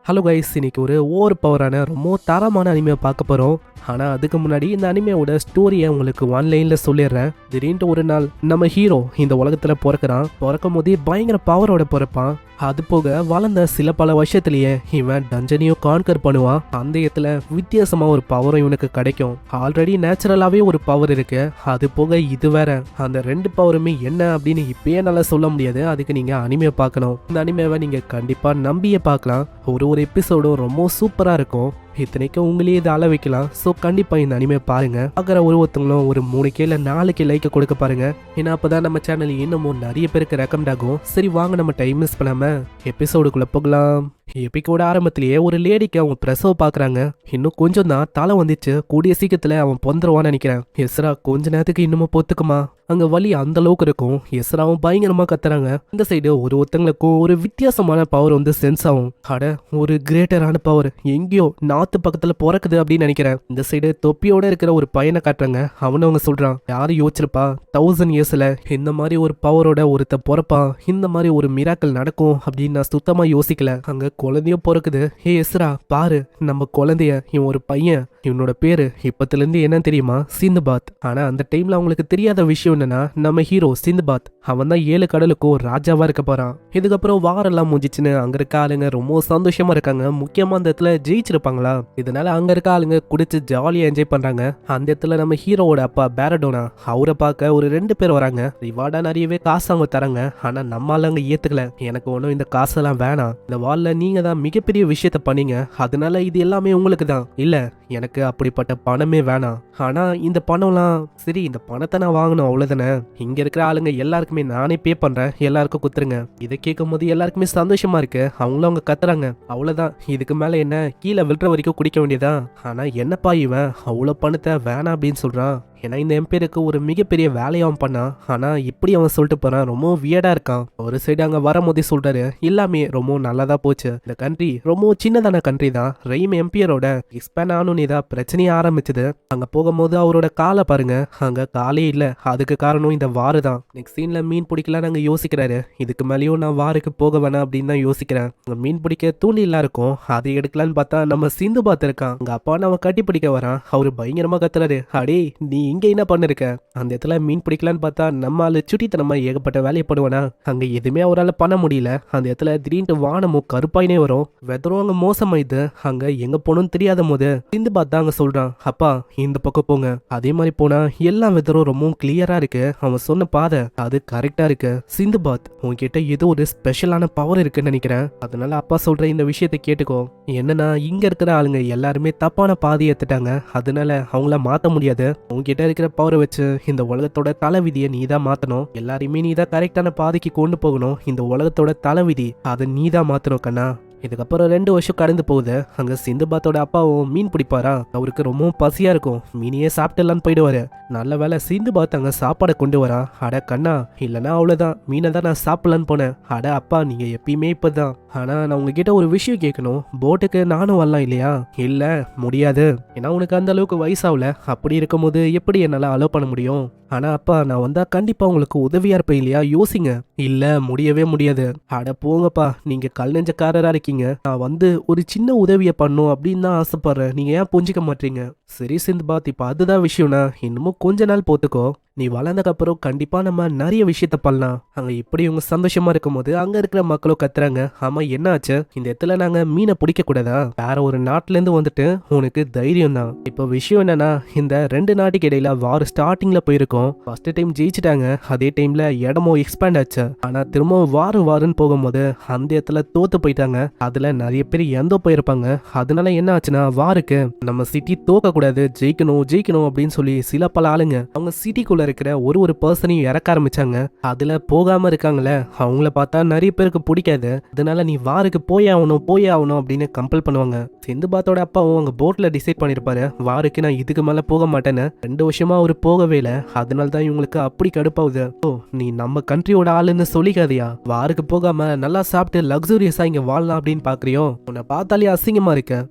Hello guys, இன்னைக்கு ஒரு over பவரான ரொம்ப தரமான அனிமையை பார்க்க போகிறோம். ஆனால் அதுக்கு முன்னாடி இந்த அனிமையோட ஸ்டோரியை உங்களுக்கு ஒன்லைனில் சொல்லிடுறேன். திடீர்னு ஒரு நாள் நம்ம ஹீரோ இந்த உலகத்தில் பிறக்கிறான். பிறக்கும் போதே பயங்கர பவரோட பிறப்பான். அது போக வளர்ந்த சில பல வருஷத்துலயே இவன் டஞ்சனையும் கான்கர் பண்ணுவான். அந்த இடத்துல வித்தியாசமா ஒரு பவரும் இவனுக்கு கிடைக்கும். ஆல்ரெடி நேச்சுரலாவே ஒரு பவர் இருக்கு. அது போக இது வேற. அந்த ரெண்டு பவருமே என்ன அப்படின்னு இப்பயே நல்லா சொல்ல முடியாது. அதுக்கு நீங்க அனிமே பார்க்கணும். இந்த அனிமேவை நீங்க கண்டிப்பா நம்பியே பார்க்கலாம். ஒரு எபிசோடும் ரொம்ப சூப்பரா இருக்கும். இத்தனைக்கும் உங்களையே இதை அள வைக்கலாம். ஸோ கண்டிப்பாக இந்த அனிமே பாருங்க. பார்க்குற ஒருத்தங்களும் ஒரு 3K இல்லை 4K லைக்கை கொடுக்க பாருங்க. ஏன்னா அப்போதான் நம்ம சேனல் இன்னமும் நிறைய பேருக்கு ரெக்கமெண்ட் ஆகும். சரி வாங்க நம்ம டைம் மிஸ் பண்ணாம எபிசோடுக்குள்ள போகலாம். எபிக்கோட ஆரம்பத்திலேயே ஒரு லேடிக்கு அவங்க பிரசவ பாக்குறாங்க. இன்னும் கொஞ்சம் தான் தலை வந்துச்சு. கூடிய சீக்கிரத்துல அவன் பொந்துருவான்னு நினைக்கிறேன். எஸ்ரா கொஞ்ச நேரத்துக்கு இன்னமும் பொத்துக்குமா? அங்க வலி அந்த அளவுக்கு இருக்கும். எஸ்ராவும் பயங்கரமா கத்துறாங்க. இந்த சைடு ஒருத்தங்களுக்கும் ஒரு வித்தியாசமான பவர் வந்து சென்ஸ் ஆகும். அட ஒரு கிரேட்டரான பவர் எங்கேயோ நாத்து பக்கத்துல பிறக்குது அப்படின்னு நினைக்கிறேன். இந்த சைடு தொப்பியோட இருக்கிற ஒரு பையனை காட்டுறாங்க. அவனு அவங்க சொல்றான், யாரும் யோசிச்சிருப்பா 1000 இயர்ஸ்ல இந்த மாதிரி ஒரு பவரோட ஒருத்த பிறப்பான், இந்த மாதிரி ஒரு மிராக்கள் நடக்கும் அப்படின்னு நான் சுத்தமா யோசிக்கல. அங்க குழந்தையும் பிறக்குது. ஏ எஸ்ரா பாரு, நம்ம குழந்தைய, இவன் ஒரு பையன். இவனோட பேரு இப்பத்துல இருந்து என்ன தெரியுமா? சிந்துபாத். ஆனா அந்த டைம்ல அவங்களுக்கு தெரியாத விஷயம் என்னன்னா, நம்ம ஹீரோ சிந்துபாத் அவன் தான் 7 கடலுக்கும் ராஜாவா இருக்க போறான். இதுக்கப்புறம் வாரெல்லாம் முடிஞ்சிச்சுன்னு அங்க இருக்க ஆளுங்க ரொம்ப சந்தோஷமா இருக்காங்க. முக்கியமா அந்த இடத்துல ஜெயிச்சிருப்பாங்களா, இதனால அங்க இருக்க ஆளுங்க குடிச்சு ஜாலியா என்ஜாய் பண்றாங்க. அந்த இடத்துல நம்ம ஹீரோவோட அப்பா பேரடோனா அவரை பார்க்க ஒரு 2 பேர் வராங்க. ரிவார்டா நிறையவே காசு அவங்க தராங்க. ஆனா நம்ம ஆளுங்க ஏத்துக்கல. எனக்கு ஒன்றும் இந்த காசெல்லாம் வேணாம், இந்த வால்ல நீங்க தான் மிகப்பெரிய விஷயத்த பண்ணீங்க, அதனால இது எல்லாமே உங்களுக்கு தான். இல்ல எனக்கு அப்படிப்பட்ட பணமே வேணாம். ஆனா இந்த பணம்லாம் சரி, இந்த பணத்தை நான் வாங்கணும் அவ்வளவுதானே. இங்க இருக்கிற ஆளுங்க எல்லாருக்குமே நானே பே பண்றேன், எல்லாருக்கும் குத்துருங்க. இதை கேட்கும் போது எல்லாருக்குமே சந்தோஷமா இருக்கு. அவங்களும் அவங்க கத்துறாங்க. அவ்வளவுதான், இதுக்கு மேல என்ன, கீழே விழுற வரைக்கும் குடிக்க வேண்டியதான். ஆனா என்னப்பா இவன் அவ்வளவு பணத்தை வேணாம் அப்படின்னு சொல்றான். ஏன்னா இந்த எம்பேருக்கு ஒரு மிகப்பெரிய வேலையை அவன் பண்ணான். ஆனா இப்படி அவன் சொல்லிட்டு போறான், ரொம்ப வியர்டா இருக்கான். ஒரு சைடு அங்க வரும்போதே சொல்றாரு, எல்லாமே ரொம்ப நல்லதா போச்சு. இந்த கண்ட்ரி ரொம்ப சின்னதான கண்ட்ரி தான். ரெய்ம் எம்பியரோட எக்ஸ்பேண்ட் ஆகணும்னு ஏதாவது பிரச்சனையே ஆரம்பிச்சது. அங்க போகும்போது அவரோட காலை பாருங்க, அங்க காலே இல்ல. அதுக்கு காரணம் இந்த வாரு தான். நெக்ஸ்ட் சீன்ல மீன் பிடிக்கலான்னு அங்க யோசிக்கிறாரு. இதுக்கு மேலேயும் நான் வாருக்கு போக வேணாம் அப்படின்னு தான் யோசிக்கிறேன். மீன் பிடிக்க தூண்டிலாம் இருக்கும், அதை எடுக்கலான்னு பார்த்தா நம்ம சிந்து பார்த்திருக்கான். அங்க அப்பா நம்ம கட்டி பிடிக்க வரான். அவரு பயங்கரமா கத்துறாரு, அடே நீ இங்க என்ன பண்ணிருக்க? அந்த இடத்துல மீன் பிடிக்கலான்னு பார்த்தா நம்ம ஆளு சுட்டித்தனமா ஏகப்பட்ட வேலையை பண்ணுவானா. அங்க எதுவுமே அவரால் பண்ண முடியல. அந்த இடத்துல திடீர்னு வானமும் கருப்பாயினே வரும். வெதரும் அங்க மோசமாயிது. அங்க எங்க போகணும்னு தெரியாத போது சிந்து பாத் அங்க சொல்றான், அப்பா இந்த பக்கம் போங்க. அதே மாதிரி போனா எல்லா வெதரும் ரொம்ப கிளியரா இருக்கு. அவன் சொன்ன பாதை அது கரெக்டா இருக்கு. சிந்து பாத் உன்கிட்ட ஏதோ ஒரு ஸ்பெஷலான பவர் இருக்குன்னு நினைக்கிறேன். அதனால அப்பா சொல்ற இந்த விஷயத்தை கேட்டுக்கோ. என்னன்னா இங்க இருக்கிற ஆளுங்க எல்லாருமே தப்பான பாதையை எடுத்துட்டாங்க. அதனால அவங்கள மாத்த முடியாது. உன்கிட்ட இருக்கிற பவரை வச்சு இந்த உலகத்தோட தலைவிதியை நீ தான் மாத்தணும். எல்லாரையுமே நீ தான் கரெக்டான பாதைக்கு கொண்டு போகணும். இந்த உலகத்தோட தலைவிதி அதை நீ தான் மாத்தணும் கண்ணா. இதுக்கப்புறம் 2 வருஷம் கடந்து போகுது. அங்க சிந்துபாத்தோட அப்பாவும் மீன் பிடிப்பாரா. அவருக்கு ரொம்ப பசியா இருக்கும். மீனையே சாப்பிட்டுலான்னு போயிடுவாரு. நல்ல வேலை சிந்துபாத் அங்க சாப்பாடை கொண்டு வரா. அட கண்ணா, இல்லைன்னா அவ்வளவுதான், மீனை தான் நான் சாப்பிடலான்னு போனேன். அட அப்பா நீங்க எப்பயுமே இப்பதான். ஆனா நான் உங்ககிட்ட ஒரு விஷயம் கேட்கணும், போட்டுக்கு நானும் வரலாம் இல்லையா? இல்ல முடியாது, ஏன்னா உனக்கு அந்த அளவுக்கு வயசாகல. அப்படி இருக்கும் போது எப்படி என்னால அலோவ் பண்ண முடியும்? ஆனா அப்பா நான் வந்தா கண்டிப்பா உங்களுக்கு உதவியா இருப்பேன் இல்லையா, யோசிங்க. இல்ல முடியவே முடியாது. அட போங்கப்பா, நீங்க கல் நெஞ்சக்காரரா இருக்கீங்க. நான் வந்து ஒரு சின்ன உதவியை பண்ணும் அப்படின்னு தான் ஆசைப்படுறேன். நீங்க ஏன் புரிஞ்சிக்க மாட்டீங்க? சரி சிந்துபாத், இப்ப அதுதான் விஷயம்னா இன்னமும் கொஞ்ச நாள் போத்துக்கோ. நீ வளர்ந்ததுக்கப்புறம் கண்டிப்பா நம்ம நிறைய விஷயத்த பண்ணலாம். அங்க இப்படி இவங்க சந்தோஷமா இருக்கும் போது அங்க இருக்கிற மக்களும் கத்துறாங்க, ஆமா என்ன ஆச்சு? இந்த இடத்துல நாங்க மீனை பிடிக்க கூடாதா? வேற ஒரு நாட்டுல இருந்து வந்துட்டு உனக்கு தைரியம் தான். இப்ப விஷயம் என்னன்னா, இந்த 2 நாட்டுக்கு இடையில வார் ஸ்டார்டிங்ல போயிருக்கோம். ஃபர்ஸ்ட் டைம் ஜெயிச்சிட்டாங்க. அதே டைம்ல இடமும் எக்ஸ்பேண்ட் ஆச்சு. ஆனா திரும்பவும் வாருன்னு போகும்போது அந்த இடத்துல தோத்து போயிட்டாங்க. அதுல நிறைய பேர் இறந்து போயிருப்பாங்க. அதனால என்ன ஆச்சுன்னா, வாருக்கு நம்ம சிட்டி தோக்க கூடாது, ஜெயிக்கணும் அப்படின்னு சொல்லி சில பல ஆளுங்க அவங்க சிட்டிக்குள்ள இருக்கிற ஒரு பர்சனையும் இறக்க ஆரம்பிச்சாங்க. அதுல போகாம இருக்காங்களே அவங்கள பார்த்தா நிறைய பேருக்கு பிடிக்காது. அதனால நீ வாருக்கு போயே ஆகணும் அப்படின்னு கம்பல் பண்ணுவாங்க. சிந்துபாத்தோட அப்பாவும் அங்க போட்ல டிசைட் பண்ணிருப்பாரு, வாருக்கு நான் இதுக்கு மேல போக மாட்டேன்னு. 2 வருஷமா அவரு போகவே இல்லை. அதனால தான் இவங்களுக்கு அப்படி கடுப்பாகுது. ஓ நீ நம்ம கண்ட்ரியோட ஆளுன்னு சொல்லிக்காதியா? வாருக்கு போகாம நல்லா சாப்பிட்டு லக்ஸூரியஸா இங்க வாழலாம் அப்படின்னு பாக்குறியோ? உன்னை பார்த்தாலே அசிங்கமா இருக்கு.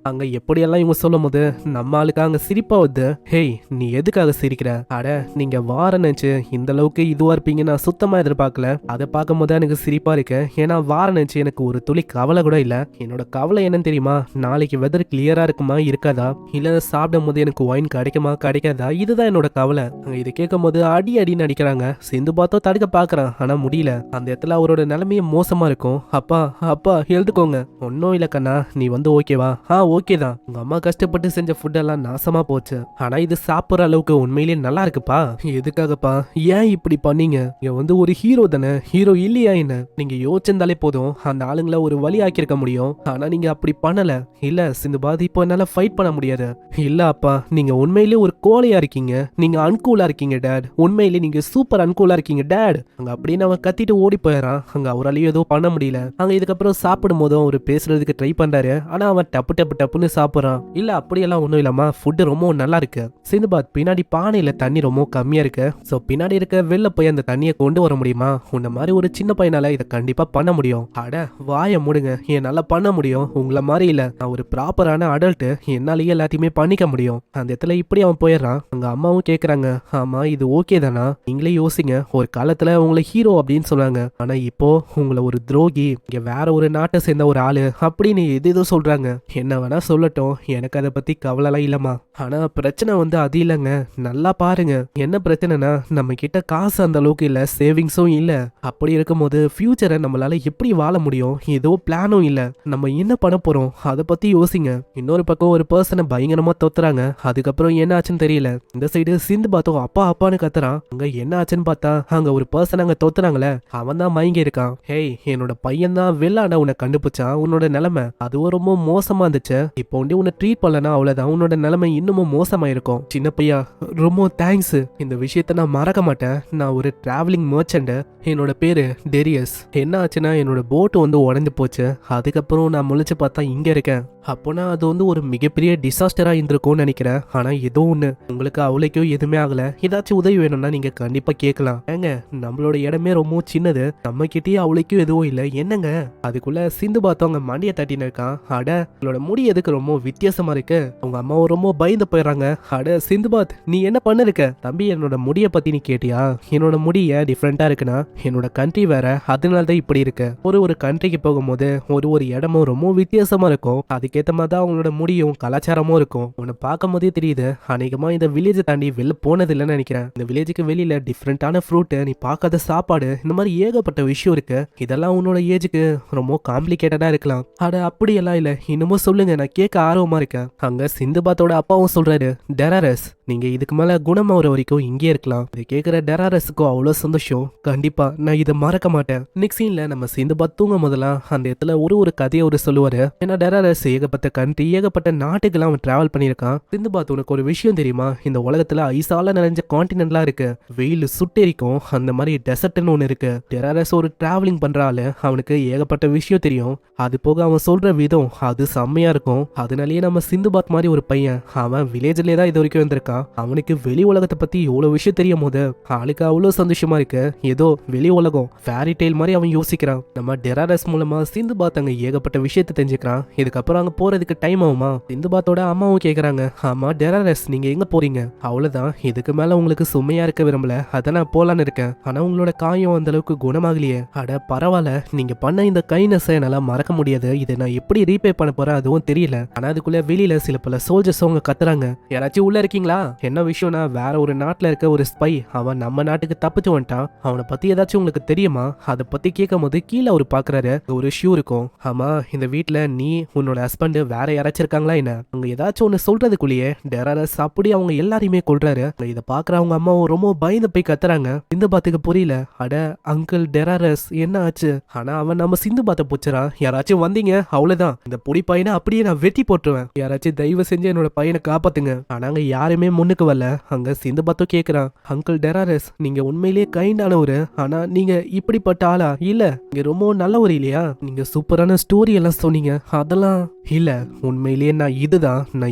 அங்க எப்படியெல்லாம் இவங்க சொல்லும் போது நம்ம ஆளுக்கு அங்க சிரிப்பா வருது. ஹேய் நீ எதுக்காக சிரிக்கிற? அட நீங்க வாரணிச்சு இந்த அளவுக்கு இதுவா இருப்பீங்க நான் சுத்தமா எதிர்பார்க்கல. அதை பார்க்கும் போது எனக்கு சிரிப்பா இருக்கு. ஏன்னா வாரணிச்சு எனக்கு ஒரு துளி கவலை கூட இல்ல. என்னோட கவலை என்னன்னு தெரியுமா, நாளைக்கு வெதர் கிளியரா இருக்குமா இருக்காதா, இல்ல சாப்பிடும் போது எனக்கு ஒயின் கிடைக்குமா கிடைக்காதா, இதுதான் என்னோட கவலை. இதை கேட்கும் போது அடி அடின்னு அடிக்கிறாங்க. சிந்து பார்த்தோ தடுக்க பாக்குறான், ஆனா முடியல. அந்த இடத்துல அவரோட நிலைமையே மோசமா இருக்கும். அப்பா அப்பா எழுதுக்கோங்க. ஒன்னும் இல்ல கண்ணா, நீ வந்து ஓகேவா? ஓகே தான். உங்க அம்மா கஷ்டப்பட்டு செஞ்ச ஃபுட் எல்லாம் நாசமா போச்சு, ஆனா இது சாப்பிடுற அளவுக்கு உண்மையிலேயே நல்லா இருக்குப்பா. எதுக்காகப்பா, ஏன் இப்படி பண்ணீங்க? இங்க வந்து ஒரு ஹீரோ தானே, ஹீரோ இல்லையா என்ன? நீங்க யோசிச்சிருந்தாலே போதும் அந்த ஆளுங்களை ஒரு வழி ஆக்கியிருக்க முடியும். ஆனா நீங்க அப்படி பண்ணல. இல்ல சிந்துபாத், இப்போ என்னால ஃபைட் பண்ண முடியாது. இல்ல அப்பா, நீங்க உண்மையிலேயே ஒரு கோழையா இருக்கீங்க. நீங்க அன்கூலா இருக்கீங்க டேட். உண்மையிலேயே நீங்க சூப்பர் அன்கூலா இருக்கீங்க டேட். அங்க அப்படின்னு அவன் கத்திட்டு ஓடி போயிடறான். அங்க அவராலையும் எதுவும் பண்ண முடியல. அங்க இதுக்கப்புறம் சாப்பிடும் போதும் அவர் பேசுறதுக்கு ட்ரை பண்றாரு. ஆனா அவன் டப்பு டப்பு டப்புன்னு சாப்பிடுறான். இல்ல அப்படியெல்லாம் ஒண்ணும் இல்லாம ஃபுட் ரொம்ப நல்லா இருக்கு. சிந்துபாத், பின்னாடி பானையில தண்ணி ரொம்ப கம்மியா இருக்கு. சோ பின்னாடி இருக்க வெளில போய் அந்த தண்ணியை கொண்டு வர முடியுமா? உன்ன மாதிரி ஒரு சின்ன பையனால இதை கண்டிப்பா பண்ண முடியும். அட வாய மூடுங்க, என்னால பண்ண முடியும். உங்களை மாதிரி இல்ல, நான் ஒரு ப்ராப்பரான அடல்ட், என்னாலேயே எல்லாத்தையுமே பண்ணிக்க முடியும். அந்த இடத்துல இப்படி அவன் போயிடுறான். அங்க அம்மாவும் கேக்குறாங்க, ஆமா இது ஓகே தானா? நீங்களே யோசிங்க, ஒரு காலத்துல உங்களை ஹீரோ அப்படின்னு சொன்னாங்க, ஆனா இப்போ உங்களை ஒரு துரோகி, இங்க வேற ஒரு நாட்டை சேர்ந்த ஒரு ஆளு அப்படின்னு எது சொல்றாங்க. என்ன வேணா சொல்லட்டும், எனக்கு அதை பத்தி கவலைலாம் இல்லம்மா. ஆனா பிரச்சனை வந்து அது இல்லைங்க. நல்லா பாருங்க, என்ன பிரச்சனைனா நம்ம கிட்ட காசு அந்த அளவுக்கு இல்ல, சேவிங்ஸும் இல்ல. அப்படி இருக்கும்போது ஃபியூச்சரை நம்மளால எப்படி வாழ முடியும்? ஏதோ பிளானும் இல்ல. நம்ம என்ன பண்ண போறோம் அதை பத்தி யோசிங்க. இன்னொரு பக்கம் ஒரு பர்சனை பயங்கரமா தொத்துறாங்க. அதுக்கப்புறம் என்ன ஆச்சுன்னு தெரியல. இந்த சைடு சிந்து பார்த்தோம் அப்பா அப்பான்னு கத்துறான். அங்க என்ன ஆச்சுன்னு பார்த்தா அங்க ஒரு பர்சன் அங்க தொத்துறாங்களே, அவன் தான் மயங்கி இருக்கான். ஹேய், என்னோட பையன் தான் வெள்ளாட உன்னை கண்டுபிடிச்சான். உன்னோட நிலைமை அதுவும் ரொம்ப மோசமா இருந்துச்சு. இப்போ வந்து உன்னை ட்ரீட் பண்ணலனா அவ்வளவுதான், உன்னோட நிலைமை இன்னமும் மோசமா இருக்கும். சின்ன பையா, ரொம்ப தேங்க்ஸ். இந்த விஷயத்த நான் மறக்க மாட்டேன். நான் ஒரு டிராவலிங் மர்ச்சன்ட். என்னோட பேரு டெரியஸ். என்ன ஆச்சுன்னா என்னோட போட்டு வந்து உடஞ்சு போச்சு. அதுக்கப்புறம் நான் முழிச்சு பார்த்தா இங்க இருக்கேன். அப்போனா அது வந்து ஒரு மிகப்பெரிய டிசாஸ்டரா இருந்திருக்கும்னு நினைக்கிறேன். ஆனா ஏதோ ஒண்ணு, உங்களுக்கு அவளைக்கும் எதுவுமே ஆகல. ஏதாச்சும் உதவி வேணும்னா நீங்க கண்டிப்பா கேட்கலாம். ஏங்க, நம்மளோட இடமே ரொம்ப சின்னது, நம்ம கிட்டயே அவளைக்கும் எதுவும் இல்லை என்னங்க? அதுக்குள்ள சிந்து பார்த்தவங்க மண்டியை தட்டின்னு இருக்கான். அட, உங்களோட முடி எதுக்கு ரொம்ப வித்தியாசமா இருக்கு? உங்க அம்மாவும் ரொம்ப பயந்து போயிடறாங்க. அட சிந்துபாத், நீ என்ன பண்ணிருக்க? தம்பி, என்னோட முடியை பத்தி நீ கேட்டியா? என்னோட முடி ஏன் டிஃப்ரெண்டா இருக்குன்னா என்னோட கண்ட்ரி வேற, அதனாலதான் இப்படி இருக்கு. ஒரு கண்ட்ரிக்கு போகும்போது ஒரு இடமும் ரொம்ப வித்தியாசமா இருக்கும். அதுக்கேற்ற மாதிரி தான் அவங்களோட முடியும் கலாச்சாரமும் இருக்கும். உன்னை பார்க்கும் போதே தெரியுது, அநேகமா இந்த வில்லேஜை தாண்டி வெளில போனது இல்லைன்னு நினைக்கிறேன். இந்த வில்லேஜுக்கு வெளியில டிஃப்ரெண்டான ஃப்ரூட், நீ பார்க்காத சாப்பாடு, இந்த மாதிரி ஏகப்பட்ட விஷயம் இருக்கு. இதெல்லாம் உன்னோட ஏஜுக்கு ரொம்ப காம்ப்ளிகேட்டடா இருக்கலாம். அட அப்படியெல்லாம் இல்ல, இன்னமும் சொல்லுங்க, நான் கேட்க ஆர்வமா இருக்கேன். அங்க சிந்துபாத்தோட அப்பாவும் சொல்றாரு, டெராரஸ், நீங்க இதுக்கு மேல குணமாகற வரைக்கும் இங்கே இருக்கலாம். இதை கேட்கிற டெராரஸுக்கும் அவ்வளவு சந்தோஷம். கண்டிப்பா நான் இதை மறக்க மாட்டேன். நெக்ஸ்ட் சீன்ல நம்ம சிந்துபாத் தூங்கும் போதெல்லாம் அந்த இடத்துல ஒரு கதையை சொல்லுவாரு. ஏன்னா டெராரஸ் ஏகப்பட்ட கண்ட்ரி, ஏகப்பட்ட நாட்டுக்கெல்லாம் அவன் டிராவல் பண்ணியிருக்கான். சிந்துபாத், உனக்கு ஒரு விஷயம் தெரியுமா? இந்த உலகத்துல ஐசால நிறைஞ்ச கான்டினென்ட்லாம் இருக்கு. வெயில் சுட்டெரிக்கும், அந்த மாதிரி டெசர்ட்னு ஒண்ணு இருக்கு. டெராரஸ் ஒரு டிராவலிங் பண்றாள், அவனுக்கு ஏகப்பட்ட விஷயம் தெரியும். அது போக அவன் சொல்ற விதம் அது செம்மையா இருக்கும். அதனாலேயே நம்ம சிந்துபாத் மாதிரி ஒரு பையன், அவன் வில்லேஜ்லயே தான் இது வரைக்கும் வந்திருக்கான். அவனுக்கு வெளி உலகத்தை பத்தி எவ்வளவு விஷயம் தெரியும் போது ஆளுக்கு அவ்வளவு சந்தோஷமா இருக்கு. ஏதோ வெளி உலகம் ஃபேரி டெய்ல் மாதிரி அவன் யோசிக்கிறான். நம்ம டெராரஸ் மூலமா சிந்துபாத் அங்க ஏகப்பட்ட விஷயத்தை தெரிஞ்சுக்கிறான். இதுக்கப்புறம் அங்க போறதுக்கு டைம் ஆகுமா? சிந்துபாத்தோட அம்மாவும் கேக்குறாங்க, ஆமா டெராரஸ், நீங்க எங்க போறீங்க? அவ்வளவுதான், இதுக்கு மேல உங்களுக்கு சுமையா இருக்க விரும்பல, அதான் நான் போலான்னு இருக்கேன். ஆனா உங்களோட காயம் அந்த அளவுக்கு குணமாகலையே. அட பரவாயில்ல, நீங்க பண்ண இந்த கைனஸ் என்னால மறக்க முடியாது. இதை நான் எப்படி ரீபே பண்ண போறேன் அதுவும் தெரியல. ஆனா அதுக்குள்ள வெளியில சில பல சோல்ஜர்ஸ் அவங்க கத்துறாங்க. யாராச்சும் உள்ள இருக்கீங்களா? என்ன விஷயம்னா, வேற ஒரு நாட்டுல இருக்க ஒரு ஸ்பை, அவன் நம்ம நாட்டுக்கு தப்பிச்சு வந்துட்டான். அவனை பத்தி ஏதாச்சும் உங்களுக்கு தெரியுமா? அதை பத்தி கேட்கும் போது கீழே அவர் பாக்குறாரு, ஒரு ஷூ இருக்கும். ஆமா, இந்த வீட்டுல நீ உன்னோட ஹஸ்பண்ட் வேற யாராச்சும் இருக்காங்களா என்ன? அவங்க ஏதாச்சும் ஒண்ணு சொல்றதுக்குள்ளேயே டெராரஸ் அப்படி அவங்க எல்லாரையுமே கொல்றாரு. இதை பாக்குற அவங்க அம்மாவும் ரொம்ப பயந்து போய் கத்துறாங்க. சிந்துபாத்துக்கு புரியல. அட அங்கிள் டெராரஸ், என்ன ஆச்சு? ஆனா அவன் நம்ம சிந்துபாத்தை பூச்சுறான். யாராச்சும் வந்தீங்க அவ்வளவுதான், இந்த பொடி பையனை அப்படியே நான் வெட்டி போட்டுருவேன். யாராச்சும் தயவு செஞ்சு என்னோட பையனை காப்பாத்துங்க. ஆனா அங்க யாருமே முன்னுக்கு வரல. அங்க சிந்துபாத்தும் கேக்குறான், அங்கிள் டெராரஸ், நீங்க உண்மையிலேயே கைண்டானவரு, ஆனா நீங்க இப்படிப்பட்ட ஆளா? இல்ல, நீங்க ரொம்ப நல்லவர் இல்லையா? நீங்க சூப்பரான ஸ்டோரி எல்லாம் சொன்னீங்க, அதெல்லாம் இல்ல உண்மையிலேயே நான்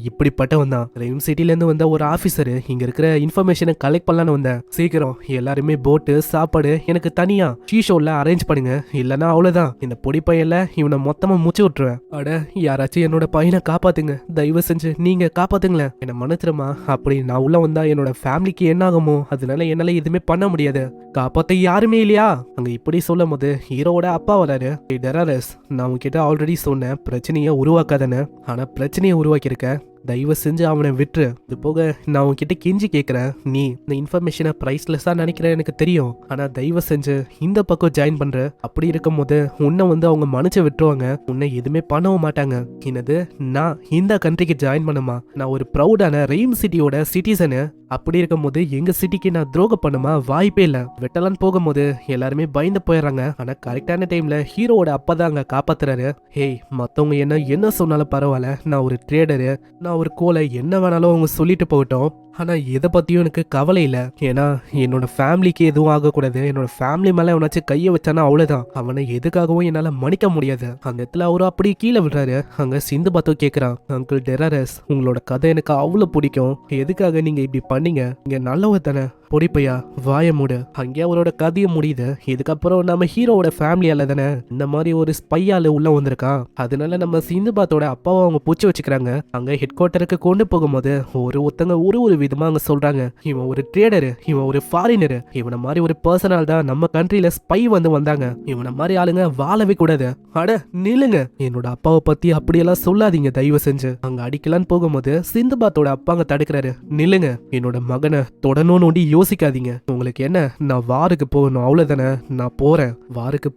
இப்படிப்பட்டவன் தான். ரெயின் சிட்டில இருந்து வந்த ஒரு ஆபீசர் இங்க இருக்கிற இன்ஃபர்மேஷனை கலெக்ட் பண்ணலான்னு வந்தேன். சீக்கிரம் எல்லாருமே போட்டு சாப்பாடு எனக்கு தனியா ஷீஷோல அரேஞ்ச் பண்ணுங்க, இல்லனா அவ்வளவுதான். இந்த பொடி பையன்ல இவனை மொத்தமா முச்சு விட்டுருவேன். அட யாராச்சும் என்னோட பையனை காப்பாத்துங்க, தயவு செஞ்சு நீங்க காப்பாத்துங்களேன், என்ன மன்னிச்சிருமா. அப்படி நான் உள்ள வந்தா என்னோட ஃபேமிலிக்கு என்ன ஆகுமோ, அதனால என்னால எதுவுமே பண்ண முடியாது, காப்பாத்த யாருமே இல்லையா. அங்க இப்படி சொல்லும் போது ஹீரோவோட அப்பா வராரு. டெராரஸ், நான் உங்ககிட்ட ஆல்ரெடி சொன்னேன் பிரச்சனையை உருவாக்காதன்னு, ஆனா பிரச்சனையை உருவாக்கியிருக்க, தயவு செஞ்சு அவனை விட்டுரு. இது போக நான் உன்கிட்ட கெஞ்சி கேட்குறேன், நீ இந்த இன்ஃபர்மேஷனை ப்ரைஸ்லெஸ்ஸா நினைக்கிற எனக்கு தெரியும், ஆனா தயவு செஞ்சு இந்த பக்கம் ஜாயின் பண்ற. அப்படி இருக்கும் போது உன்னை அவங்க மன்னிச்சு விட்டுருவாங்க, உன்னை எதுவுமே பண்ணவும் மாட்டாங்க. என்னது, நான் இந்த கண்ட்ரிக்கு ஜாயின் பண்ணுமா? நான் ஒரு ப்ரௌடான ரெயின் சிட்டியோட சிட்டிசனு. அப்படி இருக்கும் போது எங்க சிட்டிக்கு நான் துரோகம் பண்ணுமா? வாய்ப்பே இல்ல. வெட்டலான்னு போகும்போது எல்லாருமே பயந்து போயிடுறாங்க. ஆனா கரெக்டான டைம்ல ஹீரோவோட அப்பா தான் அங்க காப்பாத்துறாரு. ஹேய், மத்தவங்க என்ன சொன்னாலும் பரவாயில்ல, நான் ஒரு ட்ரேடரு, நான் ஒரு கோலை, என்ன வேணாலும் அவங்க சொல்லிட்டு போகட்டும், ஆனா எதை பத்தியும் எனக்கு கவலை இல்லை. ஏன்னா என்னோட ஃபேமிலிக்கு எதுவும் ஆகக்கூடாது. என்னோட ஃபேமிலி மேல எவனாச்சும் கையை வச்சானா அவ்வளவுதான், அவனை எதுக்காகவும் என்னால மன்னிக்க முடியாது. அந்த இடத்துல அவரு அப்படி கீழே விடுறாரு. அங்க சிந்து பாத்தோ கேக்குறான், அங்கிள் டெராரஸ், உங்களோட கதை எனக்கு அவ்வளவு பிடிக்கும், எதுக்காக நீங்க இப்படி பண்ணீங்க? நீங்க நல்லவ தானே? பொடிப்பையா வாய மூடு. அங்கே அவரோட கதையை முடியுது. இதுக்கப்புறம் நம்ம ஹீரோவோட ஃபேமிலியால தானே இந்த மாதிரி ஒரு ஸ்பையால உள்ள வந்திருக்கான். அதனால நம்ம சிந்துபாத்தோட அப்பாவை அவங்க பூச்சி வச்சுக்கிறாங்க. அங்க ஹெட் குவார்ட்டருக்கு கொண்டு போகும்போது ஒருத்தங்க ஒரு விதமா அங்க சொல்றாங்க, இவன் ஒரு ட்ரேடரு, இவன் ஒரு ஃபாரினரு, இவனை மாதிரி ஒரு பர்சனல் தான் நம்ம கண்ட்ரில ஸ்பை வந்தாங்க, இவனை மாதிரி ஆளுங்க வாழவே கூடாது. அட நில்லுங்க, என்னோட அப்பாவை பத்தி அப்படியெல்லாம் சொல்லாதீங்க தயவு செஞ்சு. அங்க அடிக்கலான்னு போகும்போது சிந்துபாத்தோட அப்பா அங்க தடுக்கிறாரு. நில்லுங்க, என்னோட மகனை தொடணும்னு யோசிக்காதீங்க. உங்களுக்கு என்ன, நான் வாருக்கு போகணும் அவ்வளவுதானே, நான் போறேன். வாருக்கு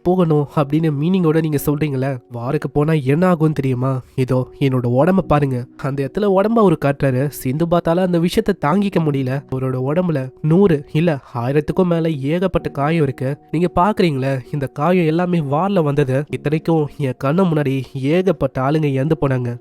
போகணும் அப்படின்னு மீனிங்கோட நீங்க சொல்றீங்களே, வாருக்கு போனா என்ன ஆகும் தெரியுமா? இதோ என்னோட உடம்ப பாருங்க. அந்த இடத்துல உடம்ப அவரு காட்டுறாரு. சிந்து பார்த்தால அந்த விஷயத்த தாங்கிக்க முடியல. அவரோட உடம்புல 100 இல்ல 1000க்கும் மேல ஏகப்பட்ட காயம் இருக்கு. நீங்க பாக்குறீங்களே, இந்த காயம் எல்லாமே வார்ல வந்தது. இத்தனைக்கும் என் கண்ணு முன்னாடி ஏகப்பட்ட ஆளுங்க இறந்து போனாங்க.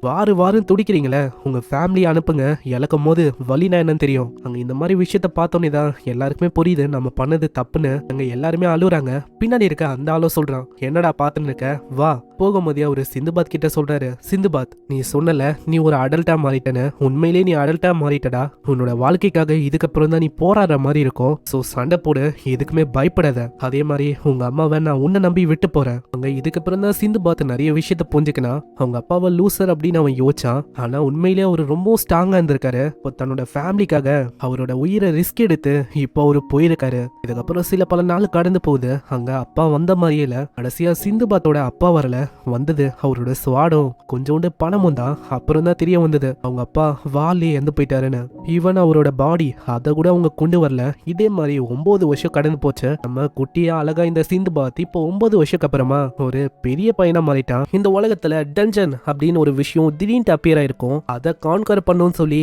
வாருன்னு துடிக்கிறீங்களே, உங்க ஃபேமிலி அனுப்புங்க, இழக்கும் போது வலினா என்னன்னு தெரியும். அங்க இந்த மாதிரி விஷயத்த பார்த்தோன்னே தான் எல்லாருக்குமே புரியுது நம்ம பண்ணது தப்புன்னு. அங்க எல்லாருமே அழுகுறாங்க. பின்னாடி இருக்க அந்த ஆளும் சொல்றான், என்னடா பாத்துன்னு இருக்க, வா. போகும்போதே அவரு சிந்துபாத் கிட்ட சொல்றாரு, சிந்துபாத், நீ சொன்னல நீ ஒரு அடல்ட்டா மாறிட்டேன்னு, உண்மையிலேயே நீ அடல்ட்டா மாறிட்டடா. உன்னோட வாழ்க்கைக்காக இதுக்கப்புறம் தான் நீ போராடுற மாதிரி இருக்கும். சோ சண்டை போடு, எதுக்குமே பயப்படாத. அதே மாதிரி உங்க அம்மாவை நான் உன்னை நம்பி விட்டு போறேன். அங்க இதுக்கப்புறம் தான் சிந்துபாத் நிறைய விஷயத்த புரிஞ்சுக்கினா. அவங்க அப்பாவை லூசர் அப்படின்னு அவன் யோசிச்சான். ஆனா உண்மையிலேயே அவர் ரொம்ப ஸ்ட்ராங்கா இருந்திருக்காரு. தன்னோட ஃபேமிலிக்காக அவரோட உயிரை ரிஸ்க் எடுத்து இப்போ அவரு போயிருக்காரு. இதுக்கப்புறம் சில பல நாள் கடந்து போகுது. அங்க அப்பா வந்த மாதிரியே இல்ல. கடைசியா சிந்துபாத்தோட அப்பா வரல, வந்தது அவரோட ஸ்வாடும் கொஞ்சோண்டு பணமும் தான். அப்புறம் தான் தெரிய வந்தது அவங்க அப்பா வாலே இறந்து போயிட்டாருன்னு. ஈவன் அவரோட பாடி அதை கூட அவங்க கொண்டு வரல. இதே மாதிரி 9 வருஷம் கடந்து போச்சு. நம்ம குட்டியா அழகா இந்த சிந்துபாத் இப்போ 9 வருஷத்துக்கு அப்புறமா ஒரு பெரிய பையனா மாறிட்டான். இந்த உலகத்துல டஞ்சன் அப்படின்னு ஒரு விஷயம் திடீர்னு அப்பியர் ஆயிருக்கும். அதை கான்கர் பண்ணணும்னு சொல்லி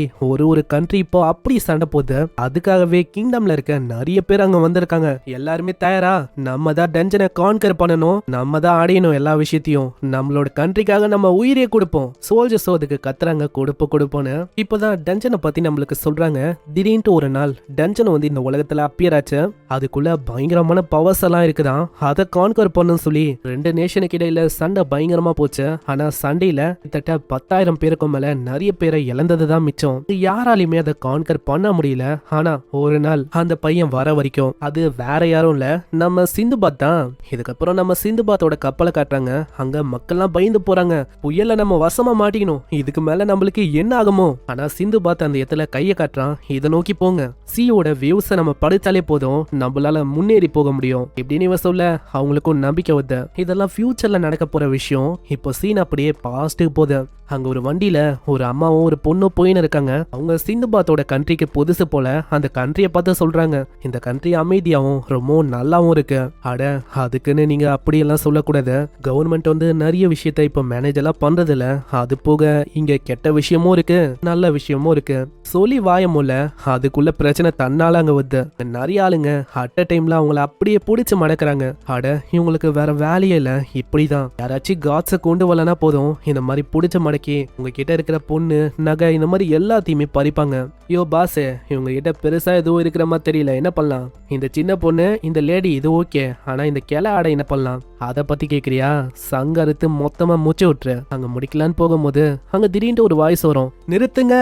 ஒரு கண்ட்ரி இப்போ அப்படி சண்டை போகுது. அதுக்காகவே கிங்டம்ல இருக்க நிறைய பேர் அங்க வந்திருக்காங்க. எல்லாருமே தயாரா, நம்ம தான் டஞ்சனை கான்கர் பண்ணணும், நம்ம தான் அடையணும் எல்லா விஷயத்தையும், நம்மளோட கண்ட்ரிக்காக நம்ம உயிரே கொடுப்போம். சோல்ஜர்ஸோ அதுக்கு கத்துறாங்க, கொடுப்போன்னு. இப்பதான் டஞ்சனை பத்தி நம்மளுக்கு சொல்றாங்க. திடீர்னு ஒரு நாள் டஞ்சன் வந்து இந்த உலகத்துல அப்பியர் ஆச்சு. அதுக்குள்ள பயங்கரமான பவர்ஸ் எல்லாம் இருக்குதான். அதை கான்கர் பண்ணணும்னு சொல்லி 2 நேஷனுக்கு இடையில சண்டை பயங்கரமா போச்சு. ஆனா சண்டையில கிட்டத்தட்ட 10,000 பேருக்கும் மேல நிறைய பேரை இழந்ததுதான் மிச்சம். யாராலையுமே அதை கான்கர் பண்ண முடியல. ஆனா ஒரு நாள் அந்த பையன் வர வரைக்கும் அது வேற யாரும் இல்ல, நம்ம சிந்துபாத் தான். இதுக்கப்புறம் நம்ம சிந்துபாத்தோட கப்பலை காட்டுறாங்க. அங்க மக்கள்லாம் பயந்து போறாங்க. புயல்ல நம்ம வசமா மாட்டிக்கணும், இதுக்கு மேல நம்மளுக்கு என்ன ஆகுமோ. ஆனா சிந்துபாத் அந்த இடத்துல கைய காட்டுறான், இதை நோக்கி போங்க, சீயோட வியூஸை நம்ம படித்தாலே போதும், நம்மளால முன்னேறி போக முடியும் இப்படின்னு இவன் சொல்ல அவங்களுக்கும் நம்பிக்கை வருது. இதெல்லாம் ஃபியூச்சர்ல நடக்க போற விஷயம். இப்போ சீன் அப்படியே பாஸ்ட்டுக்கு போகுது. அங்க ஒரு வண்டியில ஒரு அம்மாவும் ஒரு பொண்ணும் போயின்னு இருக்காங்க. அவங்க சிந்துபாத்தோட கண்ட்ரிக்கு புதுசு போல. அந்த கண்ட்ரியை பார்த்து சொல்றாங்க, இந்த கண்ட்ரி அமைதியாவும் ரொம்ப நல்லாவும் இருக்கு. அட அதுக்குன்னு நீங்க அப்படியெல்லாம் சொல்லக்கூடாது. கவர்மெண்ட் வந்து நிறைய விஷயத்த இப்ப மேனேஜ் எல்லாம் பண்றது இல்ல. அது போக இங்க கெட்ட விஷயமும் இருக்கு, நல்ல விஷயமும் இருக்கு. சொல்லி வாயமுல்ல, அதுக்குள்ள பிரச்சனை தன்னால அங்க வருது. நிறைய ஆளுங்க அட் அ டைம்ல அவங்கள அப்படியே பிடிச்சு மடக்குறாங்க. அட இவங்களுக்கு வேற வேலையே இல்ல. இப்படிதான் யாராச்சும் காட்ஸை கொண்டு வரலனா போதும், இந்த மாதிரி பிடிச்ச மடக்கி உங்ககிட்ட இருக்கிற பொண்ணு நகை இந்த மாதிரி எல்லாத்தையுமே பறிப்பாங்க. யோ பாஸ், இவங்க கிட்ட பெருசா எதுவும் இருக்கிற மாதிரி தெரியல, என்ன பண்ணலாம்? இந்த சின்ன பொண்ணு இந்த லேடி இது ஓகே, ஆனா இந்த கிளை ஆடை என்ன பண்ணலாம்? அதை பத்தி கேக்குறியா? சங்க அறுத்து மொத்தமா மூச்சு விட்டுரு. அங்க முடிக்கலான்னு போகும்போது அங்க திடீர்னு ஒரு வாய்ஸ் வரும், நிறுத்துங்க.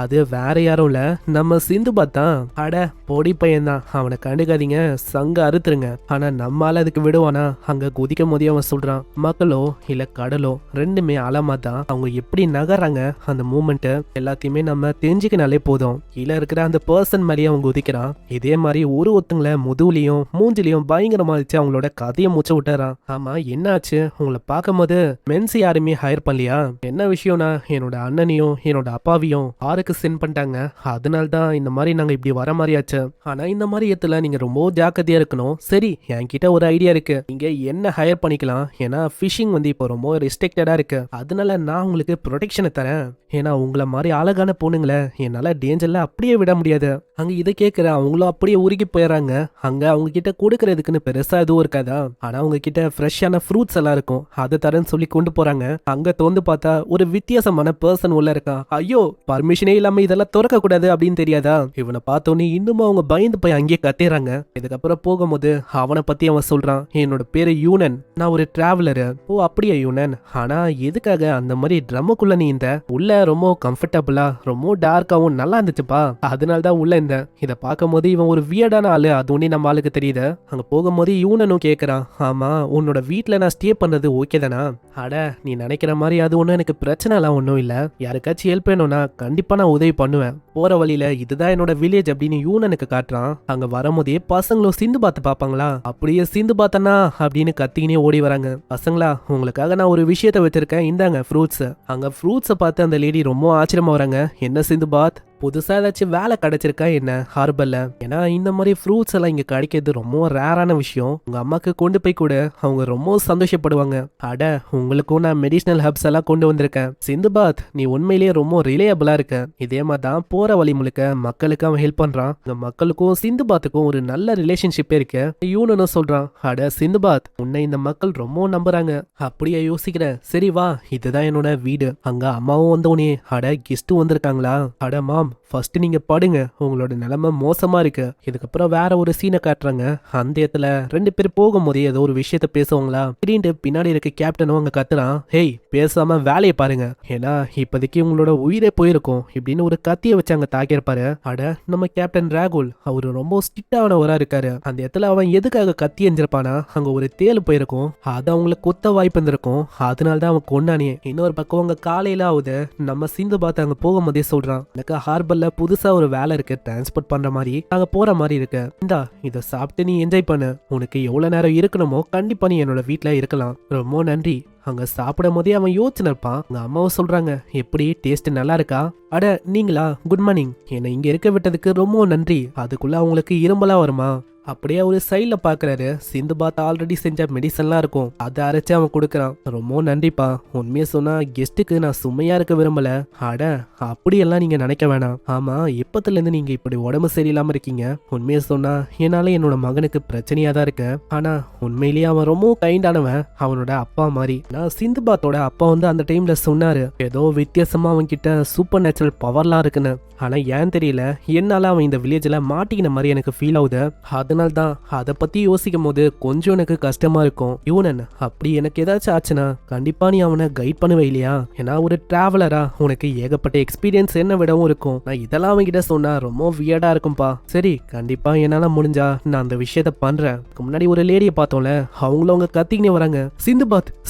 அது வேற யாரும் இல்ல, நம்ம சிந்துபாத் தான். அட பொடி பையன் தான், அவனை கண்டுக்காதீங்க, சங்க அறுத்துருங்க. ஆனா நம்மால அதுக்கு விடுவானா? அங்க குதிக்கும் போதே அவன் சொல்றான், மக்களோ இல்ல கடலோ ரெண்டுமே அலமா தான். அவங்க எப்படி நகர்றாங்க, அந்த மூமெண்ட் எல்லாத்தையுமே நம்ம தெரிஞ்சுக்கினாலே போதும். கீழே இருக்கிற அந்த பர்சன் மேலேயே அவன் குதிக்கிறான். இதே மாதிரி ஒருத்தங்களை முதுகுலையும் மூஞ்சிலையும் பயங்கரமா வச்சு அவங்களோட கதையை மூச்சு விட்டாரான். ஆமா என்னாச்சு? உங்களை பார்க்கும்போது மென்ஸ் யாருமே ஹையர் பண்ணலையா? என்ன விஷயம்னா, என்னோட அண்ணனையும் என்னோட அப்பாவையும் ஆருக்கு சென்ட் பண்ணிட்டாங்க. அதனால தான் இந்த மாதிரி நாங்க இப்படி வர மாதிரி ஆச்சு. ஆனா இந்த மாதிரி இடத்துல நீங்க ரொம்ப ஜாக்கிரதையா இருக்கணும். சரி, என்கிட்ட ஒரு ஐடியா இருக்கு. நீங்க என்ன ஹையர் பண்ணிக்கலாம். ஏன்னா ஃபிஷிங் இப்போ ரொம்ப ரெஸ்ட்ரிக்டடா இருக்கு. அதனால நான் உங்களுக்கு ப்ரொடெக்ஷனை தரேன். ஏன்னா உங்களை மாதிரி அழகான பொண்ணுங்களை என்னால டேஞ்சர்ல அப்படியே விட முடியாது. அங்க இதை கேட்கிற அவங்களும் அப்படியே உருகி போயிடறாங்க. அங்க அவங்க கிட்ட கொடுக்கறதுக்குன்னு பெருசா எதுவும் இருக்காதா? ஆனா அவங்க கிட்ட ஃப்ரெஷ்ஷான ஃப்ரூட்ஸ் எல்லாம் இருக்கும். அதை தரேன்னு சொல்லி கொண்டு போறாங்க. அங்க தோந்து பார்த்தா ஒரு வித்தியாசமான பர்சன் உள்ள இருக்கான். ஐயோ, பர்மிஷனே இல்லாம இதெல்லாம் திறக்க கூடாது அப்படின்னு தெரியாதா? இவனை பார்த்தோன்னே இன்னும் அவங்க பயந்து போய் அங்கேயே கத்திடுறாங்க. இதுக்கப்புறம் போகும்போது அவனை பத்தி அவன் சொல்றான், என்னோட பேரு யூனன், நான் ஒரு டிராவலரு. ஓ அப்படியா யூனன்? ஆனா எதுக்காக அந்த மாதிரி ட்ரம்முக்குள்ள நீ இந்த உள்ள ரொம்ப கம்ஃபர்டபுளா ரொம்ப டார்க்காவும் நல்லா இருந்துச்சுப்பா, அதனால தான் உள்ள இந்த. இதை பார்க்கும் போது இவன் ஒரு வியர்டான ஆளு, அது ஒண்ணே நம்ம ஆளுக்கு தெரியுது. அங்க போகும்போது யூனனும் கேட்கறான், ஆமா உன்னோட வீட்டுல நான் ஸ்டே பண்றது ஓகே தானா? அட நீ நினைக்கிற மாதிரி அது ஒன்றும் எனக்கு பிரச்சனை எல்லாம் ஒன்றும் இல்லை. யாருக்காச்சும் ஹெல்ப் வேணும்னா கண்டிப்பா நான் உதவி பண்ணுவேன். போற வழியில இதுதான் என்னோட வில்லேஜ் அப்படின்னு யூனனுக்கு காட்டுறான். அங்க வரும்போதே பசங்களும் சிந்து பாத்து பாப்பாங்களா, அப்படியே சிந்து பாத்தனா அப்படின்னு கத்திக்கினே ஓடி வராங்க. பசங்களா உங்களுக்காக நான் ஒரு விஷயத்த வச்சிருக்கேன், இந்தாங்க ஃப்ரூட்ஸ். அங்க ஃப்ரூட்ஸை பார்த்து அந்த லேடி ரொம்ப ஆச்சரியமா வராங்க. என்ன சிந்து பாத், புதுசா ஏதாச்சும் வேலை கிடைச்சிருக்கா என்ன ஹார்பர்ல? ஏன்னா இந்த மாதிரி ஃப்ரூட்ஸ் எல்லாம் இங்க கிடைக்கிறது ரொம்ப ரேரான விஷயம். உங்க அம்மாக்கு கொண்டு போய் கூட அவங்க ரொம்ப சந்தோஷப்படுவாங்க. அட உங்களுக்கும் நான் மெடிசனல் ஹர்ப்ஸ் எல்லாம் கொண்டு வந்திருக்கேன். சிந்துபாத் நீ உண்மையிலேயே ரொம்ப ரிலேயபிளா இருக்க. இதே மாதிரி தான் போற வழி முழுக்க மக்களுக்கு அவன் ஹெல்ப் பண்றான். இந்த மக்களுக்கும் சிந்துபாத்துக்கும் ஒரு நல்ல ரிலேஷன்ஷிப் இருக்கு. யூனனும் சொல்றான், அட சிந்துபாத் உன்னை இந்த மக்கள் ரொம்ப நம்புறாங்க. அப்படியே யோசிக்கிற, சரி வா, இதுதான் என்னோட வீடு. அங்க அம்மாவும் வந்தோடனே, அட கெஸ்டும் வந்திருக்காங்களா? அட மாம் ஃபர்ஸ்ட் நீங்க படுங்க, உங்களோட நிலைமை மோசமா இருக்கு. இதுக்கப்புறம் வேற ஒரு சீனை காட்டுறாங்க. அந்த இடத்துல ரெண்டு பேர் போகும்போதே ஏதோ ஒரு விஷயத்த பேசுவாங்களா, திடீர்னு பின்னாடி இருக்க கேப்டனும் அங்க கத்துறான், ஹேய் பேசாம வேலையை பாருங்க, ஏன்னா இப்போதைக்கு உங்களோட உயிரே போயிருக்கும் இப்படின்னு ஒரு கத்தியை வச்சு அங்க தாக்கியிருப்பாரு. அட நம்ம கேப்டன் ராகுல் அவரு ரொம்ப ஸ்ட்ரிக்டானவரா இருக்காரு. அந்த இடத்துல அவன் எதுக்காக கத்தி எஞ்சிருப்பானா, அங்க ஒரு தேல் போயிருக்கும், அது அவங்களுக்கு கொத்த வாய்ப்பு இருந்திருக்கும், அதனாலதான் அவன் கொண்டானே. இன்னொரு பக்கம் அங்க காலையில ஆகுது. நம்ம சிந்து பார்த்து அங்க போகும்போதே சொல்றான், எனக்கு ஹார்பர்ல புதுசா ஒரு வேலை இருக்கு, டிரான்ஸ்போர்ட் பண்ற மாதிரி, நாங்க போற மாதிரி இருக்கு. இந்தா இத சாப்பிட்டு நீ என்ஜாய் பண்ணு. உனக்கு எவ்வளவு நேரம் இருக்கணுமோ கண்டிப்பா நீ என்னோட வீட்டுல இருக்கலாம். ரொம்ப நன்றி. அங்க சாப்பிடும் போதே அவன் யோசிச்சு இருப்பான். அங்க அம்மாவும் சொல்றாங்க, எப்படி டேஸ்ட் நல்லா இருக்கா? அட நீங்களா, குட் மார்னிங், என்னை இங்க இருக்க விட்டதுக்கு ரொம்ப நன்றி. அதுக்குள்ள அவங்களுக்கு இரும்பலா வருமா? அப்படியே ஒரு சைட்ல பாக்குறாரு. சிந்துபாத் ஆல்ரெடி செஞ்ச மெடிசன்லாம் இருக்கும், அதை அரைச்சு அவன் கொடுக்கறான். ரொம்ப நன்றிப்பா, உண்மையை சொன்னா கெஸ்ட்டுக்கு நான் சும்மையா இருக்க விரும்பல. அட அப்படியெல்லாம் நீங்க நினைக்க வேணாம். ஆமா எப்பத்துல இருந்து நீங்க இப்படி உடம்பு சரியில்லாம இருக்கீங்க? உண்மையை சொன்னா என்னால என்னோட மகனுக்கு பிரச்சனையா தான் இருக்கு. ஆனா உண்மையிலேயே அவன் ரொம்ப கைண்டானவன், அவனோட அப்பா மாதிரி. நான் சிந்துபாத்தோட அப்பா அந்த டைம்ல சொன்னாரு, ஏதோ வித்தியாசமா அவன் கிட்ட சூப்பர் நேச்சுரல் பவர்லாம் இருக்குன்னு. ஆனா ஏன் தெரியல, என்னால அவன் இந்த வில்லேஜ்ல மாட்டிக்கின மாதிரி எனக்கு ஃபீல் ஆகுது. அதனால தான் அதை பத்தி யோசிக்கும் போது கொஞ்சம் எனக்கு கஷ்டமா இருக்கும். யூனன் அப்படி எனக்கு ஏதாச்சும் ஆச்சுன்னா கண்டிப்பா நீ அவனை கைட் பண்ணுவே இல்லையா? ஏன்னா ஒரு டிராவலரா உனக்கு ஏகப்பட்ட எக்ஸ்பீரியன்ஸ் என்ன விடவும் இருக்கும். நான் இதெல்லாம் அவன்கிட்ட சொன்னா ரொம்ப வியர்டா இருக்கும்பா. சரி கண்டிப்பா என்னால முடிஞ்சா நான் அந்த விஷயத்த பண்றேன். முன்னாடி ஒரு லேடியை பார்த்தோம்ல, அவங்களும் அவங்க கத்திக்கினே வராங்க,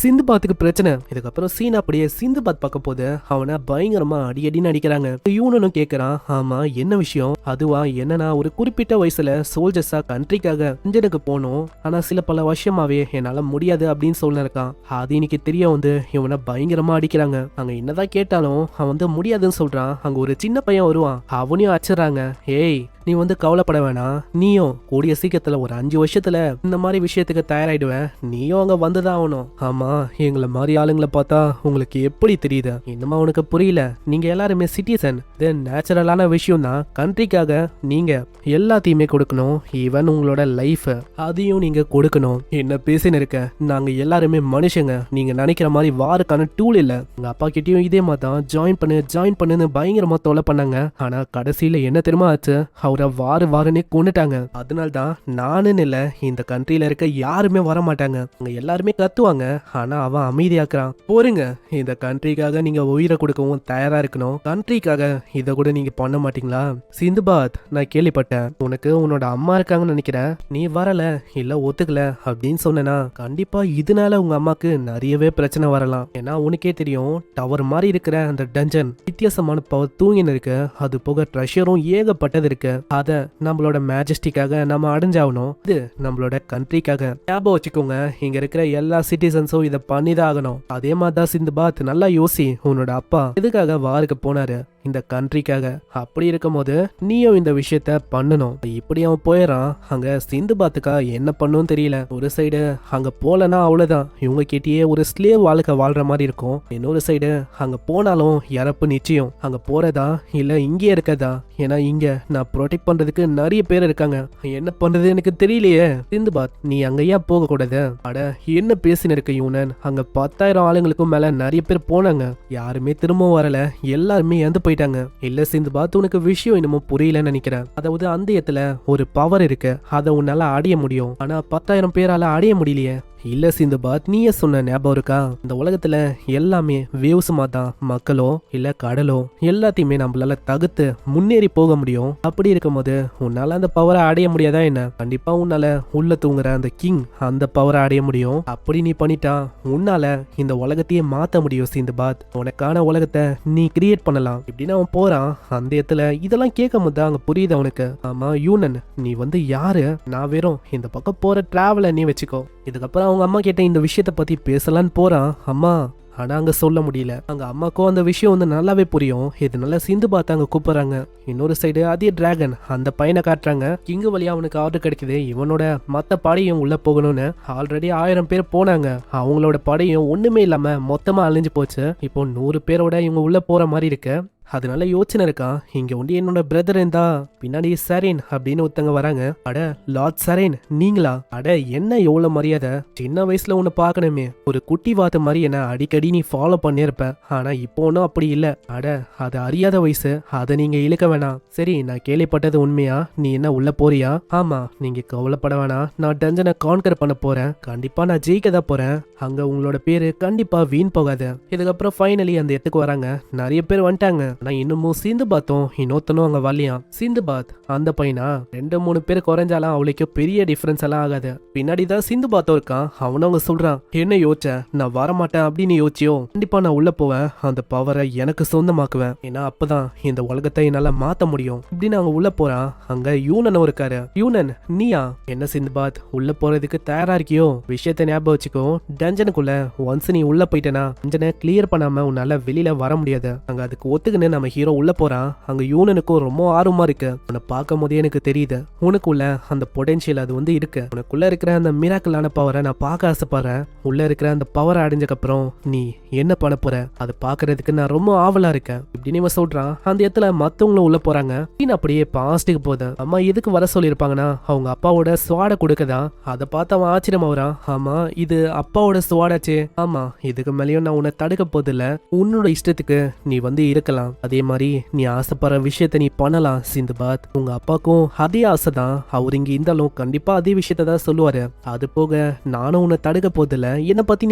சிந்துபாத்துக்கு பிரச்சனை. இதுக்கப்புறம் சீன் அப்படியே சிந்துபாத் பார்க்க போது அவனை பயங்கரமா அடின்னு அடிக்கிறாங்க. யூனனும் கேட்க, ஆமா என்ன விஷயம்? அதுவா, என்னன்னா ஒரு குறிப்பிட்ட வயசுல சோல்ஜர்ஸா கண்ட்ரிக்காக இன்ஜனுக்கு போனோம், ஆனா சில பல வருஷமாவே என்னால முடியாது அப்படின்னு சொல்லிருக்கான். அது இன்னைக்கு தெரிய இவனை பயங்கரமா அடிக்கிறாங்க. அங்க என்னதான் கேட்டாலும் அவன் முடியாதுன்னு சொல்றான். அங்க ஒரு சின்ன பையன் வருவான், அவனையும் அடிச்சிடறாங்க. ஏய் நீ கவலைப்பட வேணாம், நீயும் கூடிய சீக்கிரத்துல ஒரு 5 வருஷத்துல இந்த மாதிரி விஷயத்துக்கு தயாராயிடுவேன், நீயும் அங்க வந்துதான் ஆகணும். ஆமா எங்களை மாதிரி ஆளுங்களை பார்த்தா உங்களுக்கு எப்படி தெரியுது? இன்னுமா உனக்கு புரியல? நீங்க எல்லாருமே சிட்டிசன், தென் நேச்சுரலான விஷயம் தான். கண்ட்ரிக்காக நீங்க எல்லாத்தையுமே கொடுக்கணும். ஈவன் ஈவன் உங்களோட லைஃப் அதையும் நீங்க கொடுக்கணும். என்ன பேசின்னு இருக்க, நாங்க எல்லாருமே மனுஷங்க, நீங்க நினைக்கிற மாதிரி வாருக்கான டூல் இல்ல. உங்க அப்பா கிட்டயும் இதே மாதிரி தான் ஜாயின் பண்ணுன்னு பயங்கரமா தொலை பண்ணாங்க. ஆனா கடைசியில என்ன தெரியுமா ஆச்சு, அவரை வாருன்னே கொண்டுட்டாங்க. அதனால்தான் நானுன்னு இல்ல, இந்த கண்ட்ரியில இருக்க யாருமே வர மாட்டாங்க. அங்க எல்லாருமே கத்துவாங்க, ஆனா அவன் அமைதியாக்குறான். போருங்க, இந்த கண்ட்ரிக்காக நீங்க உயிரை கொடுக்கவும் தயாரா இருக்கணும். கண்ட்ரிக்காக இதை கூட நீங்க பண்ண மாட்டீங்களா? சிந்துபாத், நான் கேள்விப்பட்டேன் உனக்கு உன்னோட அம்மா இருக்காங்கன்னு நினைக்கிறேன், நீ வரல இல்ல ஒத்துக்கல அப்படின்னு சொன்னா கண்டிப்பா இதனால உங்க அம்மாக்கு நிறையவே பிரச்சனை வரலாம். ஏன்னா உனக்கே தெரியும், டவர் மாதிரி இருக்கிற அந்த டஞ்சன் வித்தியாசமான பவர் தூங்கின்னு இருக்கு. அது போக ட்ரெஷரும் ஏகப்பட்டது இருக்கு. அத நம்மளோட மேஜஸ்டிக்காக நம்ம அடைஞ்சாகணும். இது நம்மளோட கண்ட்ரிக்காக. ஞாபகம் வச்சுக்கோங்க, இங்க இருக்கிற எல்லா சிட்டிசன்ஸும் இதை பண்ணிதான் ஆகணும். அதே மாதிரிதான் சிந்துபாத், நல்லா யோசி, உன்னோட அப்பா எதுக்காக வாருக்கு போனாரு? இந்த கண்ட்ரிக்காக. அப்படி இருக்கும் போது நீயும் இந்த விஷயத்த பண்ணணும். இப்படி அவன் போயிடறான். அங்க சிந்துபாத்துக்கா என்ன பண்ணும் தெரியல. ஒரு சைடு அங்க போலனா அவ்வளவுதான், இவங்க கிட்டயே ஒரு ஸ்லேவ் வாழ்க்கை வாழ்ற மாதிரி இருக்கும். இன்னொரு சைடு அங்க போனாலும் இறப்பு நிச்சயம். அங்க போறதா இல்ல இங்கே இருக்கதா? ஏன்னா இங்க நான் ப்ரொடெக்ட் பண்றதுக்கு நிறைய பேர் இருக்காங்க. என்ன பண்றது எனக்கு தெரியலையே. சிந்துபாத், நீ அங்க ஏன் போக கூடாது? அட என்ன பேசின இருக்க யூனன், அங்க 10,000 ஆளுங்களுக்கும் மேல நிறைய பேர் போனாங்க, யாருமே திரும்ப வரல, எல்லாருமே இறந்து போயிட்டாங்க. இல்ல சிந்துபாத், உனக்கு விஷயம் இன்னமும் புரியலன்னு நினைக்கிறேன். அதாவது அந்த இடத்துல ஒரு பவர் இருக்கு, அதை உன்னால அடைய முடியும். ஆனா 10,000 பேரால அடைய முடியலையே. இல்ல சிந்துபாத், நீயே சொன்ன ஞாபகம் இருக்கா, இந்த உலகத்துல எல்லாமே வேவ்ஸுமா தான், மக்களோ இல்ல கடலோ எல்லாத்தையுமே நம்மளால தகுத்து முன்னேறி போக முடியும். அப்படி இருக்கும் போது உன்னால அந்த பவரை அடைய முடியாதா என்ன? கண்டிப்பா உன்னால உள்ள தூங்குற அந்த கிங் அந்த பவரை அடைய முடியும். அப்படி நீ பண்ணிட்டா உன்னால இந்த உலகத்தையே மாத்த முடியும் சிந்துபாத். உனக்கான உலகத்தை நீ கிரியேட் பண்ணலாம். இப்படின்னு அவன் போறான். அந்த இடத்துல இதெல்லாம் கேட்கும் போது அங்க புரியுது அவனுக்கு, ஆமா யூனன், நீ யாரு? நான் வெறும் இந்த பக்கம் போற டிராவலை நீ வச்சுக்கோ. இதுக்கப்புறம் அவங்க அம்மா கிட்ட இந்த விஷயத்த பத்தி பேசலான்னு போறான். அம்மா, ஆனா அங்க சொல்ல முடியல. அங்க அம்மாக்கும் அந்த விஷயம் நல்லாவே புரியும். இதனால சிந்துபாத் அங்க கூப்பிடுறாங்க. இன்னொரு சைடு அதே டிராகன் அந்த பையனை காட்டுறாங்க. கிங்கு வழியா அவனுக்கு ஆர்டர் கிடைக்குது, இவனோட மத்த படையும் உள்ள போகணும்னு. ஆல்ரெடி 1000 பேர் போனாங்க, அவங்களோட படையும் ஒண்ணுமே இல்லாம மொத்தமா அழிஞ்சு போச்சு. இப்போ 100 பேரோட இவங்க உள்ள போற மாதிரி இருக்கு. அதனால யோசனை இருக்கான், இங்க ஒண்டி என்னோட பிரதர் இருந்தா பின்னாடி சரேன் அப்படின்னு ஒருத்தங்க வராங்க. அட லார்ட் சரேன் நீங்களா? அட என்ன எவ்வளவு மரியாதை, சின்ன வயசுல உன்னை பாக்கணுமே, ஒரு குட்டி வாத்து மாதிரி என்ன அடிக்கடி நீ ஃபாலோ பண்ணிருப்ப, ஆனா இப்போ ஒன்னும் அப்படி இல்ல. அட அது அறியாத வயசு, அதை நீங்க இழுக்க வேணாம். சரி, நான் கேள்விப்பட்டது உண்மையா? நீ என்ன உள்ள போறியா? ஆமா, நீங்க கவலைப்பட வேணாம், நான் டஞ்சனை கான்கர் பண்ண போறேன். கண்டிப்பா நான் ஜெயிக்க தான் போறேன். அங்க உங்களோட பேரு கண்டிப்பா வீண் போகாது. இதுக்கப்புறம் ஃபைனலி அந்த இடத்துக்கு வராங்க. நிறைய பேர் வந்துட்டாங்க. ஆனா இன்னமும் சிந்துபாத்தும் இன்னொருத்தனும் அங்க வரலையா. சிந்துபாத் அந்த பையனா 2-3 பேர் குறைஞ்சாலும் அவளுக்கு பெரிய டிஃபரன்ஸ் எல்லாம் ஆகாது. பின்னாடிதான் சிந்துபாத்தும் இருக்கான். அவனும் அவங்க சொல்றான், என்ன யோசிச்ச, நான் வரமாட்டேன் அப்படின்னு யோசிச்சியோ? கண்டிப்பா நான் உள்ள போவேன், அந்த பவரை எனக்கு சொந்தமாக்குவேன், ஏன்னா அப்பதான் இந்த உலகத்தை என்னால மாத்த முடியும் இப்படின்னு அவங்க உள்ள போறான். அங்க யூனனும் இருக்காரு. யூனன், நீயா? என்ன சிந்துபாத், உள்ள போறதுக்கு தயாரா இருக்கியோ? விஷயத்தை ஞாபகம் வச்சுக்கோ, டஞ்சனுக்குள்ள ஒன்ஸ் நீ உள்ள போயிட்டேனா டஞ்சனை கிளியர் பண்ணாம உன்னால வெளியில வர முடியாது. அங்க அதுக்கு ஒத்துக்குன்னு நம்ம ஹீரோ உள்ள போறான். அங்க யூனனுக்கும் ரொம்ப ஆர்வமா இருக்கு. உன்னை பார்க்கும் போதே எனக்கு தெரியுது உனக்குள்ள அந்த பொட்டன்ஷியல் அது இருக்கு. உனக்குள்ள இருக்கிற அந்த மிராக்கலான பவரை நான் பார்க்க ஆசைப்படுறேன். உள்ள இருக்கிற அந்த பவரை அடைஞ்சதுக்கு அப்புறம் நீ என்ன பண்ண போற அதை பாக்குறதுக்கு நான் ரொம்ப ஆவலா இருக்கேன் இப்படின்னு இவன் சொல்றான். அந்த இடத்துல மத்தவங்களும் உள்ள போறாங்க. அப்படியே பாஸ்டுக்கு போகுது. அம்மா எதுக்கு வர சொல்லியிருப்பாங்கன்னா அவங்க அப்பாவோட ஸ்வாட கொடுக்கதான். அதை பார்த்து அவன் ஆச்சரியம் ஆகுறான். ஆமா, இது அப்பாவோட ஸ்வாடாச்சே. ஆமா, இதுக்கு மேலேயும் நான் உன்னை தடுக்க போதில்ல, உன்னோட இஷ்டத்துக்கு நீ இருக்கலாம். அதே மாதிரி நீ ஆசைப்படுற விஷயத்த நீ பண்ணலாம் சிந்துபாத். உங்க அப்பாக்கும் அதே ஆசைதான், அவர் இங்க இருந்தாலும் கண்டிப்பா அதே விஷயத்த தான் சொல்லுவாரு. அது போக நானும் உன்னை தடுக்க போதில்ல, என்னை பத்தி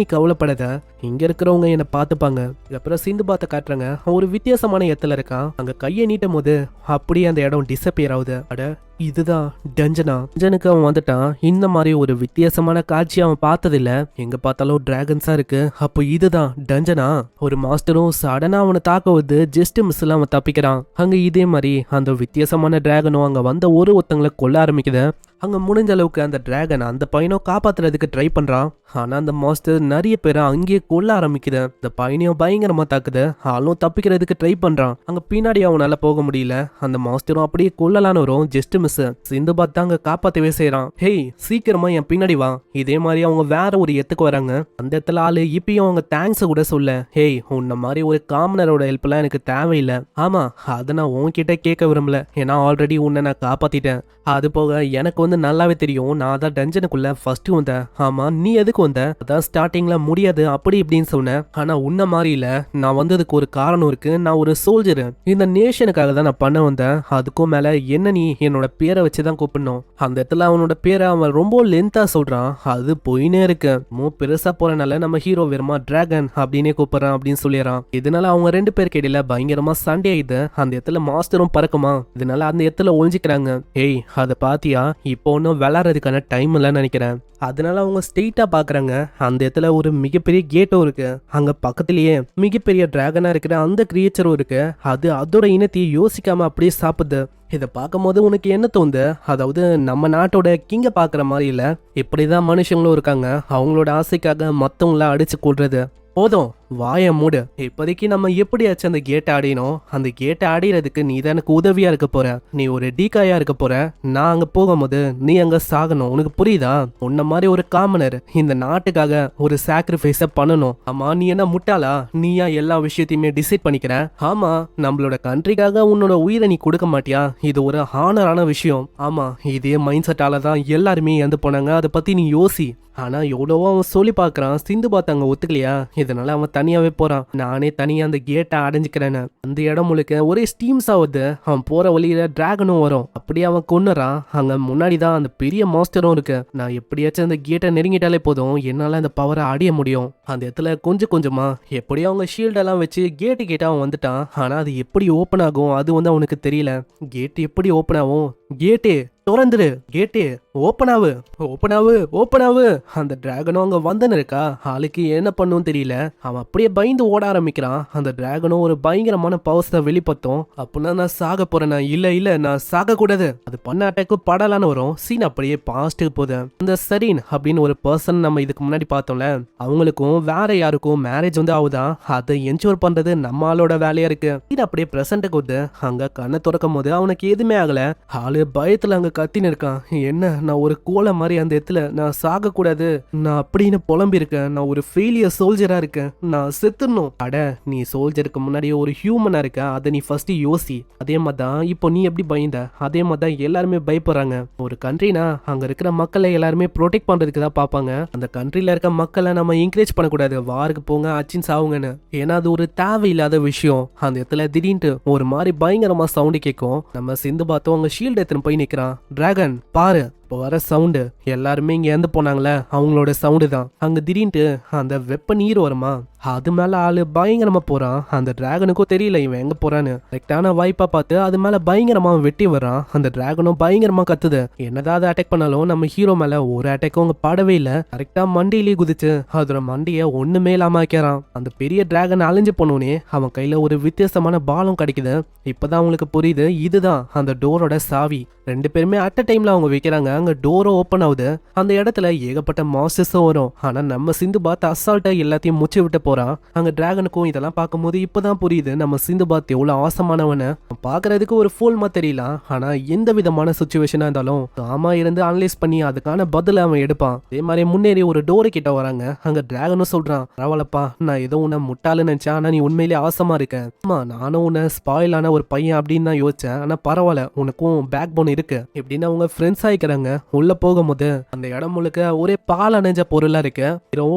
நீ கவலைப்படாத, இங்க இருக்கிறவங்க என்ன பாத்துப்பாங்க. இதுக்கப்புறம் சிந்துபாத்தை காட்டுறாங்க. ஒரு வித்தியாசமான இடத்துல இருக்கான். அங்க கையை நீட்டும் போது அப்படியே அந்த இடம் டிசப்பியர் ஆகுது. அட இதுதான் டஞ்சனா. டஞ்சனுக்கு அவன் வந்துட்டான். இந்த மாதிரி ஒரு வித்தியாசமான காட்சி அவன் பார்த்ததில்ல. எங்க பார்த்தாலும் டிராகன்ஸா இருக்கு. அப்போ இதுதான் டஞ்சனா. ஒரு மாஸ்டரும் சடனா அவனை தாக்க வந்து ஜஸ்ட் மிஸ்ல அவன் தப்பிக்கிறான். அங்க இதே மாதிரி அந்த வித்தியாசமான டிராகனும் அங்க வந்த ஒருத்தங்களை கொல்ல ஆரம்பிக்குது. அங்க முடிஞ்ச அளவுக்கு அந்த டிராகன் அந்த பையனும் காப்பாத்துறதுக்கு ட்ரை பண்றான். ஆனா அந்த மாஸ்டர் நிறைய பேரை அங்கேயே கொல்ல ஆரம்பிக்குது. இந்த பையனையும் பயங்கரமா தாக்குது. ஆளும் தப்பிக்கிறதுக்கு ட்ரை பண்றான். அங்க பின்னாடி அவனால போக முடியல. அந்த மாஸ்டரும் அப்படியே கொல்லலான்னு வரும். Just miss. சிந்துபாத் தான் அங்க காப்பாத்தவே செய்யறான். ஹேய், சீக்கிரமா என் பின்னாடி வா. இதே மாதிரி அவங்க வேற ஒரு இடத்துக்கு வராங்க. அந்த இடத்துல ஆளு இப்பயும் அவங்க தேங்க்ஸ் கூட சொல்ல. ஹேய், உன்ன மாதிரி ஒரு காமனரோட ஹெல்ப் எல்லாம் எனக்கு தேவையில்லை. ஆமா, அதை நான் உன்கிட்ட கேட்க விரும்பல, ஏன்னா ஆல்ரெடி உன்னை நான் காப்பாத்திட்டேன். அது போக எனக்கு வந்து நல்லாவே தெரியும் நான் தான் டஞ்சனுக்குள்ள ஃபர்ஸ்ட் வந்தேன். ஆமா நீ எதுக்கு வந்த? அதான் ஸ்டார்டிங்ல முடியாது அப்படி இப்படின்னு சொன்னேன். ஆனா உன்ன மாதிரி இல்ல, நான் வந்ததுக்கு ஒரு காரணம் இருக்கு. நான் ஒரு சோல்ஜர், இந்த நேஷனுக்காக தான் நான் பண்ண வந்தேன். அதுக்கும் மேல என்ன நீ என்னோட பேரை வச்சுதான் கூப்பிடணும். அந்த இடத்துல அவனோட பேரை அவன் ரொம்ப லென்த்தா சொல்றான். அது போயினே இருக்கு. பெருசா போறனால நம்ம ஹீரோ வெறுமா டிராகன் அப்படின்னே கூப்பிடுறான் அப்படின்னு சொல்லிடுறான். இதனால அவங்க ரெண்டு பேருக்கு இடையில பயங்கரமா சண்டை ஆயிடுது. அந்த இடத்துல மாஸ்டரும் பறக்குமா, இதனால அந்த இடத்துல ஒழிஞ்சிக்கிறாங்க. ஏய் அதை பாத்தியா, இப்போ ஒன்னும் விளையாடுறதுக்கான டைம் இல்லைன்னு நினைக்கிறேன். அதனால அவங்க ஸ்ட்ரெயிட்டா பாக்குறாங்க. அந்த இடத்துல ஒரு மிகப்பெரிய கேட்டும் இருக்கு. அங்க பக்கத்திலேயே மிகப்பெரிய டிராகனா இருக்கிற அந்த கிரியேச்சரும் இருக்கு. அது அதோட இனத்தையே யோசிக்காம அப்படியே சாப்பிடுது. இதை பார்க்கும் போது உனக்கு என்ன தோணுது? அதாவது நம்ம நாட்டோட கிங்க பாக்குற மாதிரி இல்ல, இப்படிதான் மனுஷங்களும் இருக்காங்க. அவங்களோட ஆசைக்காக மத்தவங்கள அடிச்சு கொள்றது. போதும் வாய மூடு. இப்போதைக்கு நம்ம எப்படியாச்சும் அந்த கேட்டை அடையணும். அந்த கேட்டை அடையிறதுக்கு நீ தான் எனக்கு உதவியா இருக்க போற. நீ ஒரு டீக்காயா இருக்க போற. நான் அங்க போகும்போது நீ அங்க சாகணும். உனக்கு புரியுதா? உன்ன மாதிரி ஒரு காமனர் இந்த நாட்டுக்காக ஒரு சாக்ரிஃபைஸ பண்ணணும். ஆமா நீ என்ன முட்டாளா? நீயா எல்லா விஷயத்தையுமே டிசைட் பண்ணிக்கிற? ஆமா நம்மளோட கண்ட்ரிக்காக உன்னோட உயிரை நீ கொடுக்க மாட்டியா? இது ஒரு ஹானரான விஷயம். ஆமா இதே மைண்ட் செட்டால தான் எல்லாருமே இறந்து போனாங்க. அதை பத்தி நீ யோசி. ஆனா எவ்வளவோ அவன் சொல்லி பாக்குறான். சிந்து பார்த்தாங்க ஒத்துக்கலையா? இதனால அவன் தனியாவே போறான். நானே தனியா அந்த கேட்டை அடைஞ்சுக்கிறேன்னு. அந்த இடம் முழுக்க ஒரே ஸ்டீம்ஸ் ஆகுது. அவன் போற வழியில டிராகனும் வரும். அப்படியே அவன் கொன்னுறான். அங்க முன்னாடிதான் அந்த பெரிய மாஸ்டரும் இருக்கு. நான் எப்படியாச்சும் அந்த கேட்டை நெருங்கிட்டாலே போதும், என்னால அந்த பவரை அடைய முடியும். அந்த இடத்துல கொஞ்சம் கொஞ்சமா எப்படியும் அவங்க ஷீல்டெல்லாம் வச்சு கேட்டு அவன் வந்துட்டான். ஆனா அது எப்படி ஓப்பன் ஆகும் அது வந்து அவனுக்கு தெரியல. கேட்டு எப்படி ஓப்பன் ஆகும்? கேட்டு திறந்துரு, கேட்டு ஓப்பன் ஆகு, ஓப்பன் ஆகு, ஓப்பன் ஆகு. அந்த டிராகனும் அங்க வந்தன்னு இருக்கா. ஆளுக்கு என்ன பண்ணும் தெரியல. அவன் அப்படியே பயந்து ஓட ஆரம்பிக்கிறான். அந்த டிராகனும் ஒரு பயங்கரமான பவர்ஸை வெளிப்படுத்தும். அப்படின்னா நான் சாக போறேன். இல்ல இல்ல நான் சாக கூடாது. அது பண்ண அட்டாக்கு படலான்னு வரும். சீன் அப்படியே பாஸ்ட்டுக்கு போகுது. அந்த சரீன் அப்படின்னு ஒரு பர்சன் நம்ம இதுக்கு முன்னாடி பார்த்தோம்ல, அவங்களுக்கும் வேற யாருக்கும் மேரேஜ் வந்து ஆகுதான். அதை என்ஷூர் பண்றது நம்ம ஆளோட வேலையா இருக்கு. சீன் அப்படியே பிரசன்ட்டுக்கு வந்து அங்க கண்ணை திறக்கும் போது அவனுக்கு எதுவுமே ஆகல. ஆளு பயத்துல அங்க கத்தின்னு இருக்கான். என்ன நான் ஒரு கோலை மாதிரி அந்த இடத்துல நான் சாக கூடாது, நான் அப்படின்னு புலம்பி இருக்கேன். நான் ஒரு ஃபெயிலியர் சோல்ஜரா இருக்கேன், நான் செத்துடணும். அட நீ சோல்ஜருக்கு முன்னாடி ஒரு ஹியூமனா இருக்க, அதை நீ ஃபர்ஸ்ட் யோசி. அதே மாதிரிதான் இப்போ நீ எப்படி பயந்த, அதே மாதிரிதான் எல்லாருமே பயப்படுறாங்க. ஒரு கண்ட்ரினா அங்க இருக்கிற மக்களை எல்லாருமே ப்ரொடெக்ட் பண்றதுக்கு தான் பார்ப்பாங்க. அந்த கண்ட்ரில இருக்க மக்களை நம்ம என்கரேஜ் பண்ணக்கூடாது, வாருக்கு போங்க அச்சின் சாவுங்கன்னு. ஏன்னா அது ஒரு தேவையில்லாத விஷயம். அந்த இடத்துல திடீர்னு ஒரு மாதிரி பயங்கரமா சவுண்டு கேட்கும். நம்ம சிந்து பார்த்தோம் அங்க ஷீல்டு எடுத்துன்னு போய் நிக்கிறான். டிராகன் பாரு, இப்போ வர சவுண்டு எல்லாருமே இங்க இறந்து போனாங்களே அவங்களோட சவுண்டு தான். அங்க திடீர்னு அந்த வெப்ப நீர் வருமா, அது மேல ஆளு பயங்கரமா போறான். அந்த டிராகனுக்கும் தெரியல இவன் எங்க போறான்னு. கரெக்டான வாய்ப்பா பார்த்து அது மேல பயங்கரமா வெட்டி வரான். அந்த டிராகனும் பயங்கரமா கத்துது. என்னதான் அட்டாக் பண்ணாலும் நம்ம ஹீரோ மேல ஒரு அட்டாக்கும் அவங்க பாடவே இல்ல. கரெக்டா மண்டியிலேயே குதிச்சு அதோட மண்டிய ஒண்ணுமே இல்லாம வைக்கிறான். அந்த பெரிய டிராகன் அழிஞ்சு போனோனே அவன் கையில ஒரு வித்தியாசமான பாலம் கிடைக்குது. இப்பதான் அவங்களுக்கு புரியுது இதுதான் அந்த டோரோட சாவி. ரெண்டு பேருமே அட் அ டைம்ல அவங்க வைக்கிறாங்க. அங்க டோரும் ஓப்பன் ஆகுது. அந்த இடத்துல ஏகப்பட்ட மாஸ்டர்ஸும் வரும். ஆனா நம்ம சிந்து பாத் அசால்ட்டா எல்லாத்தையும் முச்சு விட்டு போறான். அங்க டிராகனுக்கும் இதெல்லாம் பார்க்கும்போது இப்பதான் புரியுது நம்ம சிந்து பாத் எவ்வளவு ஆசமானவனு. பாக்குறதுக்கு ஒரு ஃபோல்மா தெரியலாம், ஆனா எந்த விதமான சுச்சுவேஷனா இருந்தாலும் ஆமா இருந்து அனலைஸ் பண்ணி அதுக்கான பதில அவன் எடுப்பான். அதே மாதிரி முன்னேறி ஒரு டோரு கிட்ட வராங்க. அங்க டிராகனும் சொல்றான், பரவாயில்லப்பா நான் ஏதோ உன்னை முட்டாளு நினைச்சேன், ஆனா நீ உண்மையிலேயே ஆசமா இருக்க. ஆமா நானும் உன்னை ஸ்பாயில் ஆன ஒரு பையன் அப்படின்னு தான் யோசிச்சேன், ஆனா பரவாயில்ல உனக்கும் பேக் போன் இருக்கு இப்படின்னு அவங்க ஃப்ரெண்ட்ஸ் ஆயிக்கிறாங்க. உள்ள போகும்போது அந்த இடம் முழுக்க ஒரே பால் அணைஞ்ச பொருளா இருக்கு.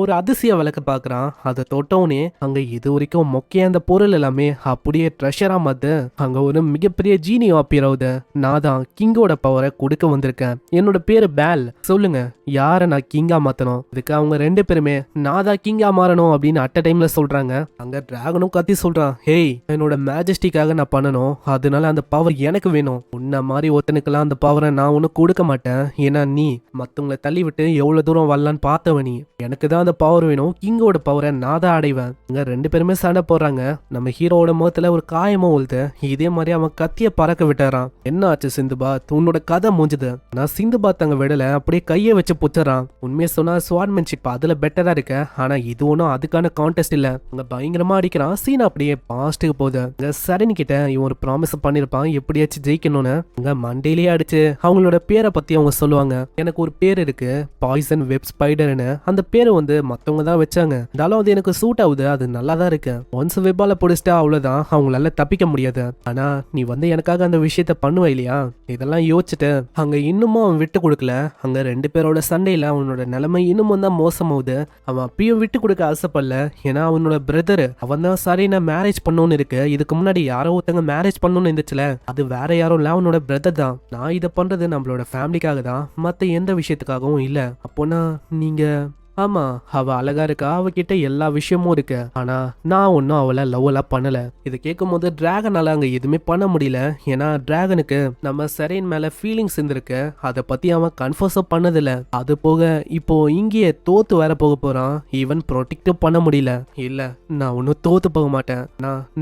ஒரு அதிசய விளக்க பாக்குறான். அதை தொட்டவுனே அங்க இது வரைக்கும் மொக்கைய அந்த பொருள் எல்லாமே அப்படியே ட்ரெஷரா மாத்து. அங்க ஒரு மிகப்பெரிய ஜீனியோ அப்பியர் ஆகுது. நான் தான் கிங்கோட பவரை கொடுக்க வந்திருக்கேன். என்னோட பேரு பேல். சொல்லுங்க யார நான் கிங்கா மாத்தணும்? இதுக்கு அவங்க ரெண்டு பேருமே நான் தான் கிங்கா மாறணும் அப்படின்னு அட் அ டைம்ல சொல்றாங்க. அங்க டிராகனும் கத்தி சொல்றான், ஹேய் என்னோட மேஜஸ்டிக்காக நான் பண்ணணும், அதனால அந்த பவர் எனக்கு வேணும். உன்ன மாதிரி ஒருத்தனுக்கெல்லாம் அந்த பவரை நான் ஒன்னும் கொடுக்க மாட்டேன். ஏன்னா நீ மத்தவங்களை தள்ளி விட்டு எவ்வளவு தூரம் வரலான்னு பார்த்தவ நீ. எனக்கு தான் அந்த பவர் வேணும், கிங்கோட பவரை நான் தான் அடைவேன். இங்க ரெண்டு பேருமே சண்டை போடுறாங்க. நம்ம ஹீரோவோட முகத்துல ஒரு காயமும் உழுது. இதே மாதிரி அவன் கத்திய பறக்க விட்டுறான். என்ன ஆச்சு சிந்துபாத், உன்னோட கதை முடிஞ்சது. நான் சிந்துபாத் அங்க விடல, அப்படியே கையை வச்சு புச்சுறான். உண்மையை சொன்னா ஸ்வாட்மேன்ஷிப் அதுல பெட்டரா இருக்க, ஆனா இது ஒன்றும் அதுக்கான கான்டெஸ்ட் இல்ல. அங்க பயங்கரமா அடிக்கிறான். சீன் அப்படியே பாஸ்ட்டுக்கு போகுது. சரணி கிட்ட இவன் ஒரு ப்ராமிஸ் பண்ணிருப்பான் எப்படியாச்சும் ஜெயிக்கணும்னு. அங்க மண்டையிலேயே அடிச்சு அவங்களோட பேரை பத்தி அவங்க அவங்க சொல்லுவாங்க, எனக்கு ஒரு பேர் இருக்கு, பாய்சன் வெப் ஸ்பைடர்னு. அந்த பேரை வந்து மத்தவங்க தான் வச்சாங்க, இருந்தாலும் அது எனக்கு சூட் ஆகுது, அது நல்லா தான் இருக்கு. ஒன்ஸ் வெப்பால பிடிச்சிட்டா அவ்வளவுதான், அவங்களால தப்பிக்க முடியாது. ஆனா நீ வந்து எனக்காக அந்த விஷயத்த பண்ணுவ இல்லையா? இதெல்லாம் யோசிச்சுட்டு அங்க இன்னமும் அவன் விட்டு கொடுக்கல. அங்க 2 பேரோட சண்டையில அவனோட நிலைமை இன்னமும் தான் மோசமாகுது. அவன் அப்பயும் விட்டு கொடுக்க ஆசைப்படல. ஏன்னா அவனோட பிரதர் அவன் தான் சரி நான் மேரேஜ் பண்ணணும்னு இருக்கு. இதுக்கு முன்னாடி யாரோ ஒருத்தங்க மேரேஜ் பண்ணணும்னு இருந்துச்சுல, அது வேற யாரும் இல்ல, அவனோட பிரதர் தான். நான் இதை பண்றது நம்மளோட ஃபேமிலிக்காக தான், மத்த எந்த விஷயத்துக்காகவும் இல்ல. அப்போனா நீங்க? ஆமா, அவ அழகா இருக்கா, அவகிட்ட எல்லா விஷயமும் இருக்கு. ஆனா நான் ஒன்னும் அவளை லவ் எல்லாம் பண்ணல. இதை கேட்கும் போது டிராகனால அங்க எதுவுமே பண்ண முடியல. ஏன்னா டிராகனுக்கு நம்ம செரேன் மேல ஃபீலிங்ஸ் இருந்திருக்கு, அதை பத்தி அவன் கன்ஃபர்ஸும் பண்ணதில்ல. அது போக இப்போ இங்கேயே தோத்து வேற போக போறான். ஈவன் ப்ரொடெக்டும் பண்ண முடியல. இல்ல, நான் ஒன்னும் தோத்து போக மாட்டேன்.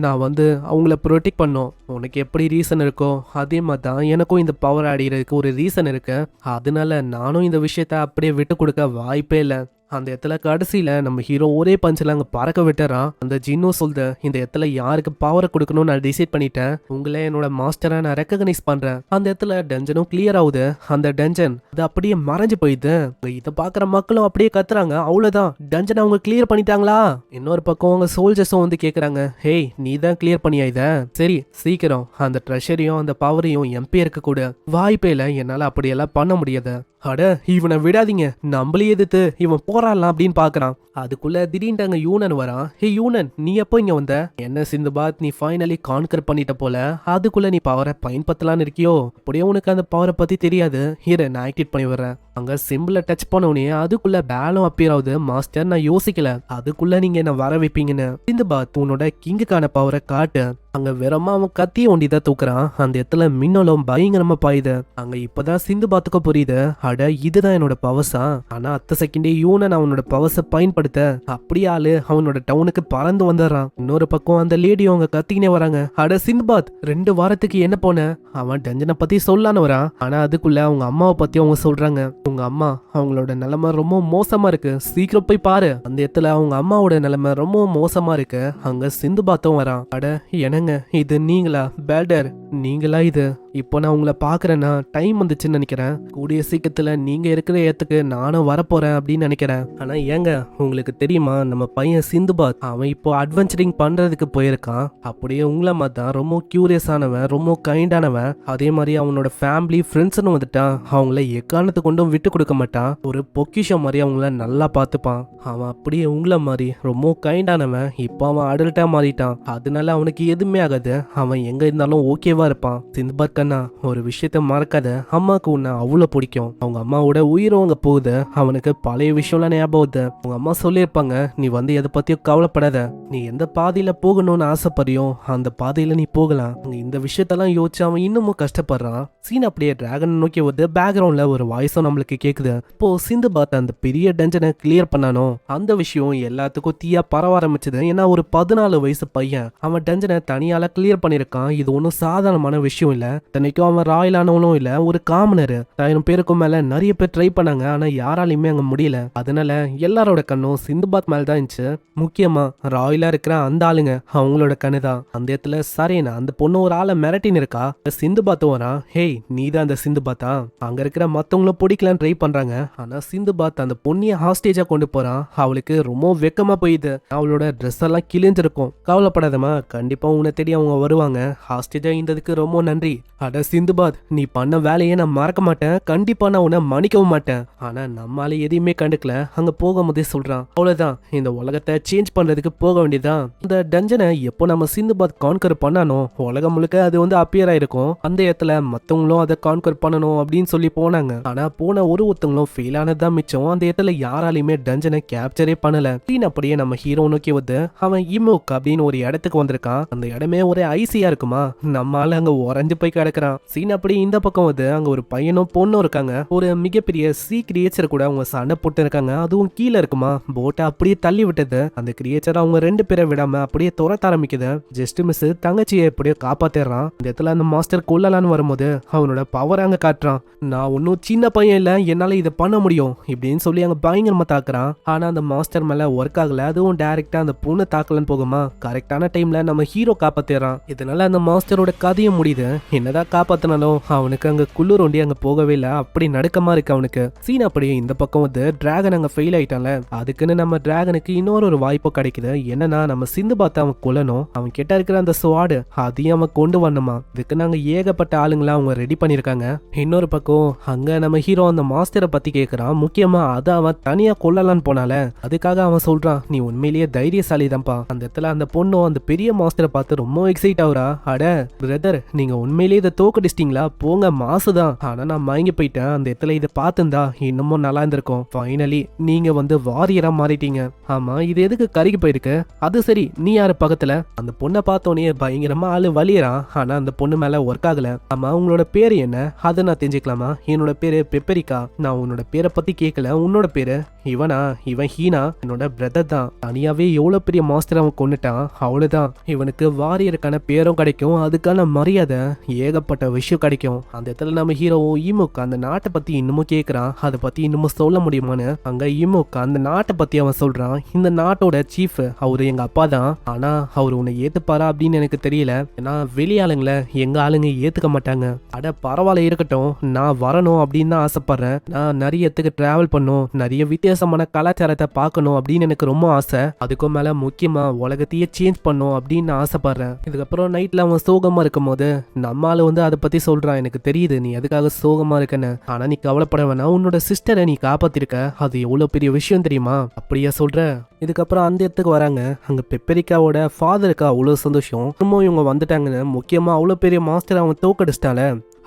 நான் வந்து அவங்கள ப்ரொடெக்ட் பண்ணும். உனக்கு எப்படி ரீசன் இருக்கோ அதே மாதிரி தான் எனக்கும் இந்த பவர் அடிக்கிறதுக்கு ஒரு ரீசன் இருக்கு. அதனால நானும் இந்த விஷயத்த அப்படியே விட்டு கொடுக்க வாய்ப்பே இல்லை. அந்த இடத்துல கடைசியில நம்ம ஹீரோ ஒரே பஞ்சில் அங்கே பறக்க விட்டுறான். அந்த ஜின்னு சொல்லுது, இந்த இடத்துல யாருக்கு பவரை கொடுக்கணும்னு நான் டிசைட் பண்ணிட்டேன், உங்களே என்னோட மாஸ்டரை நான் ரெக்கக்னைஸ் பண்றேன். அந்த இடத்துல டஞ்சனும் கிளியர் ஆகுது. அந்த டஞ்சன் அது அப்படியே மறைஞ்சு போயிடுது. இதை பாக்குற மக்களும் அப்படியே கத்துறாங்க, அவ்வளவுதான் டஞ்சன் அவங்க கிளியர் பண்ணிட்டாங்களா? இன்னொரு பக்கம் அவங்க சோல்ஜர்ஸும் வந்து கேக்குறாங்க, ஹேய் நீ தான் கிளியர் பண்ணியா இத? சரி சீக்கிரம் அந்த ட்ரெஷரையும் அந்த பவரையும் என் பேருக்கு கூட. வாய்ப்பே இல்லை, என்னால அப்படியெல்லாம் பண்ண முடியாது. அட இவனை விடாதீங்க, நம்மளே எதிர்த்து இவன் போராடலாம் அப்படின்னு பாக்குறான். அதுக்குள்ள திடீர்னு அங்க யூனன் வரான். ஹே யூனன், நீ எப்போ இங்க வந்த? என்ன சிந்துபாத், நீ ஃபைனலி கான்கர் பண்ணிட்ட போல. அதுக்குள்ள நீ பவரை பயன்படுத்தலான்னு இருக்கியோ? அப்படியே உனக்கு அந்த பவரை பத்தி தெரியாது. ஹீரோ நான் ஆக்டிவேட் பண்ணி வர்றேன். அங்க சிம்பிள டச் பண்ணோனே அதுக்குள்ள பேலும் அப்பியர் ஆகுது. மாஸ்டர் நான் யோசிக்கல, அதுக்குள்ள நீங்க என்ன வர வைப்பீங்கன்னு. சிந்துபாத் உன்னோட கிங்குக்கான பவரை காட்டு. அங்க வெறமா அவன் கத்திய ஒண்டிதான் தூக்குறான். அந்த இடத்துல மின்னலும் பயங்கரமா பாயுது. அங்க இப்பதான் சிந்துபாத்துக்கு புரியுது, அட இதுதான் என்னோட பவர்ஸா. ஆனா அத்த செகண்டே யூனன் அவனோட பவர்ஸை பயன்படுத்த அப்படியே ஆளு அவனோட டவுனுக்கு பறந்து வந்துடுறான். இன்னொரு பக்கம் அந்த லேடி அவங்க கத்திக்கினே வராங்க, அட சிந்துபாத் 2 வாரத்துக்கு என்ன போன? அவன் டஞ்சனை பத்தி சொல்லான்னு வரான். ஆனா அதுக்குள்ள அவங்க அம்மாவை பத்தி அவங்க சொல்றாங்க, உங்க அம்மா அவங்களோட நிலைமை ரொம்ப மோசமா இருக்கு, சீக்கிரம் போய் பாரு. அந்த இடத்துல அவங்க அம்மாவோட நிலைமை ரொம்ப மோசமா இருக்கு. அங்க சிந்துபாத்தும் வரான். அட என்னங்க இது நீங்களா? பேல்டர் நீங்களா இது? இப்போ நான் உங்களை பாக்குறேன்னா டைம் வந்துச்சுன்னு நினைக்கிறேன். கூடிய சீக்கிரத்துல நீங்க இருக்கிற இடத்துக்கு நானும் வரப்போறேன் அப்படின்னு நினைக்கிறேன். ஆனா ஏங்க உங்களுக்கு தெரியுமா, நம்ம பையன் சிந்துபாத் அவன் இப்போ அட்வென்ச்சரிங் பண்றதுக்கு போயிருக்கான். அப்படியே உங்களை மாதிரி தான் ரொம்ப கியூரியஸ் ஆனவன், ரொம்ப கைண்டானவன். அதே மாதிரி அவனோட ஃபேமிலி ஃப்ரெண்ட்ஸ்னு வந்துட்டான், அவங்கள எக்காரணத்தை கொண்டும் விட்டு கொடுக்க மாட்டான். ஒரு பொக்கிஷம் மாதிரி அவங்கள நல்லா பார்த்துப்பான். அவன் அப்படியே உங்களை மாதிரி ரொம்ப கைண்டானவன். இப்போ அவன் அடல்ட்டா மாறிட்டான். அதனால அவனுக்கு எதுவுமே ஆகாது, அவன் எங்க இருந்தாலும் ஓகேவா இருப்பான். சிந்துபாத் கண்ணா ஒரு விஷயத்த மறக்காத, அம்மாவுக்கு உன்னை அவ்வளோ பிடிக்கும். அவங்க அம்மாவோட உயிரும் அங்க போகுது. அவனுக்கு பழைய விஷயம்லாம் ஞாபகம் வருது. அவங்க அம்மா சொல்லியிருப்பாங்க, நீ வந்து எதை பத்தியும் கவலைப்படாத, நீ எந்த பாதையில போகணும்னு ஆசைப்படுறியோ அந்த பாதையில நீ போகலாம். இந்த விஷயத்தெல்லாம் யோசிச்சு அவன் இன்னமும் கஷ்டப்படுறான். சீன் அப்படியே டிராகன் நோக்கி வந்து பேக்ரவுண்ட்ல ஒரு வாய்ஸும் நம்மளுக்கு கேக்குது. இப்போ சிந்துபாத் அந்த பெரிய டஞ்சனை கிளியர் பண்ணானோ அந்த விஷயம் எல்லாத்துக்கும் தீயா பரவ ஆரம்பிச்சது. ஏன்னா ஒரு 14 வயசு பையன் அவன் டஞ்சனை தனியால கிளியர் பண்ணிருக்கான். இது ஒன்றும் சாதாரணமான விஷயம் இல்ல. தன்னைக்கும் அவன் ராயலானவனும் இல்ல, ஒரு காமனர். 1000 பேருக்கும் மேல நிறைய பேர் ட்ரை பண்ணாங்க, ஆனா யாராலையுமே அங்க முடியல. அதனால எல்லாரோட கண்ணும் சிந்துபாத் மேல தான் இருந்துச்சு. முக்கியமா ராயலா இருக்கிற அந்த ஆளுங்க அவங்களோட கண்ணு தான். அந்த இடத்துல சரேனா அந்த பொண்ணு ஒரு ஆளை மிரட்டின்னு இருக்கா. சிந்துபாத்தும் வரான். ஹேய் நீதான் அந்த சிந்துபாத்தா? அங்க இருக்கிற மத்தவங்களும் பிடிக்கலான்னு ட்ரை பண்றாங்க. ஆனா சிந்துபாத் அந்த பொண்ணிய ஹாஸ்டேஜா கொண்டு போறான். அவளுக்கு ரொம்ப வெக்கமா போயிடுது. அவளோட ட்ரெஸ் எல்லாம் கிழிஞ்சிருக்கும். கவலைப்படாதமா, கண்டிப்பா உன்னை தேடி அவங்க வருவாங்க. ஹாஸ்டேஜா இருந்ததுக்கு ரொம்ப நன்றி. அட சிந்துபாத், நீ பண்ண வேலையை நான் மறக்க மாட்டேன், கண்டிப்பா நான் உன்னை மன்னிக்கவும் மாட்டேன். ஆனா நம்மால எதையுமே கண்டுக்கல. அங்க போகும்போதே சொல்றான், அவ்வளவுதான் இந்த உலகத்தை சேஞ்ச் பண்றதுக்கு போக வேண்டியதான். இந்த டஞ்சனை எப்போ நம்ம சிந்துபாத் கான்கர் பண்ணானோ உலகம் முழுக்க அது வந்து அப்பியர் ஆயிருக்கும். அந்த இடத்துல மத்தவங்களும் அதை கான்கர் பண்ணணும் அப்படின்னு சொல்லி போனாங்க. ஆனா போன ஒருத்தவங்களும் ஃபெயில் ஆனதுதான் மிச்சம். அந்த இடத்துல யாராலையுமே டஞ்சனை கேப்சரே பண்ணல. சீன் அப்படியே நம்ம ஹீரோ நோக்கி வந்து அவன் இமோக் அப்படின்னு ஒரு இடத்துக்கு வந்திருக்கான். அந்த இடமே ஒரே ஐசியா இருக்குமா, நம்மால அங்க உறைஞ்சு போய் கிடக்குறான். சீன் அப்படி இந்த பக்கம் வந்து அங்க ஒரு பையனும் பொண்ணும் இருக்காங்க. ஒரு மிகப்பெரிய சீ கிரியேச்சர் கூட அவங்க சண்டை போட்டு இருக்காங்க. அதுவும் கீழே இருக்குமா, போட்டை அப்படியே தள்ளி விட்டது. அந்த கிரியேச்சர் அவங்க 2 பேரை விடாம அப்படியே துரத்த ஆரம்பிக்குது. ஜஸ்ட் மிஸ் தங்கச்சியை எப்படியோ காப்பாத்திடுறான். இந்த இடத்துல அந்த மாஸ்டர் கொல்லலான்னு வரும்போது அவனோட பவர் அங்க காட்டுறான். நான் ஒன்னும் சின்ன பையன் இல்ல, என்னால இதை பண்ண முடியும் இப்படின்னு சொல்லி அங்க பயங்கரமா தாக்குறான். ஆனா அந்த மாஸ்டர் மேல ஒர்க் ஆகல. அதுவும் டைரக்டா அந்த பொண்ணு தாக்கலன்னு போகுமா, கரெக்டான டைம்ல நம்ம ஹீரோ காப்பாத்திடுறான். இதனால அந்த மாஸ்டரோட கதையும் அதையும் முடியுது. என்னதான் காப்பாத்தினாலும் அவனுக்கு அங்க குளிர் ஒண்டி அங்க போகவே இல்லை. அப்படி நடுக்கமா இருக்கு அவனுக்கு. சீன் அப்படி இந்த பக்கம் வந்து டிராகன் அங்க ஃபெயில் ஆயிட்டான்ல, அதுக்குன்னு நம்ம டிராகனுக்கு இன்னொரு வாய்ப்பு கிடைக்குது. என்னன்னா நம்ம சிந்து பார்த்து அவன் கொல்லணும். அவன் கிட்ட இருக்கிற அந்த ஸ்வாடு அதையும் அவன் கொண்டு வரணுமா. இதுக்கு நாங்க ஏகப்பட்ட ஆளுங்களா அவங்க ரெடி பண்ணிருக்காங்க. இன்னொரு பக்கம் அங்க நம்ம ஹீரோ அந்த மாஸ்டரை பத்தி கேக்குறான். முக்கியமா அதை அவன் தனியா கொல்லலான்னு போனால அதுக்காக அவன் சொல்றான், நீ உண்மையிலேயே தைரியசாலி தான்ப்பா. அந்த இடத்துல அந்த பொண்ணும் அந்த பெரிய மாஸ்டரை பார்த்து ரொம்ப எக்ஸைட் ஆகுறா. அட பிரதர், நீங்க உண்மையிலேயே இதை தோக்கடிச்சிட்டீங்களா? போங்க, மாசுதான். ஆனா நான் மயங்கி போயிட்டேன். அந்த இடத்துல இதை பார்த்துந்தா இன்னமும் நல்லா இருந்திருக்கும். ஃபைனலி நீங்க வந்து வாரியரா மாறிட்டீங்க. ஆமா, இது எதுக்கு கருகி போயிருக்கு? அது சரி, நீ யாரு பக்கத்துல? அந்த பொண்ணை பார்த்தோன்னே பயங்கரமா ஆளு வலியறான். ஆனா அந்த பொண்ணு மேல ஒர்க் ஆகல. ஆமா, உங்களோட பேரு என்ன? அதை நான் தெரிஞ்சுக்கலாமா? என்னோட பேரு பெப்பரிக்கா. நான் உன்னோட பேரை பத்தி கேட்கல. உன்னோட பேரு? இவனா? இவன் ஹீனா, என்னோட பிரதர் தான். தனியாவே எவ்வளவு பெரிய மாஸ்டர் அவன் கொண்டுட்டான். அவ்வளவுதான், இவனுக்கு வாரியருக்கான பேரும் கிடைக்கும், அதுக்கான மரியாதை, ஏகப்பட்ட விஷயம் கிடைக்கும். அந்த இடத்துல நம்ம ஹீரோ ஈமுக் அந்த நாட்டை பத்தி இன்னமும் கேட்கறான். அதை பத்தி இன்னமும் சொல்ல முடியுமான்னு அங்க ஈமுக் அந்த நாட்டை பத்தி அவன் சொல்றான். இந்த நாட்டோட சீஃப் அவரு எங்க அப்பா தான். ஆனா அவரு உன்னை ஏத்துப்பாரா அப்படின்னு எனக்கு தெரியல. ஏன்னா வெளியாளுங்களை எங்க ஆளுங்க ஏத்துக்க மாட்டாங்க. அட பரவாயில்ல, இருக்கட்டும், நான் வரணும் அப்படின்னு தான் ஆசைப்படுறேன். நான் நிறைய இடத்துக்கு டிராவல் பண்ணும், நிறைய வித்தியாசமான கலாச்சாரத்தை பார்க்கணும் அப்படின்னு எனக்கு ரொம்ப ஆசை. அதுக்கும் மேல முக்கியமா உலகத்தையே சேஞ்ச் பண்ணும் அப்படின்னு ஆசைப்படுறேன். இதுக்கப்புறம் நைட்ல அவன் சோகமா இருக்கும் போது நம்மால வந்து அதை பத்தி சொல்றான். எனக்கு தெரியுது நீ எதுக்காக சோகமா இருக்கன்னு. ஆனா நீ கவலைப்பட வேணாம், உன்னோட சிஸ்டரை நீ காப்பாத்திருக்க, அது எவ்வளவு பெரிய விஷயம் தெரியுமா? அப்படியா சொல்ற? இதுக்கப்புறம் அந்த இடத்துக்கு வராங்க. அங்க பெப்பரிக்காவோட ஃபாதருக்கு அவ்வளவு சந்தோஷம். திரும்ப இவங்க வந்துட்டாங்கன்னு. முக்கியமா அவ்வளவு பெரிய மாஸ்டர் அவன் தோக்கடிச்சிட்டால,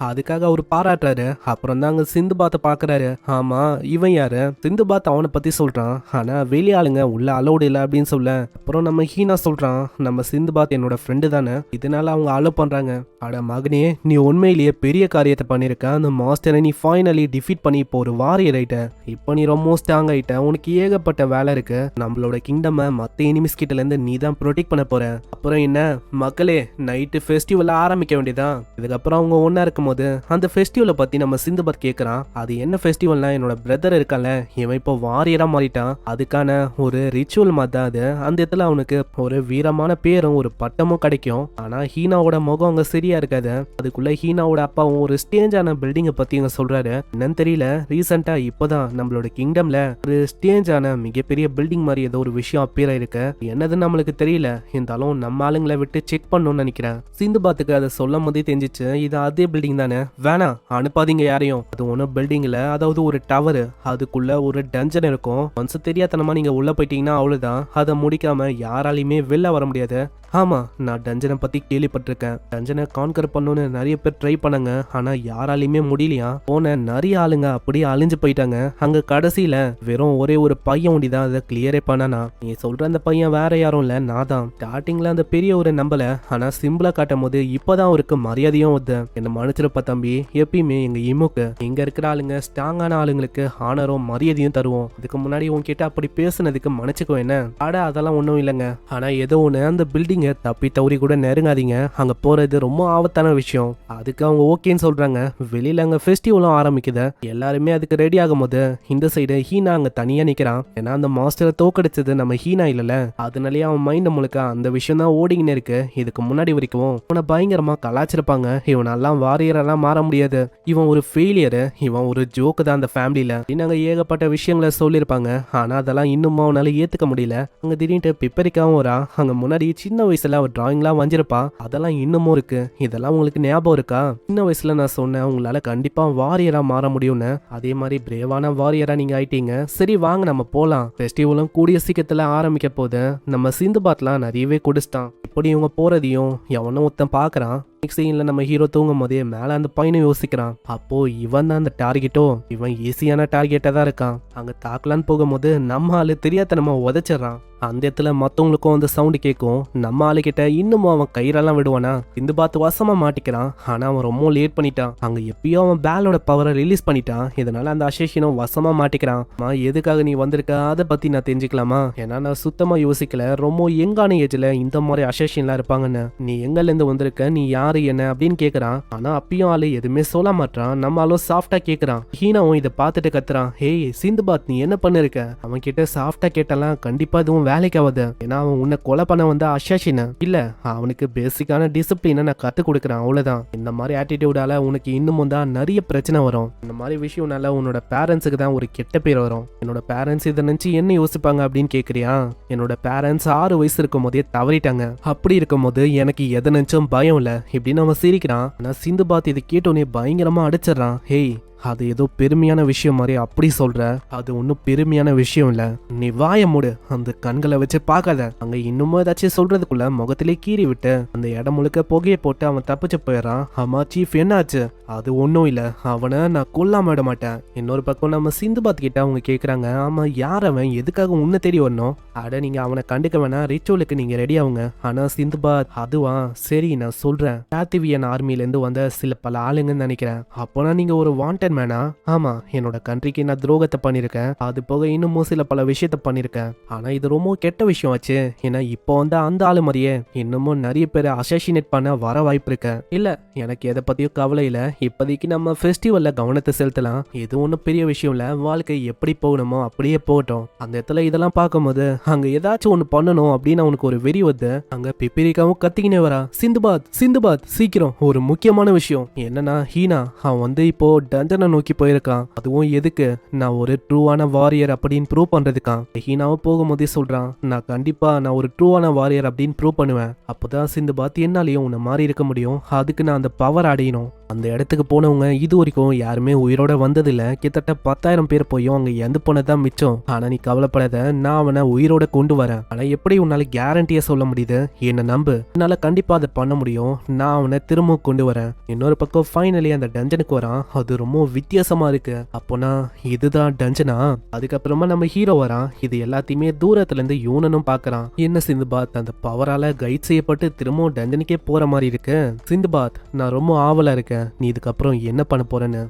அதுக்காக அவர் பாராட்டுறாரு. அப்புறம் தான் அங்க சிந்து பாத்த பாக்குறாரு. ஆமா, இவன் யாரு? சிந்து பாத் அவனை பத்தி சொல்றான். ஆனா வெளியாளுங்க உள்ள அலோடு இல்லை அப்படின்னு சொல்ல. அப்புறம் நம்ம ஹீனா சொல்றான், நம்ம சிந்து பாத் என்னோட ஃப்ரெண்டு தானே, இதனால அவங்க அலோ பண்றாங்க. அட மகனே, நீ உண்மையிலேயே பெரிய காரியத்தை பண்ணிருக்க. அந்த மாஸ்டரை நீ ஃபைனலி டிஃபீட் பண்ணி இப்போ ஒரு வாரியர் ஆயிட்ட. இப்போ நீ ரொம்ப ஸ்ட்ராங் ஆயிட்ட. உனக்கு ஏகப்பட்ட வேலை இருக்கு. நம்மளோட கிங்டம் மத்த எனிமிஸ் கிட்ட இருந்து நீ தான் ப்ரொடெக்ட் பண்ண போற. அப்புறம் என்ன மக்களே, நைட்டு ஃபெஸ்டிவல் ஆரம்பிக்க வேண்டியதான். இதுக்கப்புறம் அவங்க ஒன்னா இருக்கும்போது அந்த ஃபெஸ்டிவலை பத்தி நம்ம சிந்துபாத் கேட்கறான். அது என்ன ஃபெஸ்டிவல்னா, என்னோட பிரதர் இருக்கான்ல, இவன் இப்போ வாரியரா மாறிட்டான், அதுக்கான ஒரு ரிச்சுவல் மாதிரி தான் அது. அந்த இடத்துல அவனுக்கு ஒரு வீரமான பேரும் ஒரு பட்டமும் கிடைக்கும். ஆனா ஹீனாவோட முகம் அங்க சரியா இருக்காது. அதுக்குள்ள ஹீனாவோட அப்பாவும் ஒரு ஸ்டேஞ்சான பில்டிங்கை பத்தி அங்க சொல்றாரு. என்னன்னு தெரியல, ரீசெண்டா இப்பதான் நம்மளோட கிங்டம்ல ஒரு ஸ்டேஞ்சான மிகப்பெரிய பில்டிங் மாதிரி ஏதோ ஒரு விஷயம் அப்பியர் ஆயிருக்கு. என்னதுன்னு நம்மளுக்கு தெரியல, இருந்தாலும் நம்ம ஆளுங்களை விட்டு செக் பண்ணணும்னு நினைக்கிறேன். சிந்துபாத்துக்கு அதை சொல்லும் போதே தெரிஞ்சிச்சு, இது அதே பில்டிங் தானே, வேணாம் அனுப்பாதீங்க யாரையும். அது ஒன்னும் பில்டிங்ல, அதாவது ஒரு டவர், அதுக்குள்ள ஒரு டஞ்சன் இருக்கும். ஒன்ஸ் தெரியாதனமா நீங்க உள்ள போயிட்டீங்கன்னா அவ்வளவுதான், அதை முடிக்காம யாராலையுமே வெளில வர முடியாது. ஆமா, நான் டஞ்சனை பத்தி கேள்விப்பட்டிருக்கேன். டஞ்சனை கான்கர் பண்ணணும்னு நிறைய பேர் ட்ரை பண்ணாங்க, ஆனா யாராலையுமே முடியலையா. போன நிறைய ஆளுங்க அப்படியே அழிஞ்சு போயிட்டாங்க. அங்க கடைசியில வெறும் ஒரே ஒரு பையன் ஒண்டிதான் அதை கிளியரே பண்ணனா. நீ சொல்ற அந்த பையன் வேற யாரும் இல்ல, நான் தான். ஸ்டார்டிங்ல அந்த பெரிய ஒரு நம்பல, ஆனா சிம்பிளா காட்டும் போது இப்பதான் அவருக்கு மரியாதையும் வருது. என்ன மன்னிச்சிருப்பா தம்பி, எப்பயுமே எங்க இமுக்கு இங்க இருக்கிற ஆளுங்க ஸ்ட்ராங்கான ஆளுங்களுக்கு ஆனரும் மரியாதையும் தருவோம். இதுக்கு முன்னாடி உன்கிட்ட அப்படி பேசுனதுக்கு மன்னிச்சுக்கோ. என்ன அட அதெல்லாம் ஒன்றும் இல்லைங்க. ஆனா ஏதோ ஒன்று, அந்த பில்டிங் தப்பி தவறி கூட நெருங்காதீங்க, அங்க போறது ரொம்ப ஆபத்தான விஷயம். அதுக்கு அவங்க ஓகேன்னு சொல்றாங்க. வெளியில அங்க ஃபெஸ்டிவலும் ஆரம்பிக்குது. எல்லாருமே அதுக்கு ரெடி ஆகும் போது இந்த சைடு ஹீனா அங்க தனியா நிக்கிறான். ஏன்னா அந்த மாஸ்டரை தோக்கடிச்சது நம்ம ஹீனா இல்லல, அதனாலயே அவன் மைண்ட் முழுக்க அந்த விஷயம் தான் ஓடிங்கன்னு இருக்கு. இதுக்கு முன்னாடி வரைக்கும் அவனை பயங்கரமா கலாச்சிருப்பாங்க. இவனெல்லாம் வாரியரெல்லாம் மாற முடியாது, இவன் ஒரு ஃபெயிலியரு, இவன் ஒரு ஜோக்கு தான் அந்த ஃபேமிலியில. நாங்க ஏகப்பட்ட விஷயங்களை சொல்லியிருப்பாங்க. ஆனா அதெல்லாம் இன்னும் அவனால ஏத்துக்க முடியல. அங்க திடீர்னு பிப்பரிக்காவும் வரா. அங்க முன்னாடி சின்ன வயசுல அவர் டிராயிங்லாம் வரைஞ்சிருப்பா, அதெல்லாம் இன்னமும் இருக்கு. இதெல்லாம் உங்களுக்கு ஞாபகம் இருக்கா? சின்ன வயசுல நான் சொன்னேன் உங்களால கண்டிப்பா வாரியரா மாற முடியும்னு. அதே மாதிரி பிரேவான வாரியரா நீங்க ஆயிட்டீங்க. சரி வாங்க நம்ம போலாம். ஃபெஸ்டிவலும் கூடிய சீக்கிரத்துல ஆரம்பிக்க போது நம்ம சிந்துபாத்லாம் நிறையவே குடிச்சிட்டான். இப்படி இவங்க போறதையும் எவனும் ஒருத்தன் பாக்குறான். சீன்ல நம்ம ஹீரோ தூங்கும் போதே மேல அந்த பையனை யோசிக்கிறான். அப்போ இவன் தான் அந்த டார்கெட்டோ? இவன் ஈஸியான டார்கெட்டா தான் இருக்கான். அங்க தாக்கலான்னு போகும்போது நம்ம ஆளு தெரியாத நம்ம உதைச்சிடறான். அந்த இடத்துல மத்தவங்களுக்கும் அந்த சவுண்டு கேட்கும். நம்ம ஆளுகிட்ட இன்னமும் அவன் கயிறெல்லாம் விடுவானா? இந்த பார்த்து வசமா மாட்டிக்கிறான். ஆனா அவன் ரொம்ப லேட் பண்ணிட்டான். அங்க எப்பயோ அவன் பேலோட பவரை ரிலீஸ் பண்ணிட்டான். இதனால அந்த அசேஷனும் வசமா மாட்டிக்கிறான். எதுக்காக நீ வந்திருக்க அதை பத்தி நான் தெரிஞ்சுக்கலாமா? ஏன்னா நான் சுத்தமா யோசிக்கல, ரொம்ப யங்கான ஏஜ்ல இந்த மாதிரி அசேஷன்லாம் இருப்பாங்கன்னு. நீ எங்கல இருந்து வந்திருக்க, நீ யாரு யாரு என்ன அப்படின்னு கேக்குறான். ஆனா அப்பயும் ஆளு எதுவுமே சொல்ல மாட்டான். நம்ம ஆளும் சாஃப்டா கேக்குறான். ஹீனாவும் இதை பார்த்துட்டு கத்துறான், ஹேய் சிந்துபாத் நீ என்ன பண்ணிருக்க? அவன் கிட்ட சாஃப்டா கேட்டலாம் கண்டிப்பா இதுவும் வேலைக்கு ஆகுது. ஏன்னா அவன் உன்னை கொலை பண்ண வந்த அசாசின இல்ல, அவனுக்கு பேசிக்கான டிசிப்ளினை நான் கத்து கொடுக்குறேன் அவ்வளவுதான். இந்த மாதிரி ஆட்டிடியூடால உனக்கு இன்னமும் தான் நிறைய பிரச்சனை வரும். இந்த மாதிரி விஷயம்னால உன்னோட பேரண்ட்ஸுக்கு தான் ஒரு கெட்ட பேர் வரும். என்னோட பேரண்ட்ஸ் இதை நினைச்சு என்ன யோசிப்பாங்க அப்படின்னு கேக்குறியா? என்னோட பேரண்ட்ஸ் 6 வயசு இருக்கும் போதே தவறிட்டாங்க. அப்படி இருக்கும் போது எனக்கு எதை நினைச்சும் பயம் இல்ல இப்படின்னு அவன் சிரிக்கிறான். ஆனா சிந்துபாத் இதை கேட்டோன்னே பயங்கரமா அடிச்சிடறான். ஹேய் அது ஏதோ பெருமையான விஷயம் மாதிரி அப்படி சொல்ற, அது ஒன்னும் பெருமையான விஷயம் இல்ல. நீ வாய மூடு, அந்த கண்களை வச்சு பார்க்காத. அங்க இன்னுமும் ஏதாச்சும் சொல்றதுக்குள்ள முகத்திலே கீறி விட்டு அந்த இடம் முழுக்க புகையை போட்டு அவன் தப்பிச்சு போயிடறான். ஆமா சீஃப் என்னாச்சு? அது ஒன்னும் இல்ல, அவனை நான் கொல்லாம விட மாட்டேன். இன்னொரு பக்கம் நம்ம சிந்துபாத் கிட்ட அவங்க கேக்குறாங்க, ஆமா யார் அவன், எதுக்காக உன்னை தேடி வரணும்? அட நீங்க அவனை கண்டுக்க வேணாம், ரிச்சுவலுக்கு நீங்க ரெடி ஆகுங்க. ஆனா சிந்துபாத், அதுவா சரி நான் சொல்றேன், காத்திவியன் ஆர்மில இருந்து வந்த சில பல ஆளுங்கன்னு நினைக்கிறேன். அப்போனா நீங்க ஒரு வாண்டட் மேனா? ஆமா, என்னோட கண்ட்ரிக்கு நான் துரோகத்தை பண்ணிருக்கேன். அது போக இன்னமும் சில பல விஷயத்த பண்ணிருக்கேன். ஆனா இது ரொம்ப கெட்ட விஷயம் ஆச்சு. ஏன்னா இப்போ வந்து அந்த ஆளு மாதிரியே இன்னமும் நிறைய பேரை அசாசினேட் பண்ண வர வாய்ப்பு இருக்கு. இல்ல எனக்கு எதை பத்தியும் கவலை இல்ல, இப்போதைக்கு நம்ம ஃபெஸ்டிவல்ல கவனத்தை செலுத்தலாம். இது ஒன்றும் பெரிய விஷயம் இல்ல, வாழ்க்கை எப்படி போகணுமோ அப்படியே போகட்டும். அந்த இடத்துல இதெல்லாம் பார்க்கும்போது அங்க ஏதாச்சும் ஒண்ணு பண்ணணும் அப்படின்னு அவனுக்கு ஒரு வெறி வருது. அங்க பிப்பிரிக்காவும் கத்திக்கினே வரா, சிந்துபாத் சிந்துபாத் சீக்கிரம் ஒரு முக்கியமான விஷயம் என்னன்னா, ஹீனா அவன் வந்து இப்போ டஞ்சனை நோக்கி போயிருக்கான். அதுவும் எதுக்கு? நான் ஒரு ட்ரூவான வாரியர் அப்படின்னு ப்ரூவ் பண்றதுக்கான். ஹீனாவும் போகும்போதே சொல்றான், நான் கண்டிப்பா நான் ஒரு ட்ரூவான வாரியர் அப்படின்னு ப்ரூவ் பண்ணுவேன். அப்போதான் சிந்துபாத் என்னாலையும் உன்னை மாறி இருக்க முடியும், அதுக்கு நான் அந்த பவர் அடையணும். அந்த இடத்துக்கு போனவங்க இது வரைக்கும் யாருமே உயிரோட வந்ததில்ல. கிட்டத்தட்ட 10,000 பேர் போயும் அங்க இறந்து போனதான் மிச்சம். ஆனா நீ கவலைப்படாத, நான் அவனை உயிரோட கொண்டு வரேன். ஆனா எப்படி உன்னால கேரண்டியா சொல்ல முடியுது? என்ன நம்பு, என்னால கண்டிப்பா அதை பண்ண முடியும். நான் அவனை திரும்ப கொண்டு வரேன். இன்னொரு பக்கம் ஃபைனலி அந்த டஞ்சனுக்கு வரான். அது ரொம்ப வித்தியாசமா இருக்கு. அப்போனா இதுதான் டஞ்சனா? அதுக்கப்புறமா நம்ம ஹீரோ வரான். இது எல்லாத்தையுமே தூரத்துல இருந்து யூனனும் பாக்குறான். என்ன சிந்துபாத், அந்த பவரால கைட் செய்யப்பட்டு திரும்பவும் டஞ்சனுக்கே போற மாதிரி இருக்கு. சிந்துபாத் நான் ரொம்ப ஆவலா இருக்கேன், நீ இதுக்கப்புறம் என்ன பண்ண போறேன்னு.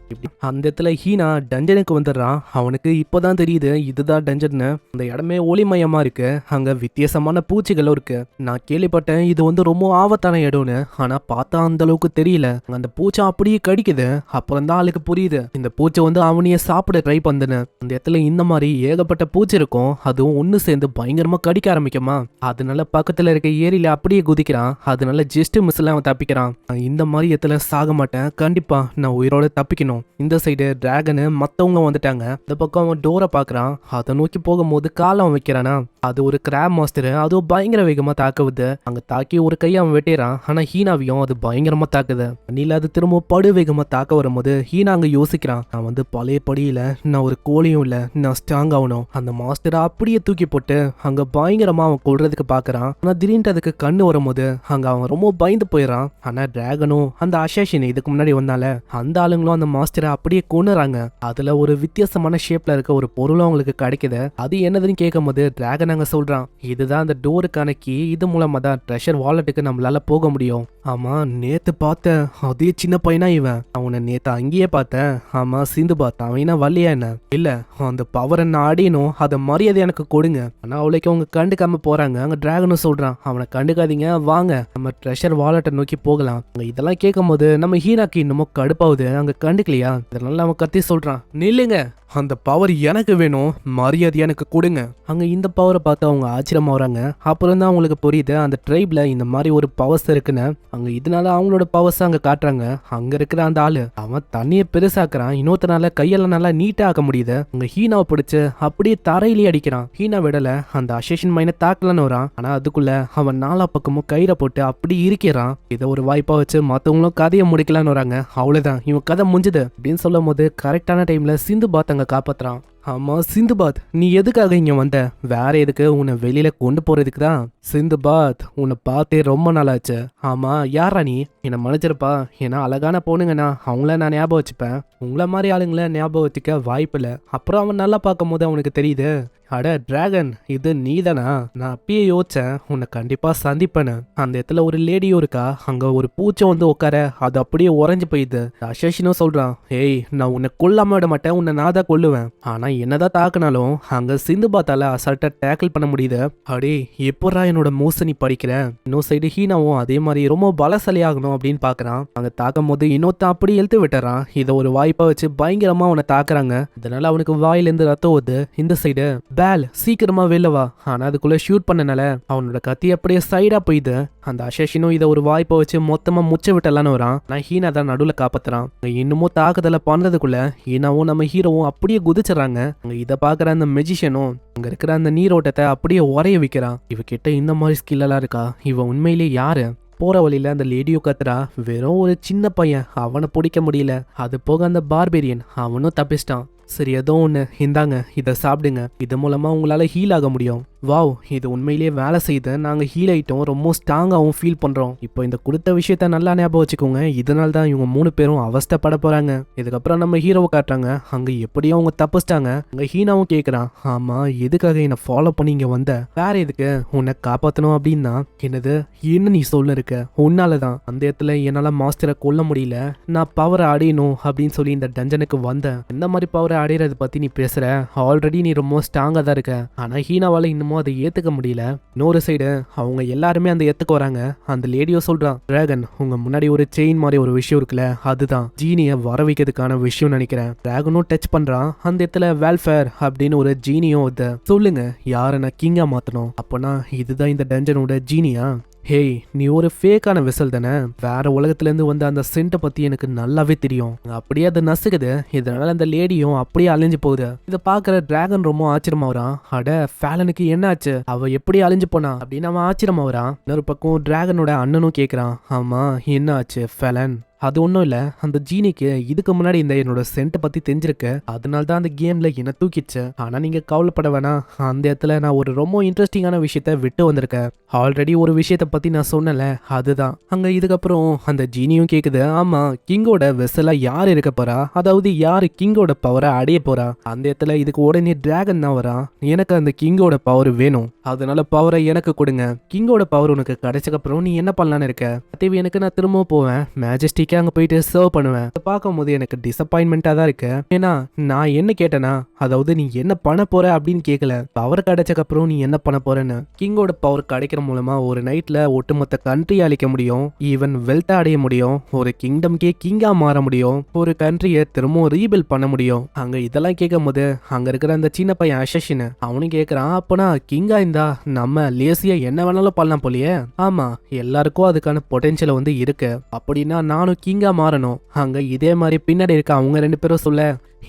அந்த இடத்துல ஹீனா டஞ்சனுக்கு வந்துடுறான். அவனுக்கு இப்போதான் தெரியுது இதுதான் டஞ்சன்னு. அந்த இடமே ஒளிமயமா இருக்கு. அங்க வித்தியாசமான பூச்சிகளும் இருக்கு. நான் கேள்விப்பட்டேன் இது வந்து ரொம்ப ஆபத்தான இடம்னு, ஆனா பார்த்தா அந்த அளவுக்கு தெரியல. அந்த பூச்சை அப்படியே கடிக்குது. அப்புறம் தான் ஆளுக்கு புரியுது இந்த பூச்சை வந்து அவனையே சாப்பிட ட்ரை பண்ணுன்னு. அந்த இடத்துல இந்த மாதிரி ஏகப்பட்ட பூச்சி இருக்கும். அதுவும் ஒண்ணு சேர்ந்து பயங்கரமா கடிக்க ஆரம்பிக்குமா. அதனால பக்கத்துல இருக்க ஏரியில அப்படியே குதிக்கிறான். அதனால ஜஸ்ட் மிஸ்ல அவன் தப்பிக்கிறான். இந்த மாதிரி இடத்துல சாக மாட்டேன், கண்டிப்பா நான் உயிரோட தப்பிக்கணும். இந்த சைடு டிராகனு மத்தவங்க வந்துட்டாங்க. இந்த பக்கம் அவன் டோரை பாக்குறான். அதை நோக்கி போகும்போது காலம் வைக்கிறானா, அது ஒரு கிராப் மாஸ்டர். அதுவும் பயங்கர வேகமா தாக்குவது. அங்க தாக்கி ஒரு கையை அவன் வெட்டிறான். ஆனா ஹீனாவையும் அது பயங்கரமா தாக்குது. நீல அது திரும்ப படு வேகமா தாக்க வரும்போது ஹீனா அங்க யோசிக்கிறான், நான் வந்து பழைய படியில நான் ஒரு கோழியும் இல்ல, நான் ஸ்ட்ராங் ஆகணும். அந்த மாஸ்டரை அப்படியே தூக்கி போட்டு அங்க பயங்கரமா அவன் கொள்றதுக்கு பாக்குறான். ஆனா திடீர்னு அதுக்கு கண்ணு வரும்போது அங்க அவன் ரொம்ப பயந்து போயிடறான். ஆனா டிராகனும் அந்த அசாசின் இதுக்கு முன்னாடி வந்தால அந்த ஆளுங்களும் அந்த மாஸ்டரை அப்படியே கொண்டுறாங்க. அதுல ஒரு வித்தியாசமான ஷேப்ல இருக்க ஒரு பொருளும் அவங்களுக்கு கிடைக்குது. அது என்னதுன்னு கேட்கும் போது டிராகன் அங்க சொல்றான், இதுதான் அந்த டோருக்கான கீ, இது மூலமா தான் ட்ரெஷர் வாலெட்டுக்கு நம்மளால போக முடியும். ஆமா நேத்து பார்த்தேன், அதே சின்ன பையனா இவன், அவனை நேத்து அங்கேயே பார்த்தேன். ஆமா சிந்துபாத் அவனா வரலையா என்ன? இல்ல, அந்த பவர் என்ன அடையணும், அதை மரியாதை எனக்கு கொடுங்க. ஆனா அவளைக்கு அவங்க கண்டுக்காம போறாங்க. அங்க டிராகனும் சொல்றான், அவனை கண்டுக்காதீங்க, வாங்க நம்ம ட்ரெஷர் வாலெட்டை நோக்கி போகலாம். இதெல்லாம் கேட்கும் போது நம்ம ஹீனாக்கு இன்னமும் கடுப்பாவுது. அங்க கண்டுக்கலையா? இதனால அவன் கத்தி சொல்றான், நில்லுங்க, அந்த பவர் எனக்கு வேணும், மரியாதை எனக்கு கொடுங்க. அங்க இந்த பவரை பார்த்து அவங்க ஆச்சரியமா வராங்க. அப்புறம் தான் அவங்களுக்கு புரியுது அந்த ட்ரைப்ல இந்த மாதிரி ஒரு பவர்ஸ் இருக்குன்னு. அங்க இதனால அவங்களோட பவர்ஸ் அங்க காட்டுறாங்க. அங்க இருக்கிற அந்த ஆளு அவன் தண்ணியை பெருசாக்குறான். இன்னொருத்தனால கையெல்லாம் நல்லா நீட்டா ஆக்க முடியுது. அங்க ஹீனாவை பிடிச்சு அப்படியே தரையிலேயே அடிக்கிறான். ஹீனா விடல, அந்த அசேஷன் மைனை தாக்கலன்னு வரான். ஆனா அதுக்குள்ள அவன் நாலா பக்கமும் கயிறை போட்டு அப்படி இருக்கிறான். இதை ஒரு வாய்ப்பா வச்சு மத்தவங்களும் கதையை முடிக்கலான்னு வராங்க. அவ்வளவுதான், இவன் கதை முடிஞ்சுது அப்படின்னு சொல்லும் போது கரெக்டான டைம்ல சிந்துபாத் காப்பாத்துறான். ஆமா சிந்துபாத், நீ எதுக்காக இங்க வந்த? வேற எதுக்கு? உன்னை வெளியில கொண்டு போறதுக்கு தான். சிந்துபாத், உன்னை பார்த்தே ரொம்ப நாளாச்சு. ஆமா யாரா நீ? என்னை மன்னிச்சிருப்பா. ஏன்னா அழகான பொண்ணுங்கண்ணா அவங்கள நான் ஞாபகம் வச்சுப்பேன், உங்களை மாதிரி ஆளுங்களை ஞாபகம் வச்சுக்க வாய்ப்பு இல்லை. அப்புறம் அவன் நல்லா பார்க்கும் போது அவனுக்கு தெரியுது அட டிராகன், இது நீதானா? நான் அப்பயே யோசிச்சேன் உன்னை கண்டிப்பா சந்திப்பேன்னு. அந்த இடத்துல ஒரு லேடியும் இருக்கா, அங்க ஒரு பூச்சை வந்து உட்கார, அது அப்படியே உறைஞ்சு போயிடுது. அசேஷனும் சொல்றான், ஏய் நான் உன்னை கொல்லாம விட மாட்டேன், உன்னை நான் தான் கொல்லுவேன். ஆனா என்னதான் தாக்குனாலும் அங்க சிந்துபாத்தால அசால்ட்டா டேக்கிள் பண்ண முடியுது. அடே எப்படா என்னோட மோசனி படிக்கிறேன். இன்னொரு சைடு ஹீனாவும் அதே மாதிரி ரொம்ப பலசாலியாகணும் அப்படின்னு பாக்குறான். அங்க தாக்கும் போது இன்னொருத்தன் அப்படி எழுத்து விட்டுறான். இதை ஒரு வாய்ப்பா வச்சு பயங்கரமா அவனை தாக்குறாங்க. இதனால அவனுக்கு வாயிலிருந்து ரத்தம் வருது. இந்த சைடு பேல் சீக்கிரமா வெளில வா. ஆனா அதுக்குள்ள ஷூட் பண்ணனால அவனோட கத்தி அப்படியே சைடா போயிது. அந்த அசேஷனும் இதை ஒரு வாய்ப்பை வச்சு மொத்தமா முச்ச விட்டலான்னு வரான். நான் ஹீனா தான் நடுவில் காப்பாத்துறான். இன்னமும் தாக்குதலை பண்றதுக்குள்ள ஹீனாவும் நம்ம ஹீரோவும் அப்படியே குதிச்சிடறாங்க. அங்க இதை பாக்குற அந்த மெஜிஷியனும் அங்க இருக்கிற அந்த நீரோட்டத்தை அப்படியே உரைய வைக்கிறான். இவகிட்ட இந்த மாதிரி ஸ்கில் எல்லாம் இருக்கா? இவ உண்மையிலேயே யாரு? போற வழியில அந்த லேடியோ கத்துறா. வெறும் ஒரு சின்ன பையன், அவனை பிடிக்க முடியல. அது போக அந்த பார்பேரியன் அவனும் தப்பிச்சிட்டான். சரி ஏதோ ஒன்று, இந்தாங்க இதை சாப்பிடுங்க, இது மூலமா உங்களால ஹீல் ஆக முடியும். வாவ், இது உண்மையிலேயே வேலை செய்து நாங்கள் ஹீல் ஆகிட்டோம், ரொம்ப ஸ்ட்ராங்காகவும் ஃபீல் பண்ணுறோம். இப்போ இந்த கொடுத்த விஷயத்த நல்லா ஞாபகம் வச்சுக்கோங்க. இதனால தான் இவங்க 3 பேரும் அவஸ்தைப்பட போகிறாங்க. இதுக்கப்புறம் நம்ம ஹீரோவை காட்டுறாங்க. அங்கே எப்படியும் அவங்க தப்பிச்சிட்டாங்க. அங்கே ஹீனாவும் கேட்குறான், ஆமாம் எதுக்காக என்னை ஃபாலோ பண்ணி இங்கே வந்த? வேற எதுக்கு? உன்னை காப்பாற்றணும் அப்படின்னா? என்னது என்ன நீ சொல்ல இருக்க? உன்னால தான் அந்த இடத்துல என்னால் மாஸ்டரை கொல்ல முடியல, நான் பவரை அடையணும் அப்படின்னு சொல்லி இந்த டஞ்சனுக்கு வந்தேன். இந்த மாதிரி பவரை அடையிறத பற்றி நீ பேசுகிற? ஆல்ரெடி நீ ரொம்ப ஸ்ட்ராங்காக தான் இருக்க. ஆனால் ஹீனாவால் இன்னும் அதை ஏத்துக்க முடியல. இன்னொரு சைடு அவங்க எல்லாருமே அந்த ஏத்துக்கு வராங்க. அந்த லேடியோ சொல்றான், டிராகன் உங்க முன்னாடி ஒரு செயின் மாதிரி ஒரு விஷயம் இருக்குல்ல, அதுதான் ஜீனிய வர வைக்கிறதுக்கான விஷயம் நினைக்கிறேன். டிராகனும் டச் பண்றான். அந்த இடத்துல வெல்ஃபேர் அப்படின்னு ஒரு ஜீனியும் சொல்லுங்க, யாரை நான் கிங்கா மாத்தணும்? அப்பனா இதுதான் இந்த டஞ்சனோட ஜீனியா? ஹேய், நீ ஒரு ஃபேக்கான வெசல் தானே. வேற உலகத்துல இருந்து வந்த அந்த சென்ட்டை பத்தி எனக்கு நல்லாவே தெரியும். அப்படியே அது நசுக்குது. இதனால அந்த லேடியும் அப்படியே அழிஞ்சு போகுது. இதை பாக்குற டிராகன் ரொம்ப ஆச்சரியமா வரான். அட ஃபேலனுக்கு என்ன ஆச்சு? அவ எப்படி அழிஞ்சு போனா அப்படின்னு அவன் ஆச்சரியமா வரான். இன்னொரு பக்கம் டிராகனோட அண்ணனும் கேக்குறான், ஆமா என்ன ஆச்சு ஃபேலன்? அது ஒன்றும் இல்லை, அந்த ஜீனிக்கு இதுக்கு முன்னாடி இந்த என்னோட சென்ட்டை பற்றி தெரிஞ்சிருக்கு, அதனால தான் அந்த கேமில் என்னை தூக்கிடுச்சு. ஆனால் நீங்கள் கவலைப்பட வேணாம், அந்த இடத்துல நான் ஒரு ரொம்ப இன்ட்ரெஸ்டிங்கான விஷயத்த விட்டு வந்திருக்கேன். ஆல்ரெடி ஒரு விஷயத்தை பற்றி நான் சொன்னல, அதுதான் அங்கே. இதுக்கப்புறம் அந்த ஜீனியும் கேட்குது, ஆமாம் கிங்கோட வெசலாக யார் இருக்க போறா? அதாவது யார் கிங்கோட பவரை அடைய போறா? அந்த இடத்துல இதுக்கு உடனே டிராகன் தான் வரான். எனக்கு அந்த கிங்கோட பவர் வேணும், அதனால பவரை எனக்கு கொடுங்க. கிங்கோட பவர் உனக்கு கிடைச்சக்கப்புறம் நீ என்ன பண்ணலான்னு இருக்க? தேவி எனக்கு நான் திரும்பவும் போவேன், மேஜஸ்டிக் அங்க போயிட்டு சர்வ் பண்ணுவேன். பார்க்கும் போது எனக்கு டிசப்பாயின்மெண்டா தான் இருக்கு. ஏன்னா நான் என்ன கேட்டேனா, அதாவது நீ என்ன பண்ண போற அப்படின்னு கேட்கல, பவர் கிடைச்சக்கு அப்புறம் நீ என்ன பண்ண போறேன்னு. கிங்கோட பவர் கிடைக்கிற மூலமா ஒரு நைட்ல ஒட்டுமொத்த கண்ட்ரி அழிக்க முடியும், ஈவன் வெல்த் அடைய முடியும், ஒரு கிங்டம்கே கிங்கா மாற முடியும், ஒரு கண்ட்ரியை திரும்பவும் ரீபில்ட் பண்ண முடியும். அங்க இதெல்லாம் கேட்கும் போது அங்க இருக்கிற அந்த சின்ன பையன் அசஷின் அவனும் கேட்கறான், அப்பனா கிங்கா இருந்தா நம்ம லேசியா என்ன வேணாலும் பண்ணலாம் போலியே. ஆமா, எல்லாருக்கும் அதுக்கான பொட்டென்சியல் வந்து இருக்கு. அப்படின்னா நானும் கிங்கா மாறணும். அங்க இதே மாதிரி பின்னாடி இருக்க அவங்க 2 பேரும் சொல்ல,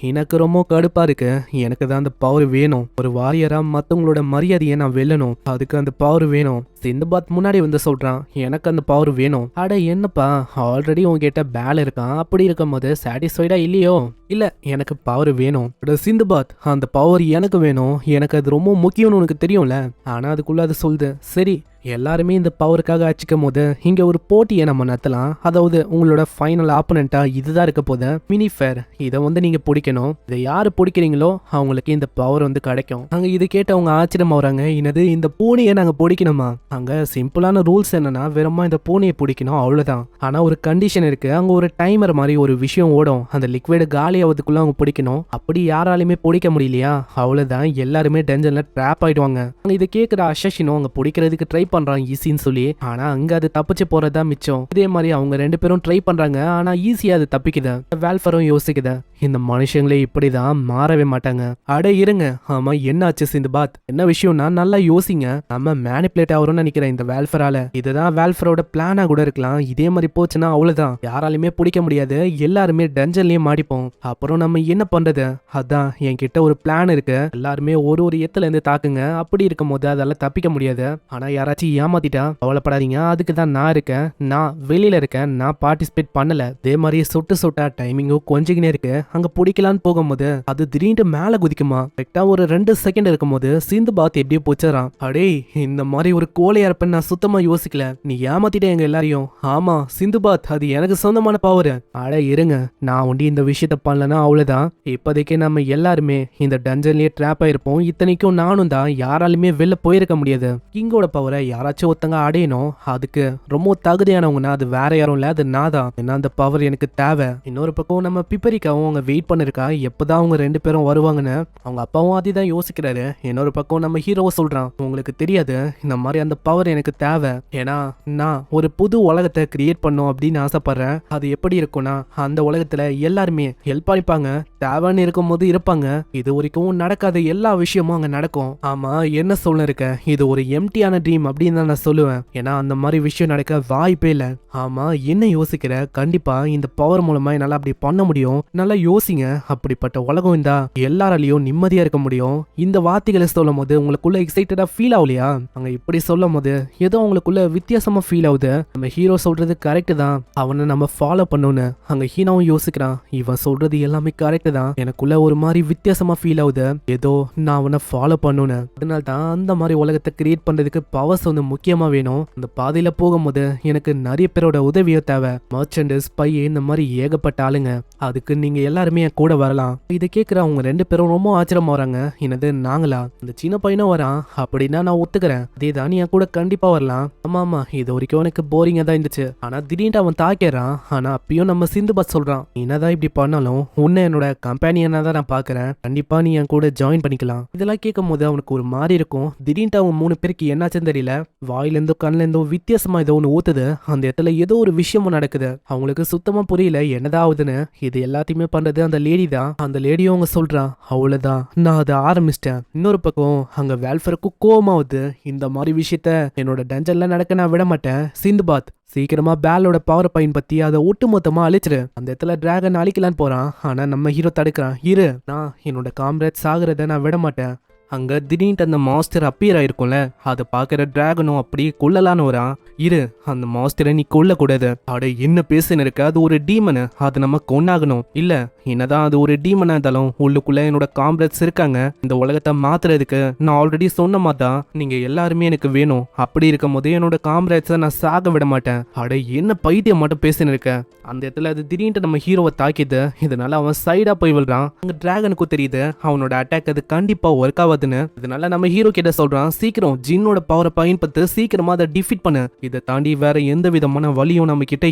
எனக்கு ரொம்ப கடுப்பா இருக்கு. எனக்கு தான் அந்த பவர் வேணும். ஒரு வாரியரா மத்தவங்களோட மரியாதையை நான் வெல்லணும், அதுக்கு அந்த பவர் வேணும். சிந்துபாத் முன்னாடி வந்து சொல்றான், எனக்கு அந்த பவர் வேணும். அட என்னப்பா, ஆல்ரெடி உங்ககிட்ட பேல் இருக்கான், அப்படி இருக்கும் போது சாட்டிஸ்ஃபைடா இல்லையோ? இல்ல எனக்கு பவர் வேணும். சிந்துபாத் அந்த பவர் எனக்கு வேணும், எனக்கு அது ரொம்ப முக்கியம்னு உனக்கு தெரியும்ல. ஆனா அதுக்குள்ள அது சொல்லுது, சரி எல்லாருமே இந்த பவருக்காக அடிச்சுக்கும் போது இங்க ஒரு போட்டியை நம்ம நடத்தலாம். அதாவது உங்களோட ஃபைனல் ஆப்பனண்டா இதுதான் இருக்க போது மினி ஃபேர். இதை வந்து நீங்க பிடிக்கணும். இதை யாரு பிடிக்கிறீங்களோ அவங்களுக்கு இந்த பவர் வந்து கிடைக்கும். அங்க இது கேட்டு அவங்க ஆச்சரியமா வராங்க, என்னது இந்த பூனையை நாங்க பிடிக்கணுமா? அங்க சிம்பிளான ரூல்ஸ் என்னன்னா, வெறுமா இந்த பூனையை பிடிக்கணும் அவ்வளவுதான். ஆனா ஒரு கண்டிஷன் இருக்கு. அங்க ஒரு டைமர் மாதிரி ஒரு விஷயம் ஓடும், அந்த லிக்விட் காலி ஆகுதுக்குள்ள அவங்க பிடிக்கணும். அப்படி யாராலுமே பிடிக்க முடியலையா, அவ்வளவுதான், எல்லாருமே டென்ஷன்ல ட்ராப் ஆயிடுவாங்க. அங்க இதை கேட்கிற அசஷினும் அங்க பிடிக்கிறதுக்கு ட்ரை பண்றான் ஈஸின்னு சொல்லி. ஆனா அங்க அது தப்பிச்சு போறதா மிச்சம். இதே மாதிரி அவங்க 2 பேரும் ட்ரை பண்றாங்க, ஆனா ஈஸியா அது தப்பிக்குது. வேல்ஃபரும் யோசிக்குது, இந்த மனுஷங்களே இப்படிதான் மாறவே மாட்டாங்க. அட இருங்க, ஆமா என்னாச்சு சிந்துபாத்? என்ன விஷயம்னா நல்லா யோசிங்க. நம்ம மேனிபுலேட் ஆகிறோம்னு நினைக்கிறேன் இந்த வேல்ஃபரால. இதுதான் வேல்ஃபரோட பிளானா கூட இருக்கலாம். இதே மாதிரி போச்சுன்னா அவ்வளவுதான், யாராலுமே பிடிக்க முடியாது, எல்லாருமே டஞ்சன்லயே மாடிப்போம். அப்புறம் நம்ம என்ன பண்றது? அதான் என்கிட்ட ஒரு பிளான் இருக்கு. எல்லாருமே ஒரு எத்துல இருந்து தாக்குங்க. அப்படி இருக்கும் போது அதெல்லாம் தப்பிக்க முடியாது. ஆனா யாராச்சும் ஏமாத்திட்டா கவலைப்படாதீங்க, அதுக்கு தான் நான் இருக்கேன். நான் வெளியில இருக்கேன், நான் பார்ட்டிசிபேட் பண்ணல. அதே மாதிரி சொட்டு சொட்டா டைமிங்கும் கொஞ்சிக்கினே இருக்கு. அங்க பிடிக்கலான்னு போகும்போது அது திடீர்னு மேல குதிக்குமா. கரெக்டா ஒரு 2 செகண்ட் இருக்கும்போது சிந்துபாத் எப்படியோ போச்சாராம். அடே இந்த மாதிரி ஒரு கோழையா இருப்பேன்னு நான் சுத்தமா யோசிக்கல, நீ ஏமாத்திட்ட எங்க எல்லாரையும். ஆமா சிந்துபாத், அது எனக்கு சொந்தமான பவர். அட இருங்க, நான் ஒண்டி இந்த விஷயத்த பண்ணலன்னா அவ்வளவுதான், இப்போதைக்கு நம்ம எல்லாருமே இந்த டஞ்சன்லயே ட்ராப் ஆயிருப்போம். இத்தனைக்கும் நானும் தான் யாராலுமே வெளில போயிருக்க முடியாது. கிங்கோட பவரை யாராச்சும் ஒருத்தங்க அடையணும், அதுக்கு ரொம்ப தகுதியானவங்கன்னா அது வேற யாரும் இல்ல, அது நான் தான். ஏன்னா அந்த பவர் எனக்கு தேவை. இன்னொரு பக்கம் நம்ம பிப்பரிக்காவும் அவங்க வெயிட் பண்ணிருக்கா எப்பதான் அவங்க 2 பேரும் வருவாங்கன்னு. அவங்க அப்பாவும் அதுதான் யோசிக்கிறாரு. இன்னொரு பக்கம் நம்ம ஹீரோ சொல்றான், உங்களுக்கு தெரியாது இந்த மாதிரி அந்த பவர் எனக்கு தேவை, ஏன்னா நான் ஒரு புது உலகத்தை கிரியேட் பண்ணும் அப்படின்னு ஆசைப்படுறேன். அது எப்படி இருக்கும்னா அந்த உலகத்துல எல்லாருமே ஹெல்ப் பண்ணிப்பாங்க, தேவைன்னு இருக்கும்போது இருப்பாங்க. இது வரைக்கும் நடக்காத எல்லா விஷயமும் அங்க நடக்கும். ஆமா என்ன சொல்ல இருக்க, இது ஒரு எம்டியான ட்ரீம் அப்படின்னு தான் நான் சொல்லுவேன். ஏன்னா அந்த மாதிரி விஷயம் நடக்க வாய்ப்பே இல்லை. ஆமா என்ன யோசிக்கிற, கண்டிப்பா இந்த பவர் மூலமா என்னால அப்படி பண்ண முடியும். நல்லா யோசிங்க, அப்படிப்பட்ட உலகம் இருந்தா எல்லாராலையும் நிம்மதியா இருக்க முடியும். இந்த வார்த்தைகளை சொல்லும் போது உங்களுக்குள்ள எக்ஸைட்டடா ஃபீல் ஆகலையா? அங்க இப்படி சொல்லும் போது ஏதோ உங்களுக்குள்ள வித்தியாசமா ஃபீல் ஆகுது. நம்ம ஹீரோ சொல்றது கரெக்ட் தான், அவனை நம்ம ஃபாலோ பண்ணணும்னு. அங்க ஹீனாவும் யோசிக்கிறான், இவன் சொல்றது எல்லாமே கரெக்ட் தான், எனக்குள்ள ஒரு மாதிரி வித்தியாசமா ஃபீல் ஆகுது, ஏதோ நான் அவனை ஃபாலோ பண்ணணும்னு. அதனால தான் அந்த மாதிரி உலகத்தை கிரியேட் பண்றதுக்கு பவர்ஸ் வந்து முக்கியமா வேணும். அந்த பாதையில போகும்போது எனக்கு நிறைய பேரோட உதவியோ தேவை, மர்ச்சன்ட், ஸ்பை, இந்த மாதிரி ஏகப்பட்ட ஆளுங்க. அதுக்கு நீங்க எல்லாருமே என் கூட வரலாம். இதை கேட்கிற அவங்க 2 பேரும் ரொம்ப ஆச்சரியமா வராங்க. என்னது நாங்களா? இந்த சின்ன பையனும் வரான், அப்படின்னா நான் ஒத்துக்கிறேன், அதேதான் நீ என் கூட கண்டிப்பா வரலாம். ஆமா ஆமா இது வரைக்கும் எனக்கு போரிங்கா தான் இருந்துச்சு, ஆனா திடீர்னு அவன் தாக்கிறான். ஆனா அப்பயும் நம்ம சிந்துபாத் சொல்றான், என்னதான் இப்படி பண்ணாலும் உன்னை என்னோட கம்பெனியனா தான் நான் பாக்குறேன், கண்டிப்பா நீ என் கூட ஜாயின் பண்ணிக்கலாம். இதெல்லாம் கேட்கும் போது அவனுக்கு ஒரு மாதிரி இருக்கும். திடீர்னு அவங்க 3 பேருக்கு என்னாச்சுன்னு தெரியல, வாயில இருந்தோ கண்ணுல இருந்தோ வித்தியாசமா ஏதோ ஒன்று ஊத்துது. அந்த இடத்துல ஏதோ ஒரு விஷயமும் நடக்குது. அவங்களுக்கு சுத்தமா புரியல என்னதான் ஆகுதுன்னு. இது எல்லாத்தையுமே பண்றது அந்த லேடி தான். அந்த லேடியும் அவங்க சொல்றான், அவ்வளவுதான் நான் அதை ஆரம்பிச்சிட்டேன். இன்னொரு பக்கம் அங்க வேல்ஃபருக்கு கோவமாவுது, இந்த மாதிரி விஷயத்த என்னோட டஞ்சன்ல நடக்க நான் விட மாட்டேன். சிந்துபாத் சீக்கிரமா பேலோட பவர் பயன்படுத்தி அதை ஒட்டுமொத்தமா அழிச்சிரு. அந்த இடத்துல டிராகன் அழிக்கலான்னு போறான், ஆனா நம்ம ஹீரோ தடுக்கிறான். இரு, நான் என்னோட காம்ரேட் சாகுறத நான் விட மாட்டேன். அங்க திடீர்னு அந்த மாஸ்டர் அப்பியர் ஆயிருக்கும்ல, அதை பாக்குற டிராகனும் அப்படியே கொல்லலான்னு வரான். இரு, அந்த மாஸ்டரை நீ கொல்லக்கூடாது. அட என்ன பேசுன்னு இருக்க, அது ஒரு டீமனு, அது நம்ம கொன்னாகணும். இல்ல என்னதான் அது ஒரு டீமனா இருந்தாலும் உள்ளுக்குள்ள என்னோட காம்ரேட்ஸ் இருக்காங்க. இந்த உலகத்தை மாத்துறதுக்கு நான் ஆல்ரெடி சொன்ன மாதிரிதான் நீங்க எல்லாருமே எனக்கு வேணும். அப்படி இருக்கும் போது என்னோட காம்ரேட்ஸை நான் சாக விட மாட்டேன். அட என்ன பைத்தியம் மட்டும் பேசுன்னு இருக்க. அந்த இடத்துல அது திடீர்னு நம்ம ஹீரோவை தாக்கிது. இதனால அவன் சைடா போய் விழுறான். அங்க டிராகனுக்கும் தெரியுது அவனோட அட்டாக் அது கண்டிப்பா ஒர்க் ஆகாதுன்னு. இதனால நம்ம ஹீரோ கிட்ட சொல்றான், சீக்கிரம் ஜின்னோட பவரை பயன்படுத்தி சீக்கிரமா அதை டிஃபீட் பண்ணு. இதை தாண்டி வேற எந்த விதமான வழியும் நம்ம கிட்ட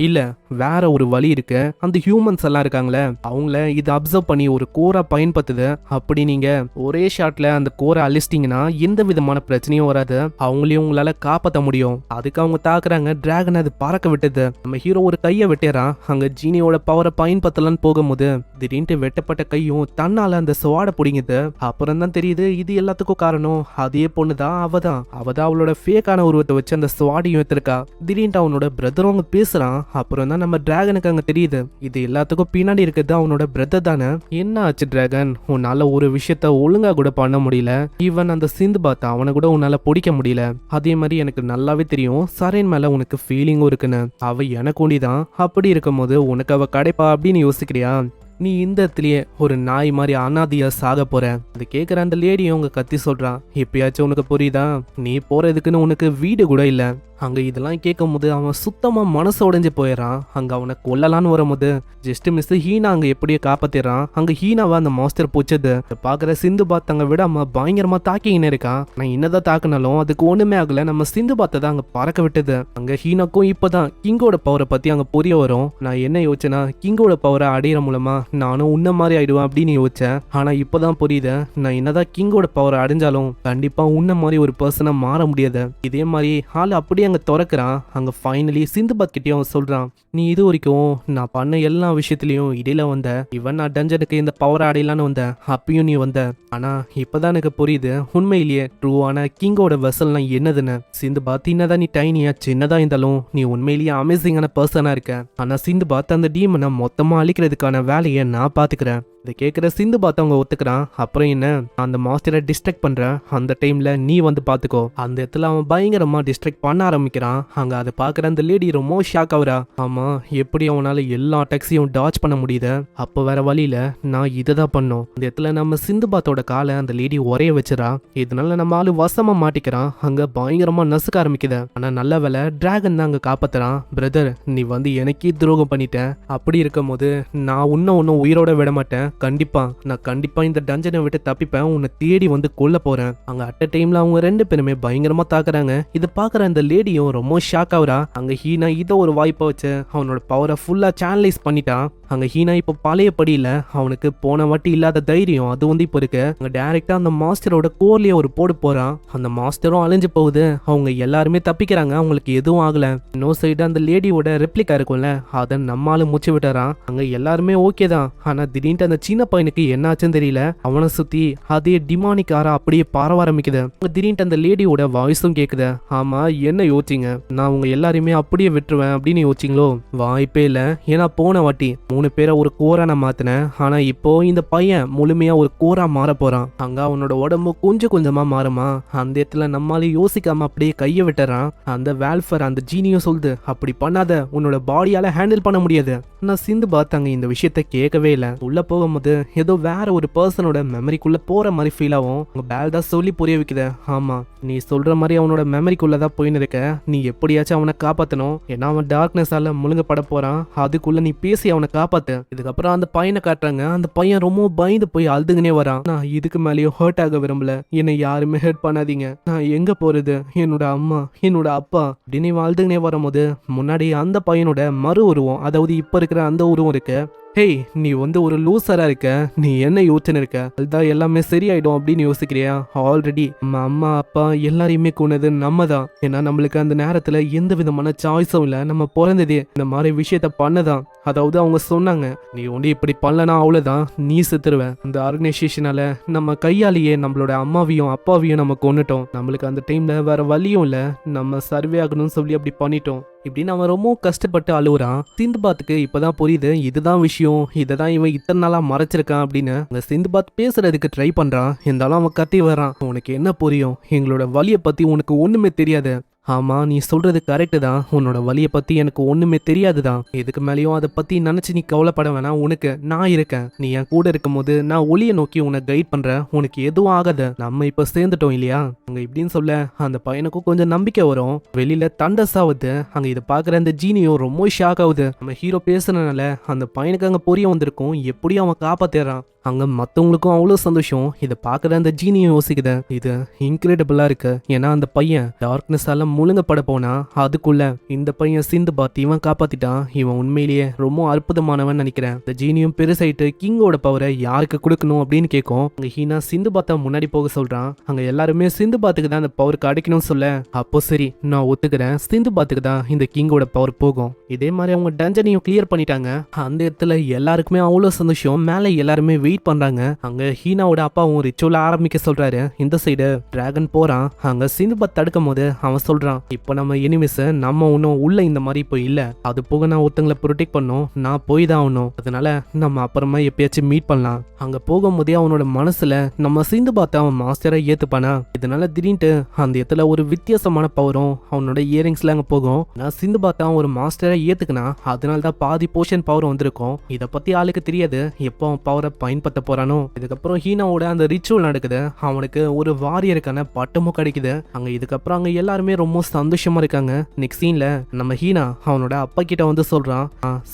இல்ல வேற ஒரு வழி இருக்கு. அந்த ஹியூமன்ஸ் எல்லாம் இருக்காங்களே, அவங்கள இதை அப்சர்வ் பண்ணி ஒரு கோரா பயன்படுத்துது. அப்படி நீங்க ஒரே ஷாட்ல அந்த கோரை அழிச்சிட்டீங்கன்னா எந்த விதமான பிரச்சனையும் வராது, அவங்களையும் உங்களால காப்பாற்ற முடியும். அதுக்கு அவங்க தாக்குறாங்க. டிராகன் அது பறக்க விட்டது. நம்ம ஹீரோ ஒரு கையை வெட்டிறான். அங்க ஜீனியோட பவரை பயன்படுத்தலான்னு போகும்போது திடீர்னு வெட்டப்பட்ட கையும் தன்னால அந்த சுவாட பிடிங்குது. அப்புறம் தான் தெரியுது இது எல்லாத்துக்கும் காரணம் அதே பொண்ணுதான். அவதான் அவளோட ஃபேக்கான உருவத்தை வச்சு அந்த சுவாடியும் எடுத்திருக்கா. திடீர்னு அவனோட பிரதரும் அவங்க பேசுறான். அப்புறம் தான் நம்ம டிராகனுக்கு அங்க தெரியுது இது எல்லாத்துக்கும் பின்னாடி இருக்கிறது அவனோட பிரதர் தானே. என்ன ஆச்சு டிராகன், உன்னால ஒரு விஷயத்த ஒழுங்கா கூட பண்ண முடியல. ஈவன் அந்த சிந்துபாத் அவனை கூட உன்னால பிடிக்க முடியல. அதே மாதிரி எனக்கு நல்லாவே தெரியும் சரேன் மேல உனக்கு ஃபீலிங்கும் இருக்குன்னு. அவ எனக்கு ஒண்டிதான். அப்படி இருக்கும்போது உனக்கு அவ கிடைப்பா அப்படின்னு யோசிக்கிறியா? நீ இந்த இடத்துலயே ஒரு நாய் மாதிரி அனாதியா சாக போற. அது கேட்குற அந்த லேடியும் அவங்க கத்தி சொல்றான், எப்பயாச்சும் உனக்கு புரியுதா, நீ போறதுக்குன்னு உனக்கு வீடு கூட இல்ல. அங்க இதெல்லாம் கேட்கும் போது அவன் சுத்தமா மனசு உடைஞ்சு போயிடறான். அங்க அவனை கொல்லலான்னு வரும்போது ஜஸ்ட் மிஸ் ஹீனா அங்க எப்படியோ காப்பாத்திடுறான். அங்க ஹீனாவை அந்த மாஸ்டர் பூச்சது பாக்குற சிந்துபாத் அங்க விடாம பயங்கரமா தாக்கின்னு இருக்கான். நான் என்னதான் தாக்குனாலும் அதுக்கு ஒண்ணுமே ஆகல. நம்ம சிந்துபாத்தை தான் அங்க பறக்க விட்டது. அங்க ஹீனாக்கும் இப்பதான் கிங்கோட பவரை பத்தி அங்க புரிய வரும். நான் என்ன யோசிச்சேன்னா கிங்கோட பவரை அடையிற மூலமா நானும் உன்ன மாதிரி ஆயிடுவேன் அப்படின்னு யோசிச்சேன். ஆனா இப்பதான் புரியுது நான் என்னதான் கிங்கோட பவரை அடைஞ்சாலும் கண்டிப்பா உன்ன மாதிரி ஒரு பர்சனா மாற முடியாது. இதே மாதிரி ஆள் அப்படியே அங்க திறக்கிறான். அங்க ஃபைனலி சிந்துபாத் கிட்டயும் அவன் சொல்றான், நீ இது வரைக்கும் நான் பண்ண எல்லா விஷயத்திலயும் இடையில வந்த. இவன் நான் டஞ்சனுக்கு இந்த பவர் அடையலான்னு வந்த, அப்பயும் நீ வந்த. ஆனா இப்பதான் எனக்கு புரியுது உண்மையிலேயே ட்ரூவான கிங்கோட வெசல்லாம் என்னதுன்னு. சிந்துபாத் என்னதான் நீ டைனியா சின்னதா இருந்தாலும் நீ உண்மையிலேயே அமேசிங்கான பர்சனா இருக்க. ஆனா சிந்துபாத் அந்த டீமனை மொத்தமா அழிக்கிறதுக்கான வேலையை நான் பாத்துக்கிறேன். இதை கேட்குற சிந்து பார்த்து அவங்க ஒத்துக்கிறான். அப்புறம் என்ன, அந்த மாஸ்டரை டிஸ்ட்ராக்ட் பண்றேன், அந்த டைம்ல நீ வந்து பாத்துக்கோ. அந்த இடத்துல அவன் பயங்கரமா டிஸ்ட்ராக்ட் பண்ண ஆரம்பிக்கிறான். அங்க அதை பாக்குற அந்த லேடி ரொம்ப ஷாக் ஆகுறா. ஆமா, எப்படி அவனால எல்லா அட்டாக்ஸையும் டாச் பண்ண முடியுது? அப்போ வேற வழியில நான் இதை தான் பண்ணோம். இந்த இடத்துல நம்ம சிந்து பாத்தோட காலை அந்த லேடி ஒரே வச்சிடா. இதனால நம்ம ஆளு வசமா மாட்டிக்கிறான். அங்க பயங்கரமா நசுக்க ஆரம்பிக்குது. ஆனா நல்ல வேலை டிராகன் தான் அங்க காப்பாத்துறான். பிரதர், நீ வந்து எனக்கே துரோகம் பண்ணிட்ட. அப்படி இருக்கும் போது நான் ஒன்னும் உயிரோட விட மாட்டேன். நான் கண்டிப்பா இந்த டஞ்சனை விட்டு தப்பிப்பேன். உன்னை தேடி வந்து கொல்ல போறேன். அங்க அட் டைம்ல அவங்க ரெண்டு பேருமே பயங்கரமா தாக்குறாங்க. இதை பாக்குற அந்த லேடியும் ரொம்ப ஷாக் ஆகுறா. அங்க ஹீனா இதை ஒரு வாய்ப்பை வச்சு அவனோட பவரை ஃபுல்லா சேனலைஸ் பண்ணிட்டான். அங்க ஹீனா இப்போ பழையபடி இல்ல, அவனுக்கு போன வாட்டி இல்லாத தைரியம் அது வந்து இப்போ இருக்கு. அங்க டைரக்டா அந்த மாஸ்டரோட கோர்லயே ஒரு போடு போறான். அந்த மாஸ்டரும் அழிஞ்சு போகுது. அவங்க எல்லாருமே தப்பிக்கிறாங்க, அவங்களுக்கு எதுவும் ஆகல. இன்னொரு சைடு அந்த லேடியோட ரெப்ளிகா இருக்கும்ல, அதை நம்மால முச்சு விட்டுறான். அங்க எல்லாருமே ஓகே தான். ஆனா திடீர்னு அந்த சின்ன பையனுக்கு என்ன ஆச்சுன்னு தெரியல. அவனை சுத்தி அதே டிமானிக் ஆரா அப்படியே பரவ ஆரம்பிக்குது. திடீர்னு அந்த லேடியோட வாய்ஸும் கேக்குது. ஆமா, என்ன யோசிச்சிங்க? நான் உங்க எல்லாரையுமே அப்படியே விட்டுருவேன் அப்படின்னு யோசிச்சிங்களோ? வாய்ப்பே இல்ல. ஏன்னா போன வாட்டி 3 பேரை ஒரு கோரா நான் மாத்தினேன். ஆனா இப்போ இந்த பையன் முழுமையா ஒரு கோரா மாற போறான். அங்க அவனோட உடம்பு கொஞ்சம் கொஞ்சமா மாறுமா. அந்த இடத்துல நம்மளால யோசிக்காம அப்படியே கைய விட்டுறான். அந்த வேல்ஃபர் அந்த ஜீனியும் சொல்லுது, அப்படி பண்ணாத, உன்னோட பாடியால ஹேண்டில் பண்ண முடியாது. நான் சிந்து பார்த்தாங்க இந்த விஷயத்த கேட்கவே இல்லை. உள்ள போகும்போது ஏதோ வேற ஒரு பர்சனோட மெமரிக்குள்ள போற மாதிரி ஃபீல் ஆகும். உங்க பேல் தான் சொல்லி புரிய வைக்குது. ஆமா, நீ சொல்ற மாதிரி அவனோட மெமரிக்குள்ளதான் போயின்னு இருக்க. நீ எப்படியாச்சும் அவனை காப்பாத்தணும். ஏன்னா அவன் டார்க்னஸால முழுங்கப்பட போறான். அதுக்குள்ள நீ பேசி அவனை காப்பாத்து. இதுக்கப்புறம் அந்த பையனை காட்டுறாங்க. அந்த பையன் ரொம்ப பயந்து போய் அழுதுங்கனே வரான். நான் இதுக்கு மேலேயும் ஹர்ட் ஆக விரும்பல. என்னை யாருமே ஹர்ட் பண்ணாதீங்க. நான் எங்க போறது? என்னோட அம்மா, என்னோட அப்பா அப்படின்னு இவன் அழுதுங்கனே வரும்போது முன்னாடி அந்த பையனோட மறு உருவம், அதாவது இப்ப இருக்கிற அந்த உருவம் இருக்கு. ஹேய், நீ வந்து ஒரு லூசரா இருக்க. நீ என்ன யோசனை இருக்க? அதுதான் எல்லாமே சரியாயிடும் அப்படின்னு யோசிக்கிறியா? ஆல்ரெடி நம்ம அம்மா அப்பா எல்லாரையுமே கொண்டது நம்ம தான். ஏன்னா நம்மளுக்கு அந்த நேரத்துல எந்த விதமான சாய்ஸும் இல்லை. நம்ம பிறந்ததே இந்த மாதிரி விஷயத்த பண்ணதான். அதாவது அவங்க சொன்னாங்க, நீ ஒண்டி இப்படி பண்ணலனா அவ்வளவுதான், நீ செத்துருவேன். அந்த ஆர்கனைசேஷனால நம்ம கையாலேயே நம்மளோட அம்மாவையும் அப்பாவையும் நம்ம கொண்டுட்டோம். நம்மளுக்கு அந்த டைம்ல வேற வழியும் இல்ல, நம்ம சர்வே ஆகணும்னு சொல்லி அப்படி பண்ணிட்டோம் இப்படின்னு அவன் ரொம்ப கஷ்டப்பட்டு அழுவுறான். சிந்துபாத்துக்கு இப்பதான் புரியுது இதுதான் விஷயம், இதைதான் இவன் இத்தனை நாளா மறைச்சிருக்கான் அப்படின்னு. அந்த சிந்துபாத் பேசுறதுக்கு ட்ரை பண்றான். இருந்தாலும் அவன் கத்தி வரான். உனக்கு என்ன புரியும்? எங்களோட வலியை பத்தி உனக்கு ஒண்ணுமே தெரியாது. ஆமா, நீ சொல்றது கரெக்டு தான். உன்னோட வலியை பத்தி எனக்கு ஒண்ணுமே தெரியாதுதான். இதுக்கு மேலேயும் அதை பத்தி நினைச்சு நீ கவலைப்பட வேணாம். உனக்கு நான் இருக்கேன். நீ என் கூட இருக்கும் போது நான் ஒளியை நோக்கி உன்னை கைட் பண்றேன். உனக்கு எதுவும் ஆகாத. நம்ம இப்ப சேர்ந்துட்டோம் இல்லையா? அங்க இப்படின்னு சொல்ல அந்த பையனுக்கும் கொஞ்சம் நம்பிக்கை வரும். வெளியில தண்டஸ் ஆகுது. அங்க இதை பாக்குற அந்த ஜீனியும் ரொம்ப ஷாக் ஆகுது. நம்ம ஹீரோ பேசுனதுனால அந்த பையனுக்கு அங்க புரிய வந்திருக்கும். எப்படியும் அவன் காப்பாத்திடுறான். அங்க மத்தவங்களுக்கும் அவ்வளவு சந்தோஷம். இதை பாக்குற அந்த ஜீனியும் யோசிக்குது, இது இன்கிரெடிபிளா இருக்கு. ஏன்னா அந்த பையன் டார்க்னஸால முழுங்கப்பட போனா அதுக்குள்ள இந்த பையன் சிந்து பார்த்து இவன் காப்பாத்திட்டான். இவன் உண்மையிலேயே ரொம்ப அற்புதமானவன் நினைக்கிறேன். இந்த ஜீனியும் பெருசாயிட்டு கிங்கோட பவரை யாருக்கு கொடுக்கணும் அப்படின்னு கேட்கும். அங்க ஹீனா சிந்து பாத்தா முன்னாடி போக சொல்றான். அங்க எல்லாருமே சிந்து பாத்துக்கு தான் அந்த பவர் கிடைக்கணும்னு சொல்ல, அப்போ சரி நான் ஒத்துக்கிறேன், சிந்து பாத்துக்கு தான் இந்த கிங்கோட பவர் போகும். இதே மாதிரி அவங்க டஞ்சனையும் கிளியர் பண்ணிட்டாங்க. அந்த இடத்துல எல்லாருக்குமே அவ்வளவு சந்தோஷம். மேல எல்லாருமே வெயிட் பண்றாங்க. அங்க ஹீனாவோட அப்பாவும் ரிச்சுவல் ஆரம்பிக்க சொல்றாரு. இந்த சைடு டிராகன் போறான். அங்க சிந்துபாத் தடுக்கும் போது அவன் சொல்றான், இப்போ நம்ம எனிமிஸ் நம்ம ஒன்னும் உள்ள இந்த மாதிரி இப்போ இல்ல. அது போக நான் ஒருத்தங்களை ப்ரொடெக்ட் பண்ணும், நான் போய் தான் ஆகணும். அதனால நம்ம அப்புறமா எப்பயாச்சும் மீட் பண்ணலாம். அங்க போகும்போதே அவனோட மனசுல நம்ம சிந்துபாத்தை அவன் மாஸ்டரை ஏத்துப்பானா. இதனால திடீர்னு அந்த இடத்துல ஒரு வித்தியாசமான பவரும் அவனோட இயரிங்ஸ்ல அங்க போகும். நான் சிந்துபாத்தை ஒரு மாஸ்டரை ஏத்துக்கினா அதனால தான் பாதி போர்ஷன் பவர் வந்திருக்கும். இதை பத்தி ஆளுக்கு தெரியாது. எப்போ அவன் பவரை பயன்படுத்த போறானோ. இதுக்கப்புறம் ஹீனாவோட அந்த ரிச்சுவல் நடக்குது. அவனுக்கு ஒரு வாரியருக்கான பட்டமும் கிடைக்குது. அங்க இதுக்கப்புறம் அங்க எல்லாருமே ரொம்ப சந்தோஷமா இருக்காங்க. நெக்ஸ்ட் சீன்ல நம்ம ஹீனா அவனோட அப்பா கிட்ட வந்து சொல்றான்,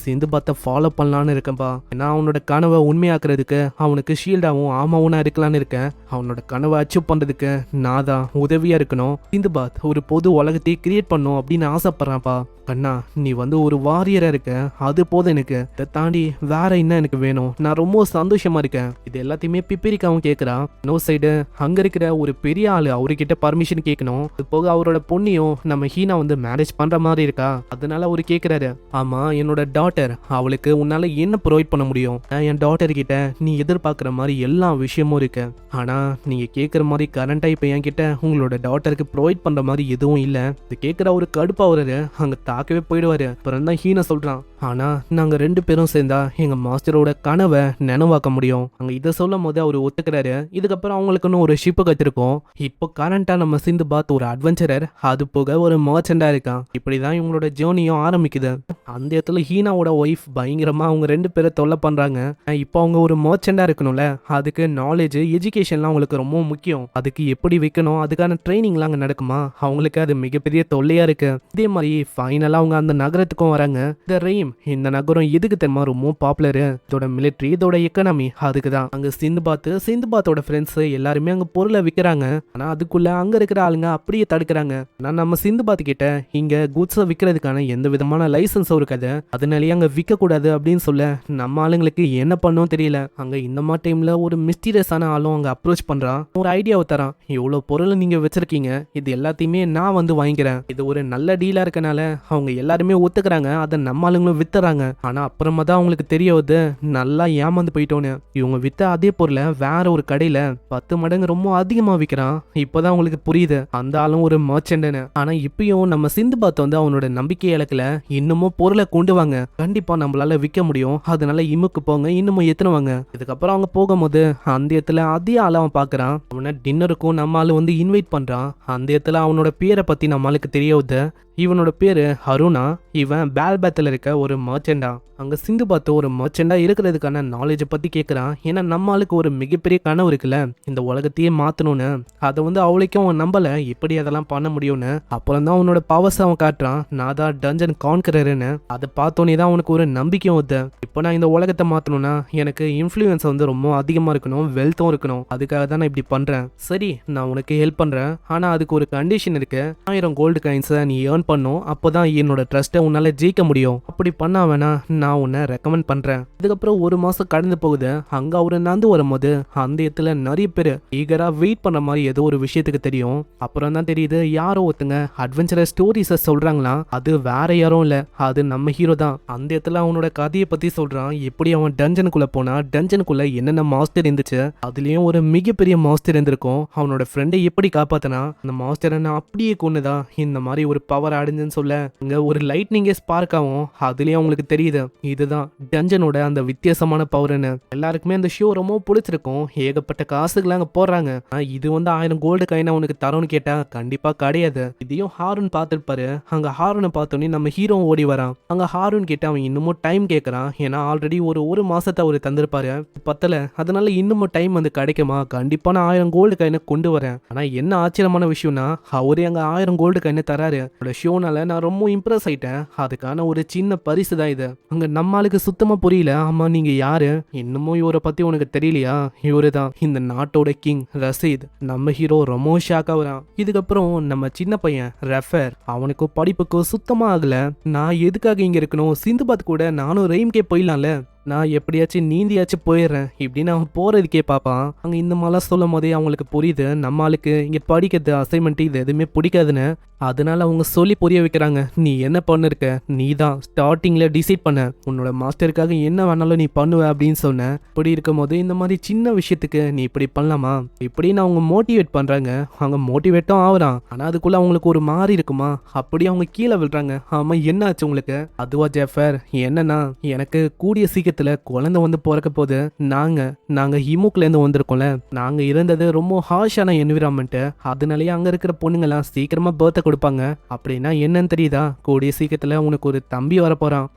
சிந்துபாத்தை ஃபாலோ பண்ணலான்னு இருக்கேன்பா. ஏன்னா அவனோட கனவை உண்மையாக்குறதுக்கு அவனுக்கு ஷீல்டாவும் ஆமாவும் இருக்கலான்னு இருக்கேன். அவனோட கனவை அச்சீவ் பண்றதுக்கு நான் தான் உதவியா இருக்கணும். சிந்துபாத் ஒரு பொது உலகத்தை கிரியேட் பண்ணும் அப்படின்னு ஆசைப்படுறான்ப்பா. கண்ணா, நீ வந்து ஒரு வாரியரா இருக்க, அது போதும் எனக்கு. இதை தாண்டி வேற என்ன எனக்கு வேணும்? நான் ரொம்ப சந்தோஷமா இருக்கேன். இது எல்லாத்தையுமே பிப்பிரிக்காவும் கேட்கிறான். நோ சைடு அங்க இருக்கிற ஒரு பெரிய ஆளு அவர்கிட்ட பர்மிஷன் கேட்கணும். அது போக அவரோட பொண்ணையும் நம்ம ஹீனா வந்து மேரேஜ் பண்ற மாதிரி இருக்கா. அதனால அவரு கேட்கிறாரு, ஆமா என்னோட டாட்டர், அவளுக்கு உன்னால என்ன ப்ரொவைட் பண்ண முடியும்? என் டாட்டர் கிட்ட நீ எதிர்பார்க்கிற மாதிரி எல்லா விஷயமும் இருக்கு. ஆனா நீங்க கேட்கிற மாதிரி கரண்டா இப்ப என் கிட்ட உங்களோட டாட்டருக்கு ப்ரொவைட் பண்ற மாதிரி எதுவும் இல்ல. இது கேட்கிற ஒரு கடுப்பா வருது. அங்க தாக்கவே போயிடுவாரு. அப்புறம் தான் ஹீனா சொல்றான், ஆனா நாங்க 2 பேரும் சேர்ந்தா எங்க மாஸ்டரோட கனவை நினைவாக்க முடியும். அங்க இதை சொல்லும் போது அவர் ஒத்துக்கிறாரு. இதுக்கப்புறம் அவங்களுக்குன்னு ஒரு ஷிப்பு கத்திருக்கோம். இப்போ கரண்டா நம்ம சிந்துபாத் ஒரு அட்வென்ச்சரர், அது போக ஒரு மர்ச்சண்டா இருக்கான். இப்படிதான் இவங்களோட ஜேர்னியும் ஆரம்பிக்குது. அந்த இடத்துல ஹீனாவோட ஒய்ஃப் பயங்கரமா அவங்க 2 பேரை தொல்லை பண்றாங்க. இப்போ அவங்க ஒரு மர்ச்சண்டா இருக்கணும்ல, அதுக்கு நாலேஜ் எஜுகேஷன்லாம் அவங்களுக்கு ரொம்ப முக்கியம். அதுக்கு எப்படி வைக்கணும், அதுக்கான ட்ரைனிங்லாம் அங்கே நடக்குமா, அவங்களுக்கு அது மிகப்பெரிய தொல்லையா இருக்கு. இதே மாதிரி ஃபைனலா அவங்க அந்த நகரத்துக்கும் வராங்க. இந்த ரெய்ம், இந்த நகரம் எதுக்கு தெரியுமா ரொம்ப பாப்புலரு, இதோட மிலிட்ரி, இதோட எக்கனாமி, அதுக்கு தான். அங்க சிந்துபாத்தோட ஃப்ரெண்ட்ஸ் எல்லாருமே அங்க பொருளை விற்கிறாங்க. ஆனா அதுக்குள்ள அங்க இருக்கிற ஆளுங்க அப்படியே தடுக்கிறாங்க. ஆனா நம்ம சிந்துபாத் கிட்ட இங்க குட்ஸை விற்கிறதுக்கான எந்த விதமான லைசன்ஸும் இருக்காது. அதனாலேயே அங்க விற்க கூடாது அப்படின்னு சொல்ல நம்ம ஆளுங்களுக்கு என்ன பண்ணும் தெரியல. அங்க இந்த மாதிரி டைம்ல ஒரு மிஸ்டீரியஸான ஆளும் அங்க அப்ரோச் பண்றான். ஒரு ஐடியாவை தரான். இவ்வளவு பொருள் நீங்க வச்சிருக்கீங்க, இது எல்லாத்தையுமே நான் வந்து வாங்கிக்கிறேன். இது ஒரு நல்ல டீலா இருக்கனால அவங்க எல்லாருமே ஒத்துக்கிறாங்க. அதை நம்ம ஆளுங்களும் வித்துறாங்க. ஆனா அப்புறமா தான் அவங்களுக்கு தெரிய வருது நல்லா ஏமாந்து போயிட்டோன்னு. இவங்க வித்த அதே பொருளை வேற ஒரு கடையில 10 மடங்கு ரொம்ப அதிகமா விற்கிறான். இப்பதான் அவங்களுக்கு புரியுது அந்த ஆளும் ஒரு மர்ச்சன்ட்னு. ஆனா இப்பயும் நம்ம சிந்துபாத் வந்து அவனோட நம்பிக்கை இழக்கல. இன்னமும் பொருளை கொண்டு வாங்க, கண்டிப்பா நம்மளால விற்க முடியும், அதனால இமுக்கு போங்க, இன்னமும் எத்தனுவாங்க. இதுக்கப்புறம் அவங்க போகும்போது அந்த இடத்துல அதே ஆள அவன் பாக்குறான். அவனை டின்னருக்கும் நம்ம ஆளு வந்து இன்வைட் பண்றான். அந்த இடத்துல அவனோட பேரை பத்தி நம்மளுக்கு தெரியாது. இவனோட பேரு அருணா. இவன் பேல்பேத்தில் இருக்க ஒரு மர்ச்சண்டா. அங்க சிந்துபாத் ஒரு மர்ச்சண்டா இருக்கிறதுக்கான நாலேஜை பத்தி கேட்கறான். ஏன்னா நம்ம ஆளுக்கு ஒரு மிகப்பெரிய கனவு இருக்குல்ல, இந்த உலகத்தையே மாத்தணும்னு. அதை வந்து அவளுக்கும் அவன் நம்பல, எப்படி அதெல்லாம் பண்ண முடியும்னு. அப்புறம் தான் அவனோட பவர்ஸ் அவன் காட்டுறான். நான் தான் டஞ்சன் கான்கரர்னு. அதை பார்த்தோன்னே தான் அவனுக்கு ஒரு நம்பிக்கையும் வருது. இப்போ நான் இந்த உலகத்தை மாத்தணும்னா எனக்கு இன்ஃப்ளூயன்ஸ் வந்து ரொம்ப அதிகமா இருக்கணும், வெல்த்தும் இருக்கணும். அதுக்காக தான் நான் இப்படி பண்றேன். சரி, நான் உனக்கு ஹெல்ப் பண்றேன். ஆனா அதுக்கு ஒரு கண்டிஷன் இருக்கு. 1000 கோல்டு காயின்ஸை நீ ஏர்ன் பண்ணும், அப்போதான் என்னோட ட்ரஸ்ட்டை உன்னால ஜெயிக்க முடியும். அப்படி பண்ணா வேணா நான் உன்னை ரெக்கமெண்ட் பண்றேன். இதுக்கப்புறம் ஒரு மாசம் கடந்து போகுது. அங்க அவரு நடந்து வரும்போது அந்த இடத்துல நிறைய பேர் ஈகரா வெயிட் பண்ண மாதிரி ஏதோ ஒரு விஷயத்துக்கு தெரியும். அப்புறம் தான் தெரியுது யாரோ ஒருத்தங்க அட்வென்ச்சரஸ் ஸ்டோரிஸை சொல்றாங்களா. அது வேற யாரும் இல்ல, அது நம்ம ஹீரோ தான். அந்த இடத்துல அவனோட கதையை பத்தி சொல்றான். எப்படி அவன் டஞ்சனுக்குள்ள போனா, டஞ்சனுக்குள்ள என்னென்ன மாஸ்டர் இருந்துச்சு, அதுலயும் ஒரு மிகப்பெரிய மாஸ்டர் இருந்திருக்கும். அவனோட ஃப்ரெண்டை எப்படி காப்பாத்தினா, அந்த மாஸ்டரை நான் அப்படியே கொண்டுதான் இந்த மாதிரி ஒரு பவர் அடைஞ்சுன்னு சொல்ல இங்க ஒரு லைட்னிங்கே ஸ்பார்க் ஆகும். அதுலயும் அவங்களுக்கு தெரியுது இதுதான் டஞ்சனோட அந்த வித்தியாசமான பவர்னு. எல்லாருக்குமே அந்த ஷோ ரொம்ப பிடிச்சிருக்கும். ஏகப்பட்ட காசுகள் அங்க போடுறாங்க. இது வந்து 1000 கோல்டு காயின் அவனுக்கு தரோன்னு கேட்டா கண்டிப்பா கிடையாது. இதையும் ஹாரூன் பார்த்துருப்பாரு. அங்க ஹாரூனை பார்த்தோன்னே நம்ம ஹீரோ ஓடி வரான். அங்க ஹாரூன் கேட்டு அவன் இன்னமும் டைம் கேட்கறான். ஏன்னா ஆல்ரெடி ஒரு மாசத்தை அவரு தந்திருப்பாரு, பத்தல. அதனால இன்னமும் டைம் வந்து கிடைக்குமா, கண்டிப்பா நான் 1000 கோல்டு காயினை கொண்டு வரேன். ஆனா என்ன ஆச்சரியமான விஷயம்னா அவரே அங்க 1000 கோல்டு காயினை தராரு. ஷோனால நான் ரொம்ப இம்ப்ரெஸ் ஆயிட்டேன். அதுக்கான ஒரு சின்ன பரிசு தான் இது. அங்க நம்மளுக்கு சுத்தமா புரியல. ஆமா நீங்க யாரு, இன்னமும் இவரை பத்தி உனக்கு தெரியலையா, இவரு தான் இந்த நாட்டோட கிங் ரசீத். நம்ம ஹீரோ ரொம்ப ஷாக் ஆகுறான். இதுக்கப்புறம் நம்ம சின்ன பையன் ரெஃபர், அவனுக்கு படிப்புக்கு சுத்தமா ஆகல. நான் எதுக்காக இங்க இருக்கணும், சிந்துபாத் கூட நானும் ரெய்ம்கே போயிடலாம்ல, நான் எப்படியாச்சும் நீந்தியாச்சும் போயிடுறேன் இப்படின்னு அவன் போறதுக்கே பார்ப்பான். அங்க இந்த மாதிரிலாம் சொல்லும் போதே அவங்களுக்கு புரியுது நம்ம ஆளுக்கு இங்க படிக்கிறது அசைன்மெண்ட் இது எதுவுமே பிடிக்காதுன்னு. அதனால அவங்க சொல்லி புரிய வைக்கிறாங்க. நீ என்ன பண்ணிருக்க, நீ தான் ஸ்டார்டிங்ல டிசைட் பண்ண, உன்னோட மாஸ்டருக்காக என்ன வேணாலும் நீ பண்ணுவ அப்படின்னு சொன்ன. இப்படி இருக்கும் போது இந்த மாதிரி சின்ன விஷயத்துக்கு நீ இப்படி பண்ணலாமா இப்படின்னு அவங்க மோட்டிவேட் பண்றாங்க. அவங்க மோட்டிவேட்டும் ஆகுறான். ஆனா அதுக்குள்ள அவங்களுக்கு ஒரு மாறி இருக்குமா, அப்படி அவங்க கீழே விழுறாங்க. ஆமா என்ன ஆச்சு உங்களுக்கு, அதுவா ஜெஃபர், என்னன்னா எனக்கு கூடிய சீக்கிரம் குழந்தை வந்து பிறக்க போது, நாங்க ஹிமுக்ல இருந்து வந்திருக்கோம்ல, நாங்க இருந்தது ரொம்ப ஹார்ஷான என்விரான்மெண்ட். அதனாலயே அங்க இருக்கிற பொண்ணுங்கெல்லாம் சீக்கிரமா பர்த் கொடுப்பாங்க. அப்படின்னா என்னன்னு தெரியுதா, கூடிய சீக்கிரத்துல உனக்கு ஒரு தம்பி வர போறான்.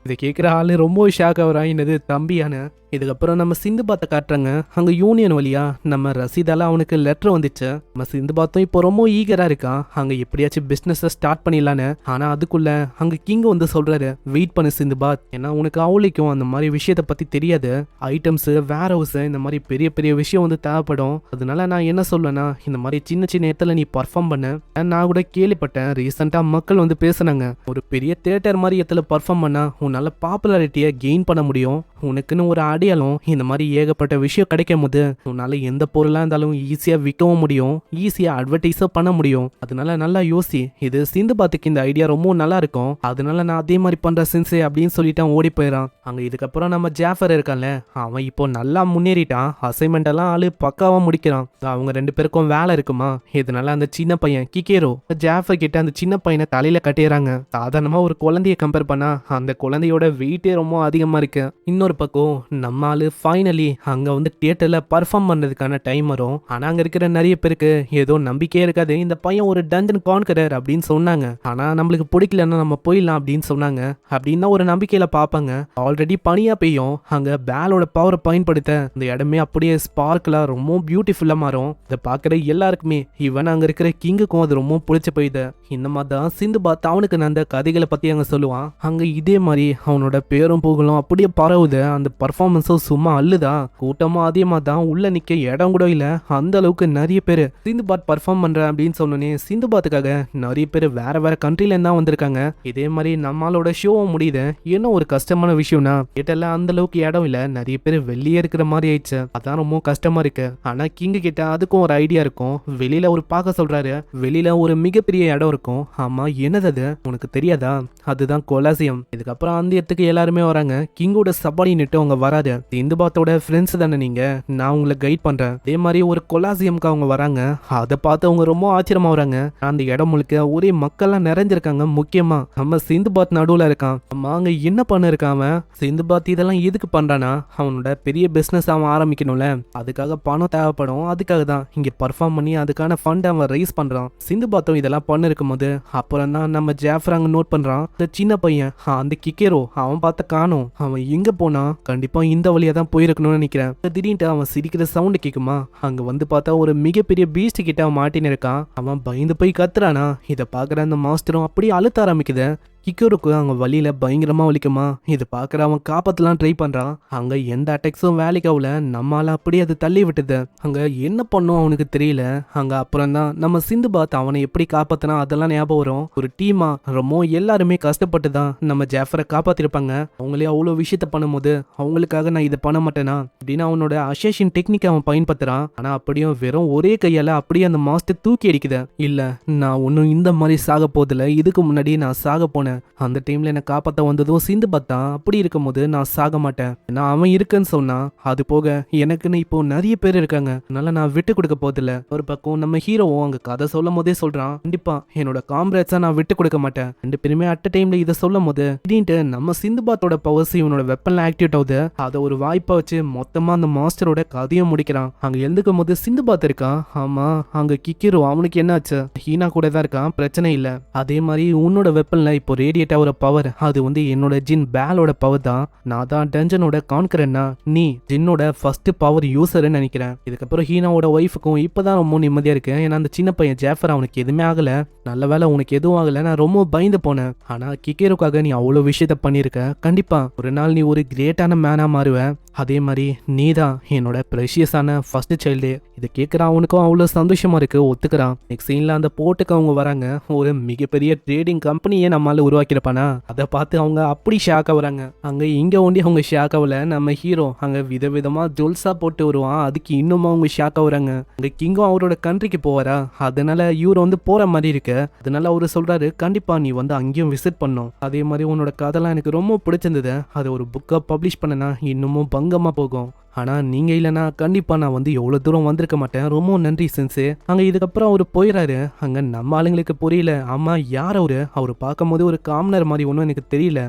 இதை கேட்கிற ஆளு ரொம்ப ஷாக் ஆகுறான், என்னது தம்பியானு. இதுக்கப்புறம் நம்ம சிந்துபாத்தை காட்டுறாங்க. அங்க யூனியன் வழியா நம்ம ரசீதால அவனுக்கு லெட்டர் வந்துச்சு. நம்ம சிந்துபாத்தும் இப்போ ரொம்ப ஈகரா இருக்கான். அங்க எப்படியாச்சும் பிசினஸ் ஸ்டார்ட் பண்ணிடலான்னு. ஆனா அதுக்குள்ள அங்க கிங் வந்து சொல்றாரு, வெயிட் பண்ணு சிந்துபாத், ஏன்னா உனக்கு அவளுக்கும் அந்த மாதிரி விஷயத்த பத்தி தெரியாது. ஐட்டம்ஸ், வேர் ஹவுஸ், இந்த மாதிரி பெரிய பெரிய விஷயம் வந்து தேவைப்படும். அதனால நான் என்ன சொல்வேன்னா, இந்த மாதிரி சின்ன சின்ன இடத்துல நீ பர்ஃபார்ம் பண்ண. நான் கூட கேள்விப்பட்டேன், ரீசெண்டா மக்கள் வந்து பேசுனாங்க, ஒரு பெரிய தியேட்டர் மாதிரி இடத்துல பர்ஃபார்ம் பண்ணா உன்னால பாப்புலாரிட்டியை கெயின் பண்ண முடியும், உனக்குன்னு ஒரு அடையாளம் இந்த மாதிரி ஏகப்பட்ட விஷயம் கிடைக்கும் போது உன்னால எந்த பொருளா இருந்தாலும் ஈஸியா விற்கவும் முடியும், ஈஸியா அட்வர்டைஸும் பண்ண முடியும். அதனால நல்லா யோசி, இது சிந்துபாத்துக்கு இந்த ஐடியா ரொம்ப நல்லா இருக்கும், அதனால நான் அதே மாதிரி பண்ற சென்சே அப்படின்னு சொல்லிட்டு அவன் ஓடி போயிடான். அங்க இதுக்கப்புறம் நம்ம ஜாஃபர் இருக்கான்ல, அவன் இப்போ நல்லா முன்னேறிட்டான், அசைன்மெண்ட் எல்லாம் ஆளு பக்காவா முடிக்கிறான். அவங்க 2 பேருக்கும் வேலை இருக்குமா, இதனால அந்த சின்ன பையன் கிகேரோ ஜாஃபர் கிட்ட அந்த சின்ன பையனை தலையில கட்டிடுறாங்க. சாதாரணமா ஒரு குழந்தைய கம்பேர் பண்ணா அந்த குழந்தையோட வெயிட்டே ரொம்ப அதிகமா இருக்கு. இன்னொரு பக்கம் நம்ம ஆளு ஃபைனலி அங்க வந்து தியேட்டர்ல பர்ஃபார்ம் பண்றதுக்கான டைம் வரும். ஆனா அங்க இருக்கிற நிறைய பேருக்கு ஏதோ நம்பிக்கையே இருக்காது, இந்த பையன் ஒரு டஞ்சன் கான்கரர் அப்படின்னு சொன்னாங்க, ஆனா நம்மளுக்கு பிடிக்கலன்னா நம்ம போயிடலாம் அப்படின்னு சொன்னாங்க. அப்படின்னா ஒரு நம்பிக்கையில பாப்பாங்க. ஆல்ரெடி பனியா பெய்யும், அங்க பேலோட பவரை பயன்படுத்த இந்த இடமே அப்படியே ஸ்பார்க்லா ரொம்ப பியூட்டிஃபுல்லா மாறும். இதை பாக்குற எல்லாருக்குமே ஈவன் அங்க இருக்கிற கிங்குக்கும் அது ரொம்ப பிடிச்சு போயிடுது. இந்த மாதிரி தான் சிந்துபாத் அவனுக்கு அந்த கதைகளை பத்தி அங்க சொல்லுவான். அங்க இதே மாதிரி அவனோட பேரும் புகழும் அப்படியே பரவுது. அந்த பர்ஃபார்மன்ஸும் சும்மா அள்ளுதா, கூட்டமா அதே மாதிரி தான், உள்ள நிக்க இடம் கூட இல்ல, அந்த அளவுக்கு நிறைய பேர் சிந்துபாத் பர்ஃபார்ம் பண்ற அப்படின்னு சொன்னோன்னே சிந்துபாத்துக்காக நிறைய பேர் வேற வேற கண்ட்ரில இருந்தா வந்திருக்காங்க. இதே மாதிரி நம்மளோட ஷோவும் முடியுது. என்ன ஒரு கஷ்டமான விஷயம்னா கிட்டல அந்த அளவுக்கு இடம் இல்ல, நிறைய பேர் வெளியே இருக்கிற மாதிரி ஆயிடுச்சு, அதான் ரொம்ப கஷ்டமா இருக்கு. ஆனா கிங்கு கிட்ட அதுக்கும் ஒரு ஐடியா இருக்கும். வெளியில ஒரு பார்க்க சொல்றாரு, வெளியில ஒரு மிகப்பெரிய இடம் இருக்கும். ஆமா என்னது அது உனக்கு தெரியாதா, அதுதான் கொலாசியம். இதுக்கப்புறம் அந்த இடத்துக்கு எல்லாருமே வராங்க. கிங்கோட சபார்டினேட் அவங்க வராது, சிந்துபாத்தோட ஃப்ரெண்ட்ஸ் தானே நீங்க, நான் உங்களை கைட் பண்றேன். அதே மாதிரி ஒரு கொலாசியம்க்கு அவங்க வராங்க. அதை பார்த்து அவங்க ரொம்ப ஆச்சரியமா வராங்க. அந்த இடம் முழுக்க ஒரே மக்கள்லாம் நிறைஞ்சிருக்காங்க. முக்கியமா நம்ம சிந்துபாத் நடுவுல இருக்கான். அம்மா அங்க என்ன பண்ண இருக்கான் அவன். சிந்துபாத் இதெல்லாம் எதுக்கு பண்றானா, அவனோட பெரிய பிசினஸ் அவன் ஆரம்பிக்கணும்ல, அதுக்காக பணம் தேவைப்படும், அதுக்காக தான் இங்க பர்ஃபார்ம் பண்ணி அதுக்கான ஃபண்ட் அவன் ரைஸ் பண்றான். சிந்துபாத்தும் இதெல்லாம் பண்ண இருக்கும் போது அப்புறம் தான் நம்ம ஜாஃபர் அங்க நோட் பண்றான். இந்த சின்ன பையன் அந்த கிக்கேரோ அவன் பார்த்த காணோம், அவன் எங்க போனா கண்டிப்பா இந்த வழியா தான் போயிருக்கணும்னு நினைக்கிறேன். திடீர்னு அவன் சிரிக்கிற சவுண்ட் கேக்குமா, அங்க வந்து பார்த்தா ஒரு மிகப்பெரிய பீஸ்ட் கிட்ட அவன் மாட்டின்னு இருக்கான். அவன் பயந்து போய் கத்துறானா. இதை பாக்குற அந்த மாஸ்டரும் அப்படியே அழுத்த ஆரம்பிக்குது. கிக்கோருக்கு அங்க வழியில பயங்கரமா வலிக்குமா. இது பாக்குற அவன் காப்பாத்தலாம் ட்ரை பண்றான். அங்க எந்த அட்டாக்ஸும் வேலைக்கு ஆகல, நம்மால அப்படியே அது தள்ளி விட்டுது. அங்க என்ன பண்ணும் அவனுக்கு தெரியல. அங்க அப்புறம் தான் நம்ம சிந்துபாத் அவனை எப்படி காப்பாத்தினா அதெல்லாம் ஞாபகம் வரும். ஒரு டீமா ரொம்ப எல்லாருமே கஷ்டப்பட்டு தான் நம்ம ஜாஃபரை காப்பாத்திருப்பாங்க. அவங்களே அவ்வளவு விஷயத்த பண்ணும்போது அவங்களுக்காக நான் இதை பண்ண மாட்டேனா அப்படின்னு அவனோட அசேஷன் டெக்னிக் அவன் பயன்படுத்துறான். ஆனா அப்படியும் வெறும் ஒரே கையால அப்படியே அந்த மாஸ்டர் தூக்கி அடிக்குது. இல்ல நான் ஒன்னும் இந்த மாதிரி சாக போதில்ல, இதுக்கு முன்னாடி நான் சாக போனேன், அந்த டைம்ல என்ன காப்பாத்த வந்ததும் சிந்துபாத் தான். அப்படி இருக்கும்போது நான் சாக மாட்டேன், நான் அவன் இருக்குன்னு சொன்னா. அது போக எனக்குன்னு இப்போ நிறைய பேர் இருக்காங்க, அதனால நான் விட்டு கொடுக்க போதில்ல. ஒரு பக்கம் நம்ம ஹீரோவும் அங்க கதை சொல்லும் போதே சொல்றான், கண்டிப்பா என்னோட காம்ரேட்ஸா நான் விட்டு கொடுக்க மாட்டேன். 2 பேருமே அட் டைம்ல இதை சொல்லும் போது திடீர்னு நம்ம சிந்துபாத்தோட பவர்ஸ் இவனோட வெப்பன்ல ஆக்டிவேட் ஆகுது. அதை ஒரு வாய்ப்பா வச்சு மொத்தமா அந்த மாஸ்டரோட கதையும் முடிக்கிறான். அங்க எழுந்துக்கும் போது சிந்துபாத் இருக்கான். ஆமா அங்க கிக்கிரோ அவனுக்கு என்னாச்சு, ஹீனா கூட தான் இருக்கான், பிரச்சனை இல்ல. அதே மாதிரி உன்னோட வெப்பன்ல இப்போ ரேடியேட் ஆகிற பவர் அது வந்து என்னோட ஜின் பேலோட பவர் தான், நான் தான் டஞ்சனோட கான்கரன்னா, நீ ஜின்னோட ஃபர்ஸ்ட் பவர் யூசர்னு நினைக்கிறேன். இதுக்கப்புறம் ஹீனாவோட ஒய்ஃபுக்கும் இப்பதான் ரொம்ப நிம்மதியா இருக்கு. ஏன்னா அந்த சின்ன பையன் ஜாஃபர் அவனுக்கு எதுவுமே ஆகல, நல்ல வேலை உனக்கு எதுவும் ஆகல, நான் ரொம்ப பயந்து போனேன். ஆனா கிக்கேருக்காக நீ அவ்வளவு விஷயத்த பண்ணிருக்க, கண்டிப்பா ஒரு நாள் நீ ஒரு கிரேட்டான மேனா மாறுவ. அதே மாதிரி நீ தான் என்னோட ப்ரெஷியஸான ஃபர்ஸ்ட் சைல்டு. இதை கேட்குறான். அவனுக்கும் அவ்வளோ சந்தோஷமா இருக்கு, ஒத்துக்கிறான். நெக்ஸ்ட் சீன்ல அந்த போர்ட்டுக்கு அவங்க வராங்க. ஒரு மிகப்பெரிய ட்ரேடிங் கம்பெனியே நம்மளால உருவாக்கியிருப்பானா, அதை பார்த்து அவங்க அப்படி ஷாக் ஆகுறாங்க. அங்க இங்க ஒண்டி அவங்க ஷாக் ஆகல, நம்ம ஹீரோ அங்க விதவிதமா ஜுவல்ஸா போட்டு வருவான், அதுக்கு இன்னும் அவங்க ஷாக் ஆகுறாங்க. அங்க கிங்கும் அவரோட கண்ட்ரிக்கு போவாரா, அதனால இவர் வந்து போற மாதிரி இருக்கு. அதனால அவரு சொல்றாரு, கண்டிப்பா நீ வந்து அங்கேயும் விசிட் பண்ணும். அதே மாதிரி உன்னோட கதைலாம் எனக்கு ரொம்ப பிடிச்சிருந்தது, அதை ஒரு புக்கா பப்ளிஷ் பண்ணனா இன்னமும் பங்கமா போகும். ஆனா நீங்க இல்லைன்னா கண்டிப்பா நான் வந்து எவ்வளவு தூரம் வந்திருக்க மாட்டேன், ரொம்ப நன்றி சென்சே. அங்க இதுக்கப்புறம் அவரு போயிடாரு. அங்க நம்ம ஆளுங்களுக்கு புரியல, ஆமா யார் அவரு பார்க்கும் போது ஒரு காமனர் மாதிரி ஒன்றும் எனக்கு தெரியல.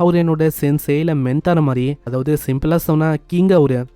அவர் என்னோட சென்சே இல்ல மென்தான மாதிரி, அதாவது சிம்பிளா சொன்னா கிங்.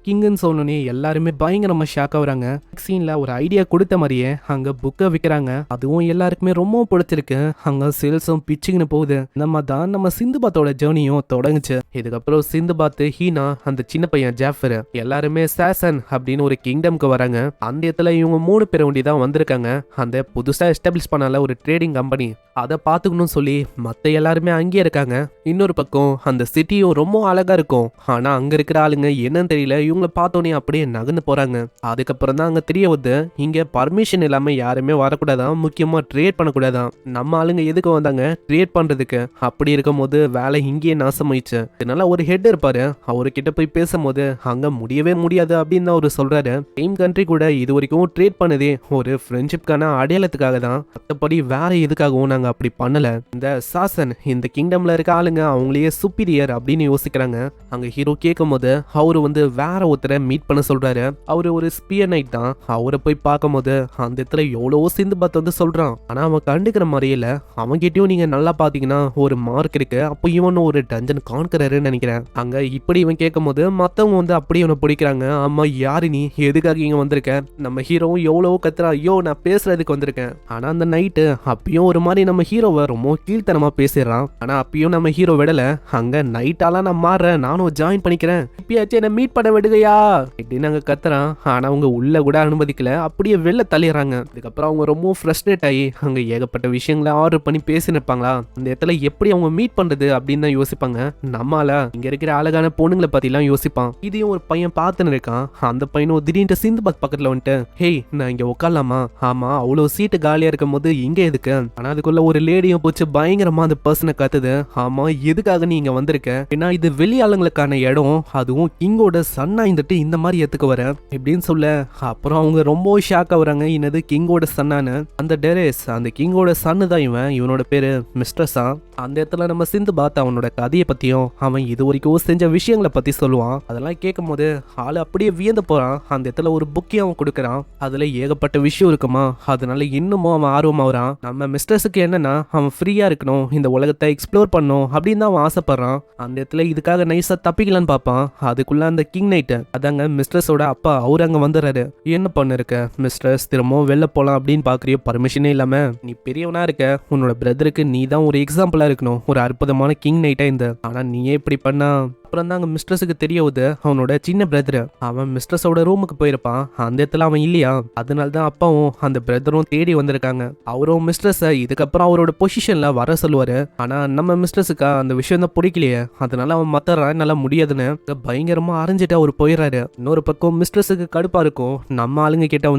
கிங்குன்னு சொன்னோன்னே எல்லாருமே பயங்கரமா ஷாக் ஆகுறாங்க. சீன்ல ஒரு ஐடியா கொடுத்த மாதிரியே அங்க புக்கை விற்கிறாங்க, அதுவும் எல்லாருக்குமே ரொம்ப பிடிச்சிருக்கு. அங்க சேல்ஸும் பிச்சிங்னு போகுது. நம்ம தான் நம்ம சிந்துபாத்தோட ஜேர்னியும் தொடங்குச்சு. இதுக்கப்புறம் சிந்துபாத், ஹீனா, அந்த சின்ன பையன் ஜாஃபர் ஜாஃபர் எல்லாருமே சாசன் அப்படின்னு ஒரு கிங்டம்க்கு வராங்க. அந்த இடத்துல இவங்க 3 பேர் ஒண்டி தான் வந்திருக்காங்க. அந்த புதுசா எஸ்டாப்ளிஷ் பண்ணல ஒரு ட்ரேடிங் கம்பெனி, அதை பார்த்துக்கணும்னு சொல்லி மற்ற எல்லாருமே அங்கேயே இருக்காங்க. இன்னொரு பக்கம் அந்த சிட்டியும் ரொம்ப அழகா இருக்கும். ஆனா அங்க இருக்கிற ஆளுங்க என்னன்னு தெரியல, இவங்களை பார்த்தோன்னே அப்படியே நகர்ந்து போறாங்க. அதுக்கப்புறம் தான் அங்க தெரிய வருது, இங்க பர்மிஷன் இல்லாம யாருமே வரக்கூடாதான், முக்கியமா ட்ரேட் பண்ணக்கூடாதான். நம்ம ஆளுங்க எதுக்கு வந்தாங்க? ட்ரேட் பண்றதுக்கு. அப்படி இருக்கும் போது வேலை இங்கேயே நாசமாயிடுச்சு. இதனால ஒரு ஹெட் இருப்பாரு, அவர்கிட்ட போய் பேசும்போது அங்க முடியவே முடியாது அப்படின்னு அவரு சொல்றாரு. டீம் கண்ட்ரி கூட இது வரைக்கும் ட்ரேட் பண்ணதே ஒரு ஃப்ரெண்ட்ஷிப்கான அடையாளத்துக்காக தான், மற்றபடி வேற எதுக்காகவும் நாங்க அப்படி பண்ணல. இந்த சாசன் இந்த கிங்டம்ல இருக்க ஆளுங்க அவங்களையே சுப்பீரியர் அப்படின்னு யோசிக்கிறாங்க. அங்க ஹீரோ கேட்கும் போது அவரு வேற ஒருத்தரை மீட் பண்ண சொல்றாரு. அவரு ஒரு ஸ்பியர் நைட் தான். அவரை போய் பார்க்கும் போது அந்த இடத்துல எவ்வளவோ சிந்துபாத் சொல்றான். ஆனா அவன் கண்டுக்கிற மாதிரியே இல்ல. அவன்கிட்டயும் நீங்க நல்லா பாத்தீங்கன்னா ஒரு மார்க் இருக்கு, அப்போ இவனும் ஒரு டஞ்சன் காண்கிறாருன்னு நினைக்கிறேன். அங்க இப்படி இவன் கேட்கும் போது மத்தவங்க அப்படியே இவனை பிடிக்கிறாங்க. ஆமா, யாரு நீ, எதுக்காக இங்க வந்திருக்க? நம்ம ஹீரோவும் எவ்வளவோ கத்துறா, ஐயோ நான் பேசுறதுக்கு வந்திருக்கேன். ஆனா அந்த நைட்டு அப்பயும் ஒரு மாதிரி நம்ம ஹீரோவை ரொம்ப கீழ்த்தனமா பேசிடுறான். ஆனா அப்பயும் நம்ம ஹீரோ விடல. அங்க நைட்டாலாம் நான் மாறுறேன், நானும் ஜாயின் பண்ணிக்கிறேன், இப்பயாச்சும் என்ன மீட் பண்ண விடுகையா இப்படின்னு அங்க கத்துறான். ஆனா அவங்க உள்ள கூட அனுமதிக்கல, அப்படியே வெளில தள்ளிடுறாங்க. அதுக்கப்புறம் அவங்க ரொம்ப ஃப்ரஸ்ட்ரேட் ஆகி அங்க ஏகப்பட்ட விஷயங்களை ஆர்டர் பண்ணி பேசினிருப்பாங்களா, அந்த இடத்துல எப்படி அவங்க மீட் பண்றது அப்படின்னு தான் யோசிப்பாங்க. நம்மால இங்க இருக்கிற அழகான பொண்ணுங்களை பத்தி எல்லாம் யோசிப்பான். இதையும் ஒரு பையன் பார்த்துன்னு இருக்கான். அந்த பையனும் திடீர்னு சிந்துபாத் பக்கத்துல வந்துட்டு, ஹேய் நான் இங்க உட்காரலாமா? ஆமா, அவ்வளவு சீட்டு காலியா இருக்கும் போது இங்க எதுக்கு? ஆனா அதுக்குள்ள ஒரு லேடியும் போச்சு பயங்கரமா அந்த பர்சனை கத்துது. ஆமா, எதுக்காக நீ இங்க வந்திருக்க? ஏன்னா இது வெளி ஆளுங்களுக்கான இடம், அதுவும் கிங்கோட சன்னா இருந்துட்டு இந்த மாதிரி எத்துக்கு வர இப்படின்னு சொல்ல. அப்புறம் அவங்க ரொம்ப ஷாக் ஆகுறாங்க, என்னது கிங்கோட சன்னான்னு? அந்த டெரேஸ் அந்த கிங்கோட சன்னு தான் இவன், இவனோட பேரு மிஸ்ட்ரஸா. அந்த இடத்துல நம்ம சிந்துபாத் அவனோட கதையை பத்தியும் அவன் இது வரைக்கும் செஞ்ச விஷயங்களை பத்தி சொல்லுவான். அதெல்லாம் கேட்கும் போது ஆளு அப்படியே வியந்து போறான். அந்த இடத்துல ஒரு புக்கையும் அவன் கொடுக்குறான், அதுல ஏகப்பட்ட விஷயம் இருக்குமா, அதனால இன்னமும் அவன் ஆர்வமாகறான். நம்ம மிஸ்ட்ரஸுக்கு என்னன்னா அவன் ஃப்ரீயா இருக்கணும், இந்த உலகத்தை எக்ஸ்ப்ளோர் பண்ணணும் அப்படின்னு தான் அவன் ஆசைப்படுறான். அந்த இடத்துல இதுக்காக நைஸா தப்பிக்கலான்னு பார்ப்பான். அதுக்குள்ள அந்த கிங் நைட் அதாங்க மிஸ்ட்ரஸோட அப்பா, அவரு அங்க வந்துடுறாரு. என்ன பண்ண இருக்க மிஸ்ட்ரஸ், திரும்பவும் வெளில போலாம் அப்படின்னு பாக்குறியோ, பர்மிஷனே இல்லாம? நீ பெரியவனா இருக்க, உன்னோட பிரதருக்கு நீ தான் ஒரு எக்ஸாம்பிளா இருக்கணும், ஒரு அற்புதமான கிங் நைட்டா இந்த. ஆனா நீயே இப்படி பண்ணா? அப்புறம் தான் அங்க மிஸ்ட்ரஸுக்கு தெரிய வருது, அவனோட சின்ன பிரதர் அவன் மிஸ்ட்ரஸோட ரூமுக்கு போயிருப்பான். அந்த இடத்துல அவன் இல்லையா, அதனால தான் அப்பாவும் அந்த பிரதரும் தேடி வந்திருக்காங்க. அவரும் மிஸ்ட்ரஸை இதுக்கப்புறம் அவரோட பொசிஷன்ல வர சொல்லுவாரு. ஆனா நம்ம மிஸ்ட்ரஸுக்கா அந்த விஷயம் தான் பிடிக்கலையே, அதனால அவன் மத்தறான், என்னால முடியாதுன்னு பயங்கரமா அரைஞ்சிட்டு அவர் போயிடுறாரு. இன்னொரு பக்கம் மிஸ்ட்ரஸுக்கு கடுப்பா இருக்கும். நம்ம ஆளுங்க கிட்ட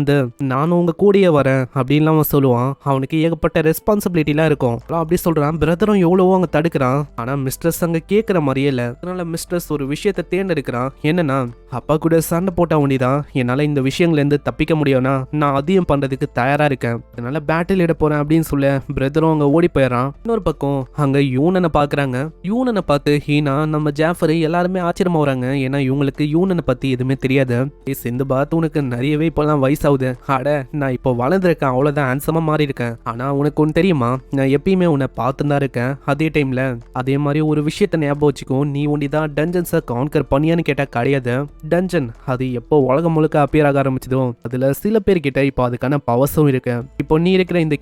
நானும் உங்க கூடயே வரேன் அப்படின்னு அவன் சொல்லுவான். அவனுக்கு ஏகப்பட்ட ரெஸ்பான்சிபிலிட்டிலாம் இருக்கும். அப்படி சொல்றான். பிரதரும் எவ்வளவோ அங்க தடுக்கிறான். ஆனா மிஸ்ட்ரஸ் அங்க கேட்கிற மாதிரியே இல்ல. அதனால மிஸ்ட்ரஸ் ஒரு விஷயத்தை தேர்ந்தெடுக்கிறான். என்னன்னா, அப்பா கூட சண்டை போட்ட வேண்டிதான், என்னால இந்த விஷயங்கள்ல இருந்து தப்பிக்க முடியும்னா நான் அதையும் பண்றதுக்கு தயாரா இருக்கேன், அதனால பேட்டில் இட போறேன் அப்படின்னு சொல்ல பிரதரும் அங்க ஓடி போயிடறான். இன்னொரு பக்கம் அங்க யூனனை பாக்குறாங்க. யூனனை பார்த்து ஹீனா நம்ம ஜாஃபர் எல்லாருமே ஆச்சரியமா வராங்க. ஏன்னா இவங்களுக்கு யூனனை பத்தி எதுவுமே தெரியாது. சிந்துபாத் உனக்கு நிறையவே இப்பெல்லாம் வயசாகுது. அட நான் இப்போ வளர்ந்துருக்கேன், அவ்வளவுதான் ஹேண்ட்ஸமா மாறி இருக்கேன். ஆனா உனக்கு ஒன்று தெரியுமா, நான் எப்பயுமே உன்னை பார்த்து தான் இருக்கேன். அதே டைம்ல அதே மாதிரி ஒரு விஷயத்த ஞாபகம் வச்சுக்கோ, நீ ஒண்டிதான் டஞ்சன்ஸை கான்கர் பண்ணியான்னு கேட்டா கிடையாது. டஞ்சன் அது எப்போ உலகம் முழுக்க அப்பியர் ஆக ஆரம்பிச்சதோ அதுல சில பேர் கிட்ட இப்போ அதுக்கான பவர்ஸும் இருக்கு. இப்போ நீ இருக்கிற இந்த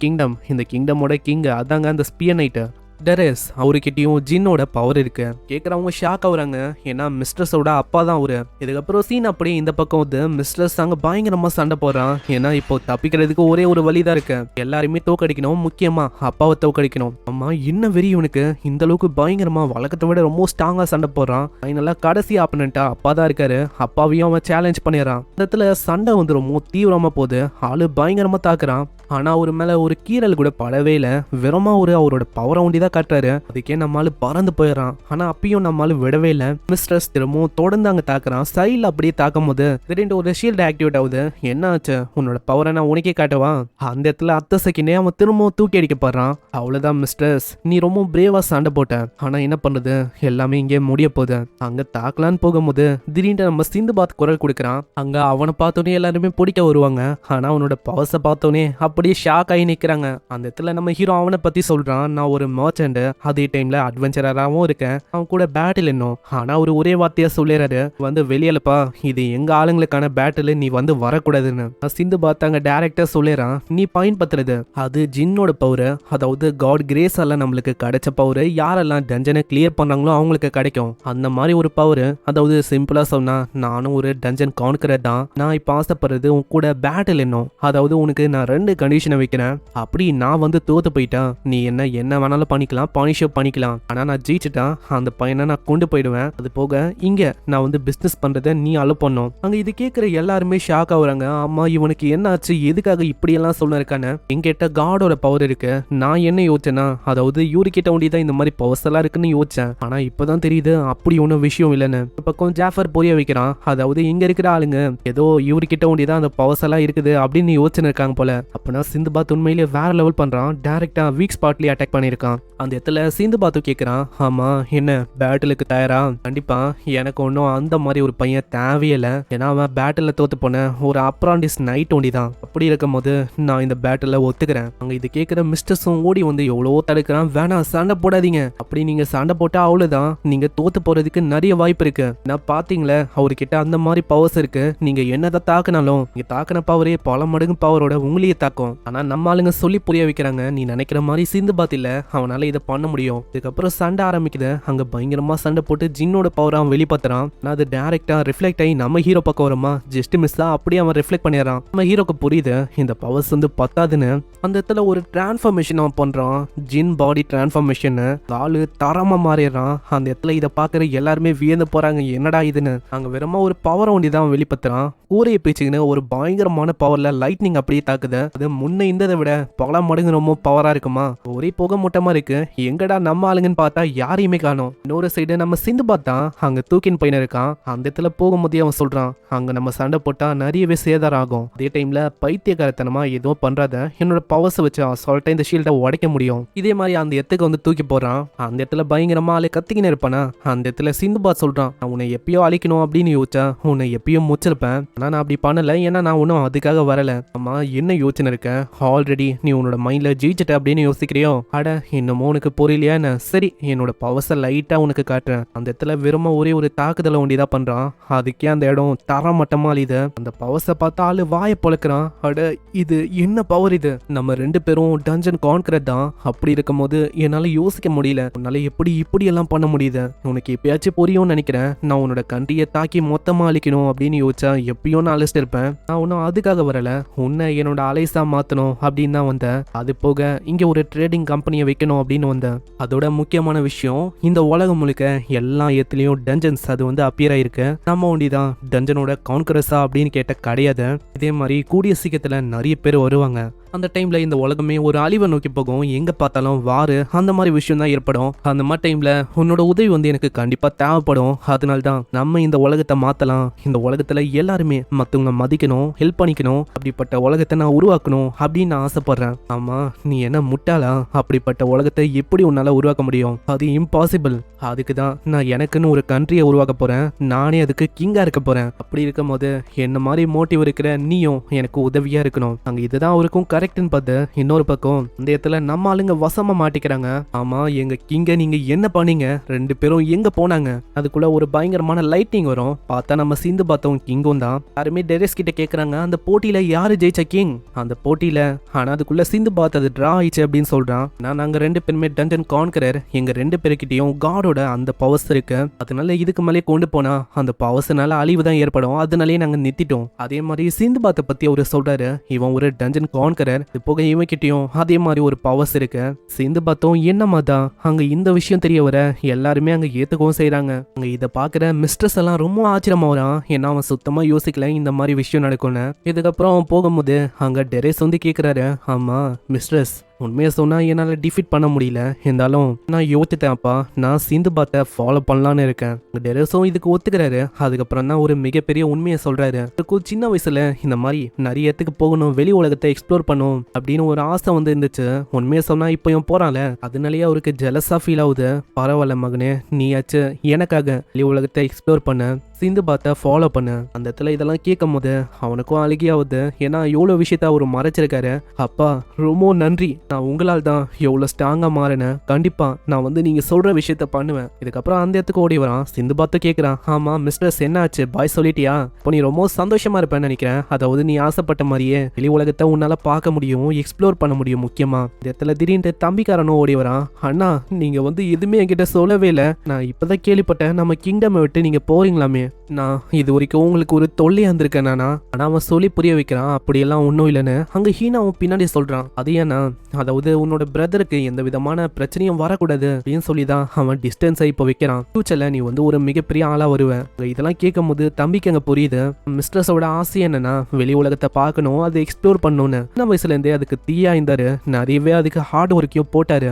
கிங்டமோட கிங் அதாங்க அந்த ஸ்பியர் நைட்டு டெரேஸ். அவருக்கிட்டையும் ஜின்னோட பவர் இருக்கு. கேட்குறவங்க ஷாக் ஆகுறாங்க, ஏன்னா மிஸ்ட்ரஸோட அப்பா தான் அவரு. இதுக்கப்புறம் சீன் அப்படியே இந்த பக்கம் மிஸ்ட்ரஸ் அங்க பயங்கரமா சண்டை போடுறான். ஏன்னா இப்போ தப்பிக்கிறதுக்கு ஒரே ஒரு வழிதான் இருக்கு, எல்லாருமே தோக்கடிக்கணும், முக்கியமா அப்பாவை தோக்கடிக்கணும். அம்மா என்ன வெறி இவனுக்கு, இந்த அளவுக்கு பயங்கரமா வழக்கத்தை விட ரொம்ப ஸ்ட்ராங்கா சண்டை போடுறான். ஃபைனலா கடைசி ஆப்பனண்டா அப்பா தான் இருக்காரு. அப்பாவையும் அவன் சேலஞ்ச் பண்ணிடுறான். இந்த இடத்துல சண்டை ரொம்ப தீவிரமா போகுது. ஆளு பயங்கரமா தாக்குறான். ஆனா அவர் மேல ஒரு கீரல் கூட படவே இல்லை. வெறுமா அவரோட பவரை ஒண்டிதான் காட்டுறாரு. அதுக்கே நம்மளால பறந்து போயிடறான். ஆனா அப்பயும் நம்மளால விடவே இல்லை. மிஸ்ட்ரஸ் திரும்பவும் தொடர்ந்து அங்க தாக்குறான். சைடில் அப்படியே தாக்கும் போது திடீர்னு ஒரு ஷீல்டு ஆக்டிவேட் ஆகுது. என்ன ஆச்சு, உன்னோட பவரை நான் உனக்கே காட்டுவா? அந்த இடத்துல அத்த செகண்டே அவன் திரும்பவும் தூக்கி அடிக்கப்படுறான். அவ்வளவுதான் மிஸ்ட்ரஸ், நீ ரொம்ப பிரேவா சண்டை போட்ட. ஆனா என்ன பண்றது, எல்லாமே இங்கே முடிய போகுது. அங்க தாக்கலான்னு போகும்போது திடீர்னு நம்ம சிந்துபாத் குரல் கொடுக்குறான். அங்க அவனை பார்த்தோன்னே எல்லாருமே பிடிக்க வருவாங்க. ஆனா அவனோட பவர்ஸை பார்த்தோன்னே அப்படி அப்படியே ஷாக் ஆகி நிக்கிறாங்க. அந்த இடத்துல நம்ம ஹீரோ அவனை பத்தி சொல்றான், நான் ஒரு மர்ச்சன்ட், அதே டைம்ல அட்வென்ச்சரராகவும் இருக்கேன், அவன் கூட பேட்டில் இன்னும். ஆனா ஒரு ஒரே வார்த்தையா சொல்லிடுறாரு, வந்து வெளியலப்பா, இது எங்க ஆளுங்களுக்கான பேட்டில், நீ வந்து வரக்கூடாதுன்னு. சிந்து பார்த்தாங்க டேரக்டா சொல்லிடுறான், நீ பயன்படுத்துறது அது ஜின்னோட பவர், அதாவது காட் கிரேஸ் எல்லாம் நம்மளுக்கு கிடைச்ச பவர், யாரெல்லாம் டஞ்சனை கிளியர் பண்றாங்களோ அவங்களுக்கு கிடைக்கும் அந்த மாதிரி ஒரு பவர். அதாவது சிம்பிளா சொன்னா, நானும் ஒரு டஞ்சன் கான்கரர் தான், நான் இப்ப ஆசைப்படுறது உன் கூட பேட்டில் இன்னும். அதாவது உனக்கு நான் 2 கண்டிஷனை வைக்கிறேன், அப்படி நான் வந்து தோத்து போயிட்டேன், நீ என்ன வேணாலும் பண்ணிக்கலாம், பனிஷப் பண்ணிக்கலாம், ஆனா நான் ஜெயிச்சுட்டா அந்த பையனை நான் கொண்டு போயிடுவேன். அது போக இங்க நான் வந்து பிசினஸ் பண்றதை நீ அலோ பண்ணும். அங்க இது கேட்கிற எல்லாருமே ஷாக் ஆகுறாங்க. ஆமா, இவனுக்கு என்ன ஆச்சு, எதுக்காக இப்படி எல்லாம் சொல்லிருக்கானு. என்கிட்ட காடோட பவர் இருக்கு, நான் என்ன யோசிச்சேன்னா, அதாவது இவரு கிட்ட ஒண்டிதான் இந்த மாதிரி பவர்ஸ் எல்லாம் இருக்குன்னு யோசிச்சேன், ஆனா இப்பதான் தெரியுது அப்படி ஒன்றும் விஷயம் இல்லைன்னு. ஒரு பக்கம் ஜாஃபர் புரிய வைக்கிறான், அதாவது இங்க இருக்கிற ஆளுங்க ஏதோ இவரு கிட்ட ஒண்டிதான் அந்த பவர்ஸ் எல்லாம் இருக்குது அப்படின்னு யோசிச்சுன்னு இருக்காங்க போல. அப்பனா சிந்துபாத் உண்மையிலேயே வேற லெவல் பண்றான், டைரக்டா வீக் ஸ்பாட்லயே அட்டாக் பண்ணிருக்கான். அந்த இடத்துல சிந்துபாத்து கேட்கிறான், ஆமா என்ன பேட்டிலுக்கு தயாரா? கண்டிப்பா, எனக்கு ஒன்றும் அந்த மாதிரி ஒரு பையன் தேவையில்லை, ஏன்னா அவன் பேட்டில் தோத்து போன ஒரு அப்ராண்டிஸ் நைட் ஒண்டி தான். அப்படி இருக்கும் போது நான் இந்த பேட்டில் ஒத்துக்கிறேன். அங்க இது கேட்கிற மிஸ்டர்ஸும் ஓடி வந்து எவ்வளவோ தடுக்கிறான், வேணாம் சண்டை போடாதீங்க, அப்படி நீங்க சண்டை போட்டா அவ்வளவுதான், நீங்க தோத்து போறதுக்கு நிறைய வாய்ப்பு இருக்கு. நான் பாத்தீங்களே அவர்கிட்ட அந்த மாதிரி பவர்ஸ் இருக்கு, நீங்க என்னதான் தாக்குனாலும் நீங்க தாக்குன பவரே பல மடங்கு பவரோட உங்களையே தாக்கும். ஆனா நம்ம ஆளுங்க சொல்லி புரிய வைக்கிறாங்க, நீ நினைக்கிற மாதிரி சிந்துபாத் இல்ல, அவனால இதை பண்ண முடியும். இதுக்கப்புறம் சண்டை ஆரம்பிக்குது. அங்க பயங்கரமா சண்டை போட்டு ஜின்னோட பவர் அவன் வெளிப்படுத்துறான். அது டைரக்டா ரிஃப்ளெக்ட் ஆகி நம்ம ஹீரோ பக்கம் வருமா, ஜஸ்ட் மிஸ் தான் அப்படியே அவன் ரிஃப்ளெக்ட் பண்ணிடுறான். நம்ம ஹீரோக்கு புரியுது இந்த பவர்ஸ் வந்து பத்தாதுன்னு. அந்த இடத்துல ஒரு டிரான்ஸ்ஃபர்மேஷன் அவன் பண்றான், ஜின் பாடி டிரான்ஸ்ஃபர்மேஷன். ஆளு தரமா மாறிடுறான். அந்த இடத்துல இதை பாக்குற எல்லாருமே வியந்து போறாங்க, என்னடா இதுன்னு. அங்க வெறுமா ஒரு பவர் ஒண்டி தான் வெளிப்படுத்துறான். கூரையை பேச்சுக்குன்னு ஒரு பயங்கரமான பவர்ல லைட்னிங் அப்படியே தாக்குது. அது முன்ன இருந்ததை விட பல மடங்கு ரொம்ப பவரா இருக்குமா. ஒரே புகை மூட்டமா இருக்கு. எங்கடா நம்ம ஆளுங்கன்னு பார்த்தா யாரையுமே காணோம். இன்னொரு சைடு நம்ம சிந்து பார்த்தா அங்க தூக்கின் பையன் இருக்கான். அந்த இடத்துல போகும்போதே அவன் சொல்றான், அங்க நம்ம சண்டை போட்டா நிறையவே சேதாரம் ஆகும். அதே டைம்ல பைத்தியக்காரத்தனமா ஏதோ பண்றாத, என்னோட பவர்ஸ் வச்சு சொல்லிட்டு இந்த ஷீல்டை உடைக்க முடியும். இதே மாதிரி அந்த இடத்துக்கு வந்து தூக்கி போறான். அந்த இடத்துல பயங்கரமா ஆளு கத்திக்கின்னு இருப்பானா. அந்த இடத்துல சிந்துபாத் சொல்றான், நான் உன்னை எப்பயோ அழிக்கணும் அப்படின்னு யோசிச்சா உன்னை எப்பயோ முச்சிருப்பேன், ஆனா நான் அப்படி பண்ணல, ஏன்னா நான் ஒன்னும் அதுக்காக வரல. அம்மா என்ன யோசனை இருக்க, ஆல்ரெடி நீ உன்னோட மைண்ட்ல ஜெயிச்சிட்ட அப்படின்னு யோசிக்கிறியோ, அட இன்னமும் உனக்கு புரியலையா? சரி, என்னோட பவர்ஸை லைட்டா உனக்கு காட்டுறேன். அந்த இடத்துல வெறும ஒரே ஒரு தாக்குதலை ஒண்டிதான் பண்றான். அதுக்கே அந்த இடம் தர மட்டமா அழியுது. அந்த பவர்ஸை பார்த்தா ஆளு வாயை பொழக்கிறான். அட இது என்ன பவர் இது, நம்ம 2 பேரும் டஞ்சன் கான்கரர் தான், அப்படி இருக்கும் போது என்னால யோசிக்க முடியல, உன்னால எப்படி இப்படி எல்லாம் பண்ண முடியுது, உனக்கு எப்பயாச்சும் புரியும்னு நினைக்கிறேன். நான் உன்னோட கண்ட்ரியை தாக்கி மொத்தமா அழிக்கணும் அப்படின்னு யோசிச்சா எப்பயோ நான் அழைச்சிட்டு இருப்பேன். நான் ஒன்னும் அதுக்காக வரல, உன்னை என்னோட அலைஸா மாத்தணும் அப்படின்னு தான் வந்தேன். அது போக இங்க ஒரு ட்ரேடிங் கம்பெனியை வைக்கணும் அப்படின்னு வந்தேன். அதோட முக்கியமான விஷயம், இந்த உலகம் முழுக்க எல்லா இடத்துலயும் டஞ்சன்ஸ் அது வந்து அப்பியர் ஆயிருக்கு. நம்ம ஒண்டிதான் டஞ்சனோட கான்கரஸா அப்படின்னு கேட்ட கிடையாது. இதே மாதிரி கூடிய சீக்கிரத்துல நிறைய பேர் வருவாங்க. அந்த டைம்ல இந்த உலகமே ஒரு அழிவை நோக்கி போகும். எங்க பார்த்தாலும் வாரு அந்த மாதிரி விஷயம் தான் ஏற்படும். அந்த மாதிரி டைம்ல உன்னோட உதவி வந்து எனக்கு கண்டிப்பா தேவைப்படும். அதனால தான் நம்ம இந்த உலகத்தை மாத்தலாம். இந்த உலகத்துல எல்லாருமே மத்தவங்க மதிக்கணும், ஹெல்ப் பண்ணிக்கணும், அப்படிப்பட்ட உலகத்தை நான் உருவாக்கணும் அப்படின்னு நான் ஆசைப்படுறேன். ஆமா, நீ என்ன முட்டாளா? அப்படிப்பட்ட உலகத்தை எப்படி உன்னால உருவாக்க முடியும்? அது இம்பாசிபிள். அதுக்கு தான் நான் எனக்குன்னு ஒரு கண்ட்ரியை உருவாக்க போறேன். நானே அதுக்கு கிங்கா இருக்க போறேன். அப்படி இருக்கும் போது என்ன மாதிரி மோட்டிவ் இருக்கிற நீயும் எனக்கு உதவியா இருக்கணும். அங்க இதுதான் அவருக்கும் கரெக்ட்னு பார்த்து இன்னொரு பக்கம் இந்த இடத்துல நம்ம ஆளுங்க வசமா மாட்டிக்கிறாங்க. ஆமா, எங்க கிங்க நீங்க என்ன பண்ணீங்க? 2 பேரும் எங்க போனாங்க? அதுக்குள்ள ஒரு பயங்கரமான லைட்டிங் வரும். பார்த்தா நம்ம சிந்து பார்த்தோம் கிங்கும் தான். யாருமே டெரஸ் கிட்ட கேக்குறாங்க, அந்த போட்டியில யாரு ஜெயிச்ச கிங் அந்த போட்டியில? ஆனா அதுக்குள்ள சிந்து பார்த்து அது டிரா ஆயிடுச்சு அப்படின்னு சொல்றான். நாங்க 2 பேருமே டஞ்சன் கான்கரர், எங்க 2 பேருக்கிட்டையும் காடோட அந்த பவர்ஸ் இருக்கு. அதனால இதுக்கு மேலே கொண்டு போனா அந்த பவர்ஸ்னால அழிவு தான் ஏற்படும். அதனாலே நாங்க நிறுத்திட்டோம். அதே மாதிரி சிந்து பாத்தை பத்தி அவரு சொல்றாரு, இவன் ஒரு டஞ்சன் கான்கரர், இது போக இவன் கிட்டயும் அதே மாதிரி ஒரு பவர்ஸ் இருக்கு. சிந்து பார்த்தோம் என்னமா தான் அங்க இந்த விஷயம் தெரிய வர எல்லாருமே அங்க ஏத்துக்கவும் செய்யறாங்க. அங்க இதை பாக்குற மிஸ்ட்ரஸ் எல்லாம் ரொம்ப ஆச்சரியமா வரான். ஏன்னா அவன் சுத்தமா யோசிக்கல இந்த மாதிரி விஷயம் நடக்கும்னு. இதுக்கப்புறம் அவன் போகும்போது அங்க டெரேஸ் வந்து கேக்குறாரு, ஆமா மிஸ்ட்ரஸ், உண்மையை சொன்னா என்னால டிஃபீட் பண்ண முடியல, இருந்தாலும் நான் யோசித்தேன்ப்பா, நான் சிந்து பாத்தை ஃபாலோ பண்ணலான்னு இருக்கேன். டெரஸும் இதுக்கு ஒத்துக்கிறாரு. அதுக்கப்புறம் தான் ஒரு மிகப்பெரிய உண்மையை சொல்றாரு. சின்ன வயசுல இந்த மாதிரி நிறைய இடத்துக்கு போகணும், வெளி உலகத்தை எக்ஸ்ப்ளோர் பண்ணும் அப்படின்னு ஒரு ஆசை வந்து இருந்துச்சு. உண்மையை சொன்னா இப்பயும் போறான்ல, அதனாலயே அவருக்கு ஜெலஸா ஃபீல் ஆகுது. பரவாயில்ல மகனே, நீயாச்சு எனக்காக வெளி உலகத்தை எக்ஸ்ப்ளோர் பண்ண, சிந்து பாத்தை ஃபாலோ பண்ணு. அந்த இடத்துல இதெல்லாம் கேட்கும் போது அவனுக்கும் அழுகியாவது. ஏன்னா எவ்வளவு விஷயத்த அவரு மறைச்சிருக்காரு. அப்பா ரொம்ப நன்றி, நான் உங்களால் தான் எவ்வளவு ஸ்ட்ராங்கா மாறினேன். கண்டிப்பா நான் வந்து நீங்க சொல்ற விஷயத்த பண்ணுவேன். இதுக்கப்புறம் அந்த இடத்துக்கு ஓடி வரான். சிந்து பாத்து கேக்குறான், ஆமா மிஸ்டர்ஸ் என்ன ஆச்சு, பாய் சொல்லிட்டியா? இப்போ நீ ரொம்ப சந்தோஷமா இருப்பேன்னு நினைக்கிறேன். அதாவது நீ ஆசைப்பட்ட மாதிரியே வெளி உலகத்தை உன்னால பார்க்க முடியும், எக்ஸ்ப்ளோர் பண்ண முடியும். முக்கியமா இந்த இடத்துல திடீர்னு தம்பிக்காரனும் ஓடி வரான். அண்ணா நீங்க வந்து எதுவுமே என்கிட்ட சொல்லவே இல்லை. நான் இப்பதான் கேள்விப்பட்டேன் நம்ம கிங்டம் விட்டு நீங்க போறீங்களாமே. நான் இது வரைக்கும் உங்களுக்கு ஒரு தொல்லையா இருந்திருக்கேன் நானா? ஆனா அவன் சொல்லி புரிய வைக்கிறான் அப்படியெல்லாம் ஒன்றும் இல்லைன்னு. அங்க ஹீனாவும் பின்னாடி சொல்றான், அது ஏன்னா அதாவது உன்னோட பிரதருக்கு எந்த விதமான பிரச்சனையும் வரக்கூடாது அப்படின்னு சொல்லிதான் அவன் டிஸ்டன்ஸை இப்போ வைக்கிறான். ஃபியூச்சர்ல நீ வந்து ஒரு மிகப்பெரிய ஆளா வருவேன். இதெல்லாம் கேட்கும் போது தம்பிக்கு அங்க புரியுது மிஸ்டர்ஸோட ஆசை என்னன்னா வெளி உலகத்தை பார்க்கணும், அதை எக்ஸ்ப்ளோர் பண்ணணும்னு. சின்ன வயசுல இருந்தே அதுக்கு தீயா இருந்தாரு, நிறையவே அதுக்கு ஹார்ட் ஒர்க்கையும் போட்டாரு.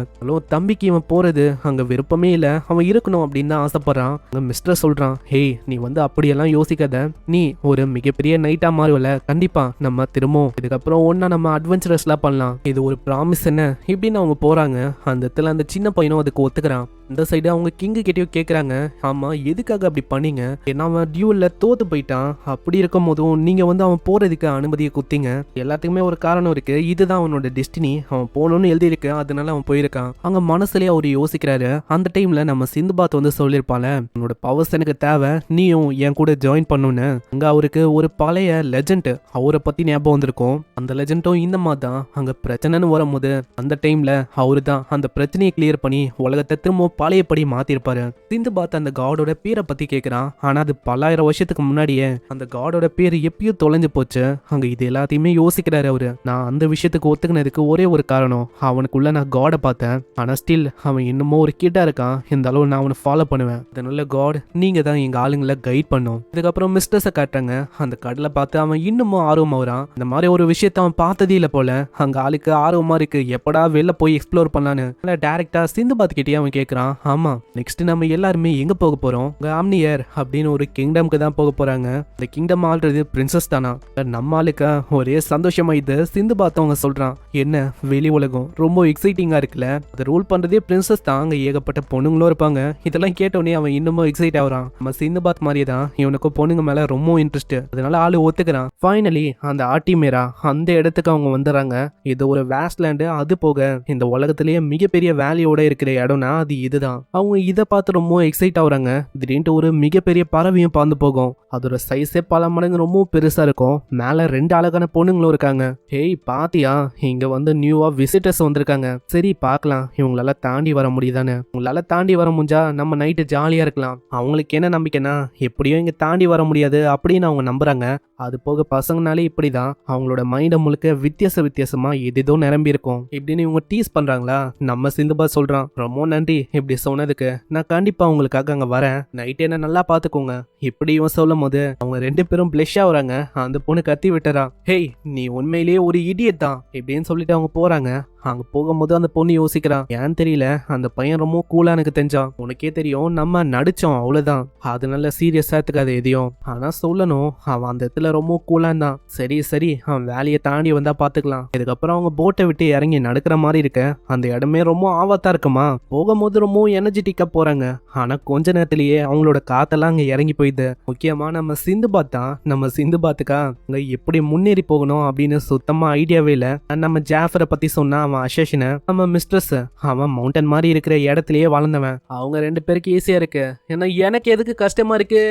தம்பிக்கு இவன் போறது அங்க விருப்பமே இல்ல, அவன் இருக்கணும் அப்படின்னு தான் ஆசைப்படுறான். மிஸ்டர் சொல்றான், ஹே நீ வந்து அப்படியெல்லாம் யோசிக்காத, நீ ஒரு மிகப்பெரிய நைட்டா மாறுவல, கண்டிப்பா நம்ம திரும்பவும் இதுக்கப்புறம் ஒன்னா நம்ம அட்வென்ச்சரஸ்லாம் பண்ணலாம், இது ஒரு ப்ராமிஸ் என்ன இப்படின்னு அவங்க போறாங்க. அந்த இடத்துல அந்த சின்ன பையனும் அதுக்கு ஒத்துக்கிறான். இந்த சைடு அவங்க கிங்கு கிட்டயும் கேக்குறாங்க, ஆமா எதுக்காக அப்படி பண்ணீங்க? ஏன்னா அவன் டியூல்ல தோத்து போயிட்டான். அப்படி இருக்கும் போதும் நீங்க வந்து அவன் போறதுக்கு அனுமதியை குத்திங்க. எல்லாத்துக்குமே ஒரு காரணம் இருக்கு, இதுதான் அவனோட டெஸ்டினி, அவன் போகணும்னு எழுதியிருக்கு, அதனால அவன் போயிருக்கான். அங்க மனசுலயே அவரு யோசிக்கிறாரு. அந்த டைம்ல நம்ம சிந்துபாத் வந்து சொல்லியிருப்பால, உன்னோட பவர்ஸ் எனக்கு தேவை, நீயும் என் கூட ஜாயின் பண்ணுன்னு. அங்க அவருக்கு ஒரு பழைய லெஜண்ட் அவரை பத்தி ஞாபகம் வந்திருக்கும். அந்த லெஜண்டும் இந்த மாதிரி தான் அங்க பிரச்சனைன்னு வரும்போது அந்த டைம்ல அவரு தான் அந்த பிரச்சனையை கிளியர் பண்ணி உலகத்தை திரும்ப பழையபடி மாத்திருப்பாரு. சிந்துபாத் அந்த காடோட பேரை பத்தி கேக்குறான். ஆனா அது பல்லாயிரம் வருஷத்துக்கு முன்னாடியே அந்த காடோட பேரு எப்பயும் தொலைஞ்சு போச்சு. அங்க இது எல்லாத்தையுமே யோசிக்கிறாரு அவரு. நான் அந்த விஷயத்துக்கு ஒத்துக்கினதுக்கு ஒரே ஒரு காரணம், அவனுக்குள்ள நான் காடை பார்த்தேன். ஆனா ஸ்டில் அவன் இன்னமும் ஒரு கிட்டா இருக்கான், இந்த அளவு நான் அவனை ஃபாலோ பண்ணுவேன். இதனால காட் நீங்க தான் எங்க ஆளுங்களை கைட் பண்ணும். இதுக்கப்புறம் மிஸ்டர்ஸை காட்டுறாங்க. அந்த கடலை பார்த்து அவன் இன்னமும் ஆர்வமா வரான். இந்த மாதிரி ஒரு விஷயத்த அவன் பார்த்ததே இல்லை போல. அங்க ஆளுக்கு ஆர்வமா இருக்கு, எப்படா வெளில போய் எக்ஸ்ப்ளோர் பண்ணலான்னு டைரக்டா சிந்துபாத் கிட்டே அவன் கேட்கறான். ஆமா நெக்ஸ்ட் நம்ம எல்லாருமே எங்க போக போறோம்? ஆம்னியர் அப்படின்னு ஒரு கிங்டம்க்கு தான் போக போறாங்க. இந்த கிங்டம் ஆல்ரெடி பிரின்சஸ் தானா? நம்ம ஆளுக்கு ஒரே சந்தோஷமா இது சிந்துபாத் அவங்க சொல்றான், என்ன வெளி உலகம் ரொம்ப எக்ஸைட்டிங்கா இருக்குல்ல, அதை ரூல் பண்றதே பிரின்சஸ் தான், அங்க ஏகப்பட்ட பொண்ணுங்களும் இருப்பாங்க. இதெல்லாம் கேட்டோடனே அவன் இன்னமும் எக்ஸைட் ஆகுறான். நம்ம சிந்துபாத் மாதிரியே தான் இவனுக்கும் பொண்ணுங்க மேல ரொம்ப இன்ட்ரெஸ்ட், அதனால ஆளு ஒத்துக்கிறான். ஃபைனலி அந்த ஆட்டிமேரா அந்த இடத்துக்கு அவங்க வந்துடுறாங்க. இது ஒரு வேஸ்ட்லேண்டு, அது போக இந்த உலகத்திலேயே மிகப்பெரிய வேலையோட இருக்கிற இடம்னா அது இதுதான். அவங்க இதை பார்த்து ரொம்ப எக்ஸைட் ஆகுறாங்க. திடீர்னு ஒரு மிகப்பெரிய பறவையும் பறந்து போகும். அதோட சைஸே பல மடங்கு ரொம்ப பெருசா இருக்கும். மேல 2 அழகான பொண்ணுங்களும் இருக்காங்க. ஹேய் பாத்தியா, இங்க வந்து நியூவா விசிட்டர்ஸ் வந்திருக்காங்க. சரி பார்க்கலாம் இவங்களால தாண்டி வர முடியுதானே. உங்களால தாண்டி வர முடிஞ்சா நம்ம நைட்டு ஜாலியா இருக்கலாம். அவங்களுக்கு என்ன நம்பிக்கைன்னா எப்படியும் இங்க தாண்டி வர முடியாது அப்படின்னு அவங்க நம்புறாங்க. அது போக பசங்கனாலே இப்படிதான், அவங்களோட மைண்ட முழுக்க வித்தியாசமா எதோ நிரம்பி இருக்கும். இப்படின்னு இவங்க டீஸ் பண்றாங்களா. நம்ம சிந்துபாத் சொல்றான், ரொம்ப நன்றி இப்படி சொன்னதுக்கு, நான் கண்டிப்பா உங்களுக்காக அங்க வரேன், நைட் என்ன நல்லா பாத்துக்கோங்க. இப்படி இவன் சொல்லும் போது அவங்க 2 பேரும் பிளஷ் ஆகுறாங்க. அந்த பொண்ணு கத்தி விட்டுறா, ஹேய் நீ உண்மையிலேயே ஒரு இடியட் தான் இப்படின்னு சொல்லிட்டு அவங்க போறாங்க. அங்க போகும்போது அந்த பொண்ணு யோசிக்கிறான், ஏன்னு தெரியல அந்த பையன் ரொம்ப கூலா எனக்கு தெரிஞ்சான். உனக்கே தெரியும் நம்ம நடிச்சோம் அவ்வளவுதான், அதனால சீரியஸா எடுத்துக்காது எதையும். ஆனா சொல்லணும் அவன் அந்த இடத்துல ரொம்ப கூலா இருந்தான். சரி அவன் வேலையை தாண்டி வந்தா பாத்துக்கலாம். இதுக்கப்புறம் அவங்க போட்டை விட்டு இறங்கி நடக்கிற மாதிரி இருக்க. அந்த இடமே ரொம்ப ஆபத்தா இருக்குமா. போகும்போது ரொம்ப எனர்ஜெட்டிக்கா போறாங்க. ஆனா கொஞ்ச நேரத்திலேயே அவங்களோட காத்தெல்லாம் அங்க இறங்கி போயிடுது. முக்கியமா நம்ம சிந்துபாத் தான். நம்ம சிந்துபாத்துக்கா அங்க எப்படி முன்னேறி போகணும் அப்படின்னு சுத்தமா ஐடியாவே இல்ல. நம்ம ஜாஃபரை பத்தி சொன்னா அவன் அசேஷனை, நம்ம மிஸ்ட்ரஸ் அவன் மவுண்டன் மாதிரி இருக்கிற இடத்துலயே வளர்ந்தவன். அவங்க 2 பேருக்கு ஈஸியா இருக்கு, ஏன்னா எனக்கு எதுக்கு கஷ்டமா இருக்கு.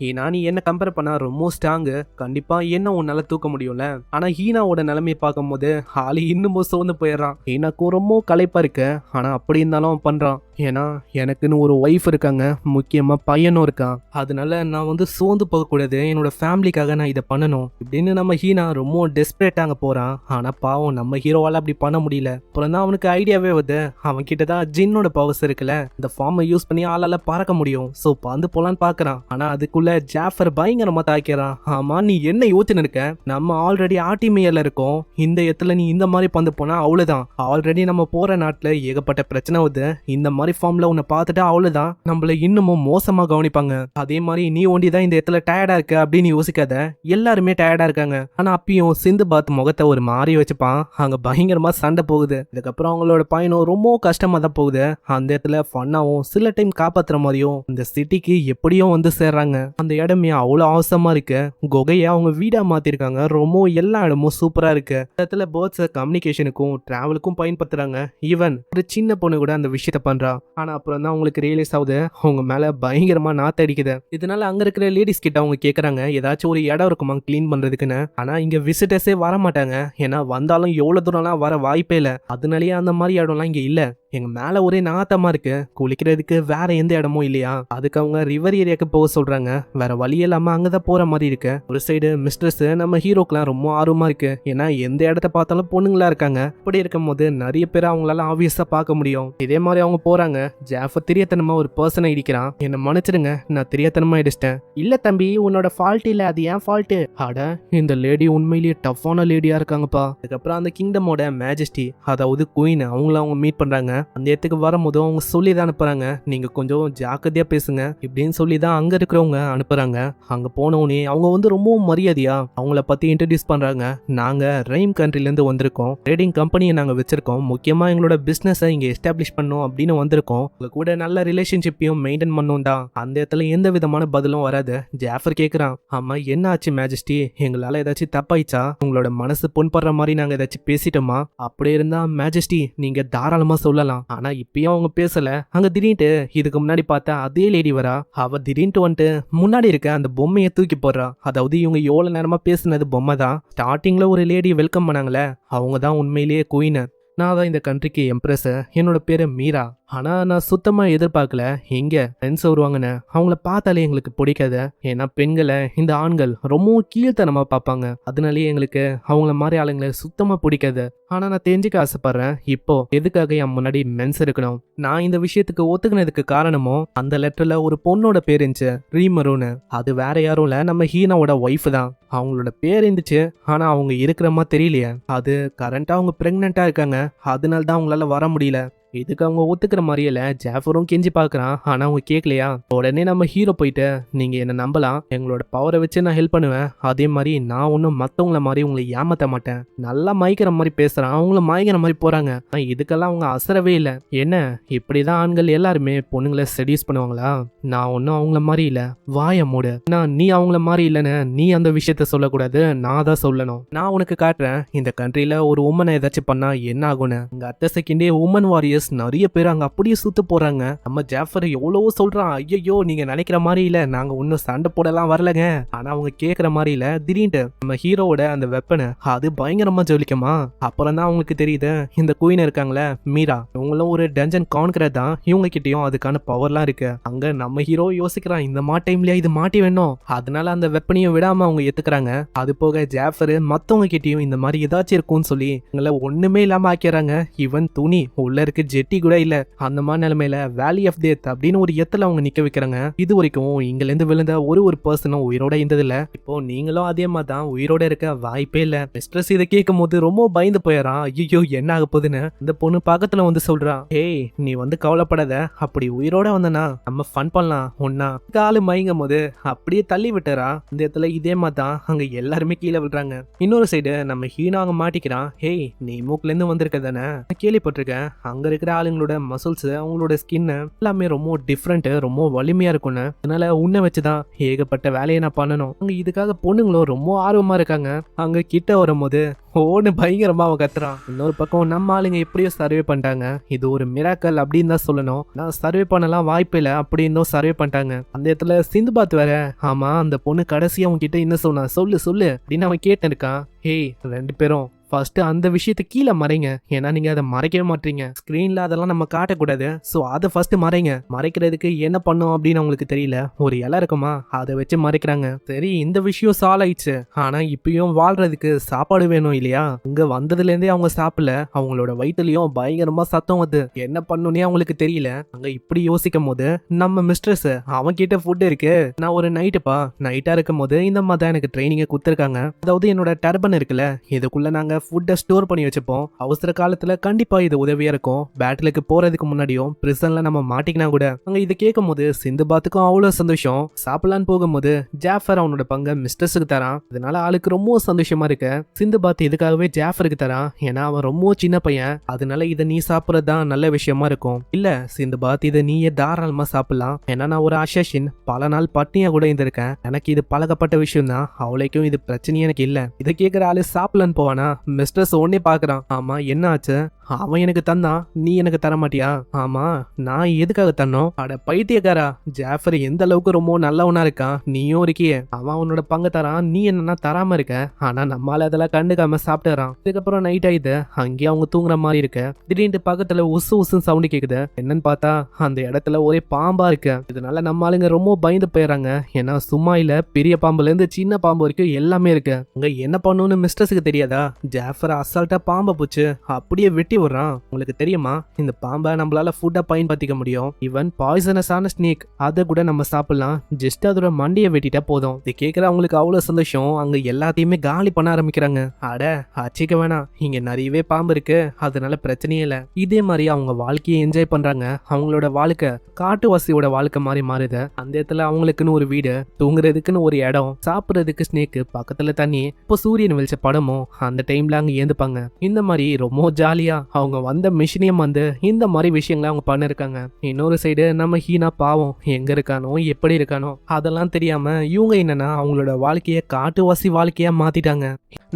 ஏன்னா நீ என்ன கம்பேர் பண்ணா ரொம்ப ஸ்ட்ராங்கு, கண்டிப்பா என்ன உன்னால தூக்க முடியும்ல. ஆனா ஹீனாவோட நிலைமையை பார்க்கும் போது ஆளு இன்னமும் சோர்ந்து போயிடுறான். ஹீனாக்கும் ரொம்ப களைப்பா இருக்கு, ஆனா அப்படி இருந்தாலும் அவன் பண்றான். ஏன்னா எனக்குன்னு ஒரு ஒய்ஃப் இருக்காங்க, முக்கியமா பையனும் இருக்கான். அதனால நான் வந்து சோர்ந்து போகக்கூடாது, என்னோட ஃபேமிலிக்காக நான் இதை பண்ணணும் இப்படின்னு நம்ம ஹீனா ரொம்ப டெஸ்பரேட்டாக போறான். ஆனா பாவம் நம்ம ஹீரோவால அப்படி பண்ண முடியல. அப்புறம் தான் அவனுக்கு ஐடியாவே வருது, அவன் கிட்ட தான் ஜின்னோட பவர்ஸ் இருக்குல்ல, இந்த ஃபார்மை யூஸ் பண்ணி ஆளால பறக்க முடியும். சோ பந்து போலான்னு பாக்குறான். ஆனா அதுக்குள்ள ஜாஃபர் பயங்கரமா தாக்கிறான். ஆமா நீ என்ன யோசிச்சுன்னு இருக்க, நம்ம ஆல்ரெடி ஆர்டிமேயர்ல இருக்கோம், இந்த இடத்துல நீ இந்த மாதிரி பந்து போனா அவ்வளவுதான். ஆல்ரெடி நம்ம போற நாட்டுல ஏகப்பட்ட பிரச்சனை வருது, இந்த மாதிரி பிளாட்ஃபார்ம்ல உன்னை பார்த்துட்டு அவ்வளவுதான் நம்மள இன்னமும் மோசமா கவனிப்பாங்க. அதே மாதிரி நீ ஒண்டி தான் இந்த இடத்துல டயர்டா இருக்க அப்படின்னு யோசிக்காத, எல்லாருமே டயர்டா இருக்காங்க. ஆனா அப்பயும் சிந்துபாத் முகத்தை ஒரு மாறி வச்சுப்பான். அங்க பயங்கரமா சண்டை போகுது. இதுக்கப்புறம் அவங்களோட பயணம் ரொம்ப கஷ்டமா தான் போகுது. அந்த இடத்துல ஃபன்னாவும் சில டைம் காப்பாத்துற மாதிரியும் இந்த சிட்டிக்கு எப்படியும் வந்து சேர்றாங்க. அந்த இடமே அவ்வளவு அவசரமா இருக்கு. குகையை அவங்க வீடா மாத்திருக்காங்க. ரொம்ப எல்லா இடமும் சூப்பரா இருக்கு. இடத்துல பேர்ட்ஸை கம்யூனிகேஷனுக்கும் டிராவலுக்கும் பயன்படுத்துறாங்க. ஈவன் ஒரு சின்ன பொண்ணு கூட அந்த விஷயத்த பண்றா. ஆனா அப்புறம் தான் அவங்களுக்கு ரியலைஸ் ஆகுது அவங்க மேல பயங்கரமா நாத்த அடிக்குது. இதனால அங்க இருக்கிற லேடிஸ் கிட்ட அவங்க கேக்குறாங்க ஏதாச்சும் ஒரு இடம் இருக்குமா கிளீன் பண்றதுக்குன்னு. ஆனா இங்க விசிட்டர்ஸே வர மாட்டாங்க. ஏன்னா வந்தாலும் எவ்வளவு தூரம்லாம் வர வாய்ப்பே இல்ல. அதனாலயே அந்த மாதிரி இடம்லாம் இங்க இல்ல. எங்க மேல ஒரே நாத்தமா இருக்கு. குளிக்கிறதுக்கு வேற எந்த இடமும் இல்லையா? அதுக்கு அவங்க ரிவர் ஏரியாக்கு போக சொல்றாங்க. வேற வழி இல்லாம அங்கதான் போற மாதிரி இருக்கு. ஒரு சைடு மிஸ்ட்ரஸ் நம்ம ஹீரோக்கெல்லாம் ரொம்ப ஆர்வமா இருக்கு. ஏன்னா எந்த இடத்த பார்த்தாலும் பொண்ணுங்களா இருக்காங்க. அப்படி இருக்கும் போது நிறைய பேர் அவங்களால ஆப்வியஸா பார்க்க முடியும். இதே மாதிரி அவங்க போறாங்க. ஜாஃபர் தெரியாதனமா ஒரு பர்சனை இடிக்கிறான். என்ன மன்னிச்சிடுங்க, நான் தெரியாதனமா இடிச்சிட்டேன். இல்ல தம்பி, உன்னோட ஃபால்ட் இல்ல, அது ஏன் ஃபால்ட். அட இந்த லேடி உண்மையிலேயே டஃப்பான லேடியா இருக்காங்கப்பா. அதுக்கப்புறம் அந்த கிங்டமோட மேஜஸ்டி, அதாவது குயின், அவங்கள அவங்க மீட் பண்றாங்க. அந்த இடத்துக்கு வரும்போது அவங்க சொல்லி தான் அனுப்புறாங்க, நீங்க கொஞ்சம் ஜாக்கிரதையா பேசுங்க இப்படின்னு சொல்லி தான் அங்க இருக்கிறவங்க அனுப்புறாங்க. அங்க போனவுடனே அவங்க வந்து ரொம்பவும் மரியாதையா அவங்கள பத்தி இன்ட்ரடியூஸ் பண்றாங்க. நாங்க ரைம் கண்ட்ரில இருந்து வந்திருக்கோம். ட்ரேடிங் கம்பெனியை நாங்க வச்சிருக்கோம். முக்கியமா எங்களோட பிசினஸை இங்க எஸ்டாப்ளிஷ் பண்ணோம் அப்படின்னு வந்திருக்கோம். உங்க கூட நல்ல ரிலேஷன்ஷிப்பையும் மெயின்டைன் பண்ணோம் தான். அந்த இடத்துல எந்த விதமான பதிலும் வராது. ஜாஃபர் கேக்குறான், ஆமா என்ன ஆச்சு மேஜஸ்டி, எங்களால ஏதாச்சும் தப்பாயிச்சா? உங்களோட மனசு புண்படுற மாதிரி நாங்க ஏதாச்சும் பேசிட்டோமா? அப்படி இருந்தா மேஜஸ்டி நீங்க தாராளமா சொல்லலாம். ஆனா இப்பயும் அவங்க பேசல. அங்க திடீர்னு இதுக்கு முன்னாடி பார்த்தா அதே லேடி வரா. அவ திடீர்னு வந்துட்டு முன்னாடி இருக்க அந்த பொம்மையை தூக்கி போடுறா. அதாவது இவங்க எவ்வளவு நேரமா பேசுனது பொம்மை தான். ஸ்டார்டிங்ல ஒரு லேடி வெல்கம் பண்ணாங்களே, அவங்க தான் உண்மையிலேயே குயின். நான் தான் இந்த கண்ட்ரிக்கு எம்ப்ரஸ். என்னோட பேரு மீரா. ஆனா நான் சுத்தமா எதிர்பார்க்கல எங்க ஃப்ரெண்ட்ஸ் வருவாங்கன்னு. அவங்கள பார்த்தாலே எங்களுக்கு பிடிக்காது. ஏன்னா பெண்களை இந்த ஆண்கள் ரொம்பவும் கீழ்த்தனமா பார்ப்பாங்க. அதனாலேயே எங்களுக்கு அவங்கள மாதிரி ஆளுங்களை சுத்தமா பிடிக்காது. ஆனா நான் தெரிஞ்சுக்க ஆசைப்படுறேன், இப்போ எதுக்காக என் முன்னாடி மென்ஸ் இருக்கணும்? நான் இந்த விஷயத்துக்கு ஒத்துக்கினதுக்கு காரணமோ அந்த லெட்டர்ல ஒரு பொண்ணோட பேர் இருந்துச்சு, ரீமருன்னு. அது வேற யாரும் இல்ல, நம்ம ஹீனாவோட ஒய்ஃப் தான். அவங்களோட பேர் இருந்துச்சு, ஆனா அவங்க இருக்கிற மாதிரி தெரியலையே. அது கரண்டா அவங்க பிரெக்னெண்டா இருக்காங்க. அதனால தான் அவங்களால வர முடியல. இதுக்கு அவங்க ஒத்துக்கிற மாதிரியே இல்ல. ஜாஃபரும் கெஞ்சி பார்க்கறான். ஆனா அவங்க கேட்கலையா. உடனே நம்ம ஹீரோ போயிட்டு, நீங்க என்ன நம்பலாம், எங்களோட பவரை வச்சு நான் ஹெல்ப் பண்ணுவேன். அதே மாதிரி நான் ஒன்றும் மற்றவங்கள மாதிரி உங்களை ஏமாத்த மாட்டேன். நல்லா மயக்கிற மாதிரி பேசுறான். அவங்களும் மயக்கிற மாதிரி போறாங்க. இதுக்கெல்லாம் அவங்க அசரவே இல்லை. என்ன இப்படிதான் ஆண்கள் எல்லாருமே பொண்ணுங்களை செடியூஸ் பண்ணுவாங்களா? நான் ஒன்றும் அவங்கள மாதிரி இல்லை. வாய மூடு. நான் நீ அவங்கள மாதிரி இல்லைன்னு நீ அந்த விஷயத்த சொல்லக்கூடாது, நான் தான் சொல்லணும். நான் உனக்கு காட்டுறேன் இந்த கண்ட்ரியில ஒரு உமனை ஏதாச்சும் பண்ணா என்ன ஆகும்னு. இங்க அத்த செகண்டே உமன் வாரியர்ஸ் நிறைய பேர் அங்க அப்படியே சுத்து போறாங்க. நம்ம ஜாஃபர் எவ்வளவோ சொல்றான், ஐயோ நீங்க நினைக்கிற மாதிரி இல்ல, நாங்க ஒன்னும் சண்டை போடலாம் வரலங்க. ஆனா அவங்க கேக்குற மாதிரி இல்ல. திடீர்னு நம்ம ஹீரோவோட அந்த வெப்பனை அது பயங்கரமா ஜொலிக்குமா. அப்புறம் தான் அவங்களுக்கு தெரியுது இந்த குயின் இருக்காங்களே மீரா, இவங்களும் ஒரு டஞ்சன் கான்கிரட் தான். இவங்க கிட்டயும் அதுக்கான பவர்லாம் இருக்கு. அங்க நம்ம ஹீரோ யோசிக்கிறான், இந்த டைம்லயா இது மாட்டி வேணும். அதனால அந்த வெப்பனையும் விடாம அவங்க ஏத்துக்கிறாங்க. அது போக ஜாஃபர் மத்தவங்க கிட்டயும் இந்த மாதிரி ஏதாச்சும் இருக்கும்னு சொல்லி எங்களை ஒண்ணுமே இல்லாம ஆக்கிறாங்க. இவன் துணி உள்ள இருக்கு, ஜெட்டி கூட இல்ல. அந்த மாதிரி நிலைமையில வேலி ஆஃப் டெத் அப்படின்னு ஒரு இடத்துல அவங்க நிக்க வைக்கிறாங்க. இது வரைக்கும் இங்க இருந்து விழுந்த ஒரு பர்சனும் உயிரோட இருந்ததில்ல. இப்போ நீங்களும் அதே மாதிரி தான் உயிரோட இருக்க வாய்ப்பே இல்ல. மிஸ்ட்ரஸ் இதை கேட்கும் போது ரொம்ப பயந்து போயிடறான். ஐயோ என்ன ஆக போகுதுன்னு. இந்த பொண்ணு பக்கத்துல வந்து சொல்றான், ஏய் நீ வந்து கவலைப்படாத, அப்படி உயிரோட வந்தனா நம்ம ஃபன் பண்ணலாம் ஒன்னா. காலு மயங்கும் போது அப்படியே தள்ளி விட்டுறா. இந்த இடத்துல இதே மாதிரி தான் அங்க எல்லாருமே கீழே விழுறாங்க. இன்னொரு சைடு நம்ம ஹீனா அங்க மாட்டிக்கிறான். ஹேய் நீ மூக்குல இருந்து வந்திருக்க தானே, கேள்விப்பட்டிருக்கேன். அங்க இருக்கிற ஆளுங்களோட மசில்ஸ், அவங்களோட ஸ்கின் எல்லாமே ரொம்ப டிஃப்ரெண்ட், ரொம்ப வலிமையா இருக்கும்னு. அதனால உன்னை வச்சுதான் ஏகப்பட்ட வேலையை நான் பண்ணணும். அங்க இதுக்காக பொண்ணுங்களும் ரொம்ப ஆர்வமா இருக்காங்க. அங்க கிட்ட வரும்போது ஓன்னு பயங்கரமா அவன் கத்துறான். இன்னொரு பக்கம் நம்ம ஆளுங்க எப்படியோ சர்வே பண்ணிட்டாங்க. இது ஒரு மிராக்கல் அப்படின்னு தான் சொல்லணும். நான் சர்வே பண்ணலாம் வாய்ப்பு இல்லை அப்படின்னு சர்வே பண்ணிட்டாங்க. அந்த இடத்துல சிந்துபாத் வேற, ஆமா அந்த பொண்ணு கடைசியா அவன் கிட்ட என்ன சொன்னா, சொல்லு சொல்லு அப்படின்னு அவன் கேட்டு இருக்கான். ஹேய் ரெண்டு பேரும் ஃபர்ஸ்ட் அந்த விஷயத்தை கீழே மறைங்க. ஏன்னா நீங்க அதை மறைக்கவே மாட்டீங்க. ஸ்கிரீன்ல அதெல்லாம் நம்ம காட்டக்கூடாது. ஸோ அதை ஃபர்ஸ்ட் மறைங்க. மறைக்கிறதுக்கு என்ன பண்ணும் அப்படின்னு அவங்களுக்கு தெரியல. ஒரு இலை இருக்குமா, அதை வச்சு மறைக்கிறாங்க. சரி இந்த விஷயம் சால்வ் ஆயிடுச்சு. ஆனா இப்பயும் வாழ்றதுக்கு சாப்பாடு வேணும் இல்லையா? இங்க வந்ததுல இருந்தே அவங்க சாப்பிடல. அவங்களோட வயிற்றுலயும் பயங்கரமா சத்தம் வந்து என்ன பண்ணுனே அவங்களுக்கு தெரியல. அங்க இப்படி யோசிக்கும் போது நம்ம மிஸ்ட்ரஸ் அவன் கிட்ட ஃபுட் இருக்கு. நான் ஒரு நைட்டா இருக்கும் போது இந்த மாதிரி தான் எனக்கு ட்ரைனிங்கை கொடுத்துருக்காங்க. அதாவது என்னோட டர்பன் இருக்குல்ல, இதுக்குள்ள நாங்க ஃபுட்டை ஸ்டோர் பண்ணி வச்சுப்போம். அவசர காலத்துல கண்டிப்பா இது உதவியா இருக்கும். பேட்டிலுக்கு போறதுக்கு முன்னாடியும் பிரிசன்ல நம்ம மாட்டிக்கினா கூட. அங்க இதை கேட்கும் போது சிந்துபாத்துக்கும் அவ்வளவு சந்தோஷம். சாப்பிடலான்னு போகும்போது ஜாஃபர் அவனோட பங்கை மிஸ்டர்ஸுக்கு தரான். அதனால ஆளுக்கு ரொம்ப சந்தோஷமா இருக்கு. சிந்துபாத் இதுக்காகவே ஜாஃபருக்கு தரான். ஏன்னா அவன் ரொம்ப சின்ன பையன். அதனால இதை நீ சாப்பிட்றதுதான் நல்ல விஷயமா இருக்கும். இல்ல சிந்துபாத், இதை நீயே தாராளமா சாப்பிடலாம். ஏன்னா நான் ஒரு அசசின், பல நாள் பட்னியா கூட இருந்திருக்கேன். எனக்கு இது பழக்கப்பட்ட விஷயம் தான். அவளைக்கும் இது பிரச்சனையே எனக்கு இல்ல. இதை கேட்கிற ஆளு சாப்பிடலான்னு போவானா? மிஸ்டர்ஸ் ஒன்னே பாக்குறான். ஆமா என்ன ஆச்சு? அவன் எனக்கு தந்தான், நீ எனக்கு தர மாட்டியா? ஆமா நான் எதுக்காக தரணும்? அட பைத்தியக்காரா, ஜாஃபர் எந்த அளவுக்கு ரொம்ப நல்லவனா இருக்கான், நீயும் இருக்கியே. அவன் அவனோட பங்கு தரான், நீ என்னன்னா தராம இருக்க. ஆனா நம்மளால அதெல்லாம் கண்டுக்காம சாப்பிட்டுறான். இதுக்கப்புறம் நைட் ஆயிடுது. அங்கேயே அவங்க தூங்குற மாதிரி இருக்கு. திடீர்னு பக்கத்துல உசு உசுன்னு சவுண்டு கேக்குது. என்னன்னு பார்த்தா அந்த இடத்துல ஒரே பாம்பா இருக்கு. இதனால நம்ம ஆளுங்க ரொம்ப பயந்து போயிடறாங்க. ஏன்னா சும்மா இல்ல, பெரிய பாம்புல இருந்து சின்ன பாம்பு வரைக்கும் எல்லாமே இருக்கு. அங்க என்ன பண்ணுன்னு மிஸ்டர்ஸுக்கு தெரியாதா? ஜாஃபர் அசால்ட்டா பாம்பை பூச்சு அப்படியே வெட்டி விடுறான். உங்களுக்கு தெரியுமா, இந்த பாம்பை நம்மளால ஃபுட்டா பயன்படுத்திக்க முடியும். ஈவன் பாய்சனஸான ஸ்னேக், அதை கூட நம்ம சாப்பிடலாம். ஜஸ்ட் அதோட மண்டியை வெட்டிட்டா போதும். இது கேட்கிற அவங்களுக்கு அவ்வளவு சந்தோஷம். அங்க எல்லாத்தையுமே காலி பண்ண ஆரம்பிக்கிறாங்க. அட அச்சிக்க வேணாம், இங்க நிறையவே பாம்பு இருக்கு, அதனால பிரச்சனையே இல்லை. இதே மாதிரி அவங்க வாழ்க்கையை என்ஜாய் பண்றாங்க. அவங்களோட வாழ்க்கை காட்டுவாசியோட வாழ்க்கை மாதிரி மாறுது. அந்த இடத்துல அவங்களுக்குன்னு ஒரு வீடு, தூங்குறதுக்குன்னு ஒரு இடம், சாப்பிட்றதுக்கு ஸ்னேக், பக்கத்துல தண்ணி. இப்போ சூரியன் வெளிச்ச படமும் அந்த டைம்ல அங்க ஏந்துப்பாங்க. இந்த மாதிரி ரொம்ப ஜாலியா அவங்க வந்த மிஷினியம் வந்து இந்த மாதிரி விஷயங்களை அவங்க பண்ணிருக்காங்க. இன்னொரு சைடு நம்ம ஹீனா பாவம் எங்க இருக்கானோ எப்படி இருக்கானோ அதெல்லாம் தெரியாம இவங்க என்னன்னா அவங்களோட வாழ்க்கைய காட்டுவாசி வாழ்க்கையா மாத்திட்டாங்க.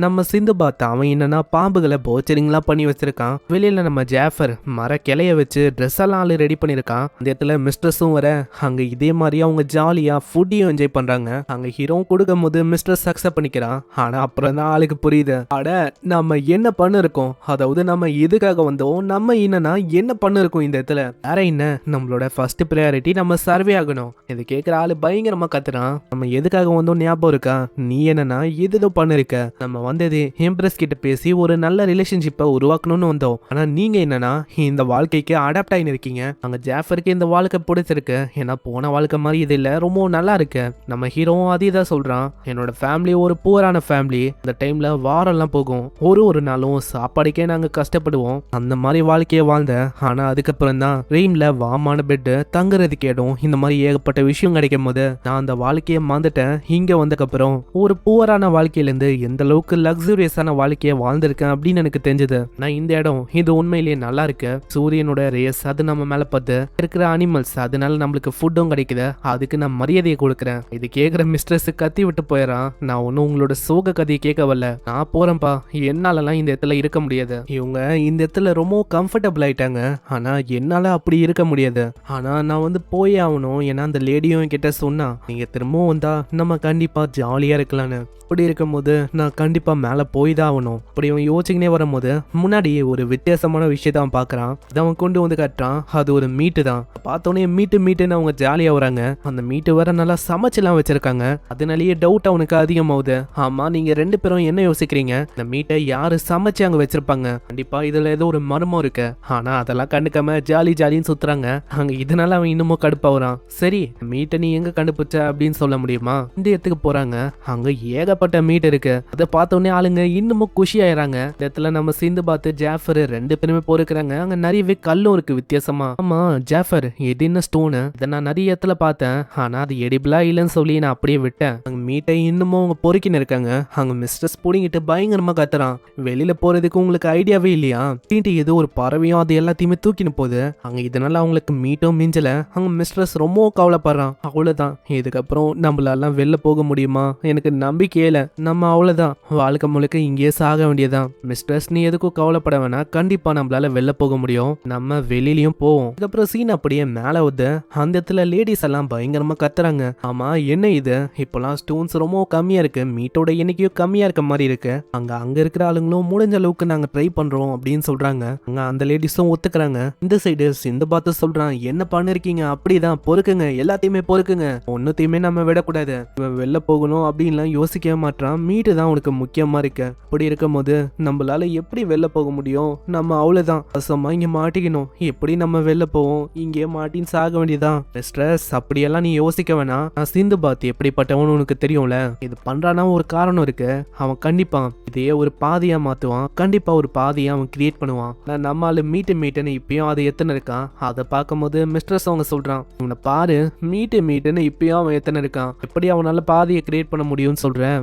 நம்ம சிந்துபாத் அவன் என்னன்னா பாம்புகளை போச்சரிங்லாம் பண்ணி வச்சிருக்கான். வெளியில நம்ம ஜாஃபர் மர கிளைய வச்சு ட்ரெஸ் எல்லாம் ஆளு ரெடி பண்ணிருக்கான். அந்த இடத்துல மிஸ்டர்ஸும் வர அங்க இதே மாதிரி அவங்க ஜாலியா ஃபுட்டையும் என்ஜாய் பண்றாங்க. அங்க ஹீரோ கொடுக்கும் போது மிஸ்டர்ஸ் அக்செப்ட் பண்ணிக்கிறான். ஆனா அப்புறம் தான் ஆளுக்கு புரியுது, அட நம்ம என்ன பண்ணிருக்கோம், அதாவது நம்ம எதுக்காக வந்தோம், நம்ம என்னன்னா என்ன பண்ணிருக்கோம் இந்த இடத்துல. வேற என்ன, நம்மளோட ஃபர்ஸ்ட் ப்ரையாரிட்டி நம்ம சர்வே ஆகணும். இது கேட்கிற ஆளு பயங்கரமா கத்துறான். நம்ம எதுக்காக வந்தோம் ஞாபகம் இருக்கா? நீ என்னன்னா எதுதோ பண்ணிருக்க. நம்ம வந்தது எம்ப்ரஸ் கிட்ட பேசி ஒரு நல்ல ரிலேஷன்ஷிப்பை உருவாக்கணும்னு வந்தோம். ஆனா நீங்க என்னன்னா இந்த வாழ்க்கைக்கு அடாப்ட் ஆகி இருக்கீங்க. அங்க ஜாஃபருக்கு இந்த வாழ்க்கை பிடிச்சிருக்கு. ஏன்னா போன வாழ்க்கை மாதிரி இது இல்ல, ரொம்ப நல்லா இருக்கு. நம்ம ஹீரோவும் அதே தான் சொல்றான். என்னோட ஃபேமிலி ஒரு புவரான ஃபேமிலி. அந்த டைம்ல வாரம்லாம் போகும். ஒரு நாளும் சாப்பாடுக்கே நாங்க கஷ்டப்படுவோம். அந்த மாதிரி வாழ்க்கையை வாழ்ந்த. ஆனா அதுக்கப்புறம் தான் ரெயின்ல வாமான பெட்டு, தங்குறதுக்கு இடம், இந்த மாதிரி ஏகப்பட்ட விஷயம் கிடைக்கும் போது நான் அந்த வாழ்க்கையை மாந்துட்டேன். இங்க வந்ததுக்கப்புறம் ஒரு புவரான வாழ்க்கையில இருந்து எந்த அளவுக்கு லக்ஸூரியஸான வாழ்க்கையை வாழ்ந்திருக்கேன் அப்படின்னு எனக்கு தெரிஞ்சது. நான் இந்த இடம் இது உண்மையிலேயே நல்லா இருக்கு. சூரியனோட ரேஸ் அது நம்ம மேல பார்த்து இருக்கிற அனிமல்ஸ், அதனால நம்மளுக்கு ஃபுட்டும் கிடைக்குது. அதுக்கு நான் மரியாதையை கொடுக்குறேன். இது கேட்கிற மிஸ்ட்ரஸ் கத்தி விட்டு போயிடறான். நான் ஒன்னும் உங்களோட சோக கதையை கேட்க வரல, நான் போறேன்ப்பா, என்னாலலாம் இந்த இடத்துல இருக்க முடியாது. இவங்க இந்த இடத்துல ரொம்ப கம்ஃபர்டபுள் ஆயிட்டாங்க. ஆனா என்னால அப்படி இருக்க முடியாது. ஆனா நான் வந்து போயே ஆகணும். ஏன்னா அந்த லேடியும் என்கிட்ட சொன்னா, நீங்க திரும்பவும் வந்தா நம்ம கண்டிப்பா ஜாலியா இருக்கலாம்னு. அப்படி இருக்கும்போது நான் கண்டிப்பா மேல போய் தான் ஆகணும். அப்படி அவன் யோசிச்சுக்கினே வரும்போது முன்னாடி ஒரு வித்தியாசமான விஷயத்த அவன் பாக்குறான். அதை அவன் கொண்டு வந்து காட்டுறான். அது ஒரு மீட்டு தான். பார்த்தோன்னே மீட்டுன்னு அவங்க ஜாலியா வராங்க. அந்த மீட்டு வேற நல்லா சமைச்செல்லாம் வச்சிருக்காங்க. அதனாலேயே டவுட் அவனுக்கு அதிகமாகுது. ஆமா நீங்க ரெண்டு பேரும் என்ன யோசிக்கிறீங்க, இந்த மீட்டை யாரு சமைச்சு அங்க வச்சிருப்பாங்க, கண்டிப்பா இதுல ஏதோ ஒரு மர்மம் இருக்கு. ஆனா அதெல்லாம் கண்டுக்காம ஜாலின்னு சுத்துறாங்க. அங்க இதனால அவன் இன்னமும் கடுப்பாகிறான். சரி மீட்டை நீ எங்க கண்டுபிடிச்ச அப்படின்னு சொல்ல முடியுமா? இந்த இடத்துக்கு போறாங்க. அங்க ஏகப்பட்ட மீட் இருக்கு. அதை பார்த்தோன்னே ஆளுங்க இன்னமும் குஷி ஆயிராங்க. இந்த இடத்துல நம்ம சிந்துபாத் ஜாஃபர் ரெண்டு பேருமே போருக்கிறாங்க. அங்க நிறையவே கல்லும் இருக்கு வித்தியாசமா. ஆமா ஜாஃபர் இது என்ன ஸ்டோனு, இதை நான் நிறைய இடத்துல பார்த்தேன். ஆனா அது எடிபிளா இல்லைன்னு சொல்லி நான் அப்படியே விட்டேன். அங்க மீட்டை இன்னமும் அவங்க பொறுக்கின்னு இருக்காங்க. அங்க மிஸ்டர்ஸ் புடிங்கிட்டு பயங்கரமா கத்துறான். வெளியில போறதுக்கு உங்களுக்கு ஐடியாவே இல்லையா? தீண்டி ஏதோ ஒரு பறவையும் அது எல்லாத்தையுமே தூக்கின்னு போகுது. அங்க இதனால அவங்களுக்கு மீட்டும் மிஞ்சல. அங்க மிஸ்டர்ஸ் ரொம்ப கவலைப்படுறான். அவ்வளவுதான், இதுக்கப்புறம் நம்மளால வெளில போக முடியுமா? எனக்கு நம்பிக்கையே இல்ல. நம்ம அவ்வளவுதான், வாழ்க்கை முழுக்க இங்கேயே சாக வேண்டியதான். மிஸ்டர்ஸ் நீ எதுக்கும் கவலைப்பட வேணா, கண்டிப்பா நம்மளால வெளில போக முடியும். நம்ம வெளியிலயும் போவோம். அதுக்கப்புறம் சீன் அப்படியே மேல வந்து அந்த இடத்துல லேடிஸ் எல்லாம் பயங்கரமா கத்துறாங்க. ஆமா என்ன இது, இப்பெல்லாம் ஸ்டோன்ஸ் ரொம்ப கம்மியா இருக்கு, மீட்டோட எண்ணிக்கையும் கம்மியா இருக்க மாதிரி இருக்கு. அங்க இருக்கிற ஆளுங்களும் முடிஞ்ச அளவுக்கு நாங்க ட்ரை பண்றோம் அப்படின்னு சொல்றாங்க. அங்க அந்த லேடிஸும் ஒத்துக்கிறாங்க. இந்த சைடு சிந்துபாத் சொல்றான், என்ன பண்ணிருக்கீங்க, அப்படிதான் பொறுக்குங்க, எல்லாத்தையுமே பொறுக்குங்க, ஒன்னுத்தையுமே நம்ம விடக்கூடாது, வெளில போகணும் அப்படின்லாம் யோசிக்கவே மாட்டான், மீட்டு தான் உனக்கு முக்கியமா இருக்கு. அப்படி இருக்கும்போது நம்மளால எப்படி வெளில போக முடியும்? நம்ம அவ்வளவுதான் அசமா இங்க மாட்டிக்கணும். எப்படி நம்ம வெளில போவோம்? இங்கே மாட்டின்னு சாக வேண்டியதான். மிஸ்ட்ரஸ், அப்படியெல்லாம் நீ யோசிக்க வேணாம். நான் சிந்துபாத் எப்படிப்பட்டவனு உனக்கு தெரியும்ல. இது பண்றானா ஒரு காரணம் இருக்கு. அவன் கண்டிப்பா இதையே ஒரு பாதையா மாத்துவான். கண்டிப்பா ஒரு பாதையா அவன் கிரியேட் பண்ணுவான். நான் நம்மால மீட்டுன்னு இப்பயும் அதை எத்தனை இருக்கான். அதை பார்க்கும்போது மிஸ்ட்ரஸ் அவங்க சொல்றான், இவனை பாரு, மீட்டுன்னு இப்பயும் அவன் எத்தனை இருக்கான். எப்படி அவனால பாதையை கிரியேட் பண்ண முடியும்னு சொல்றேன்.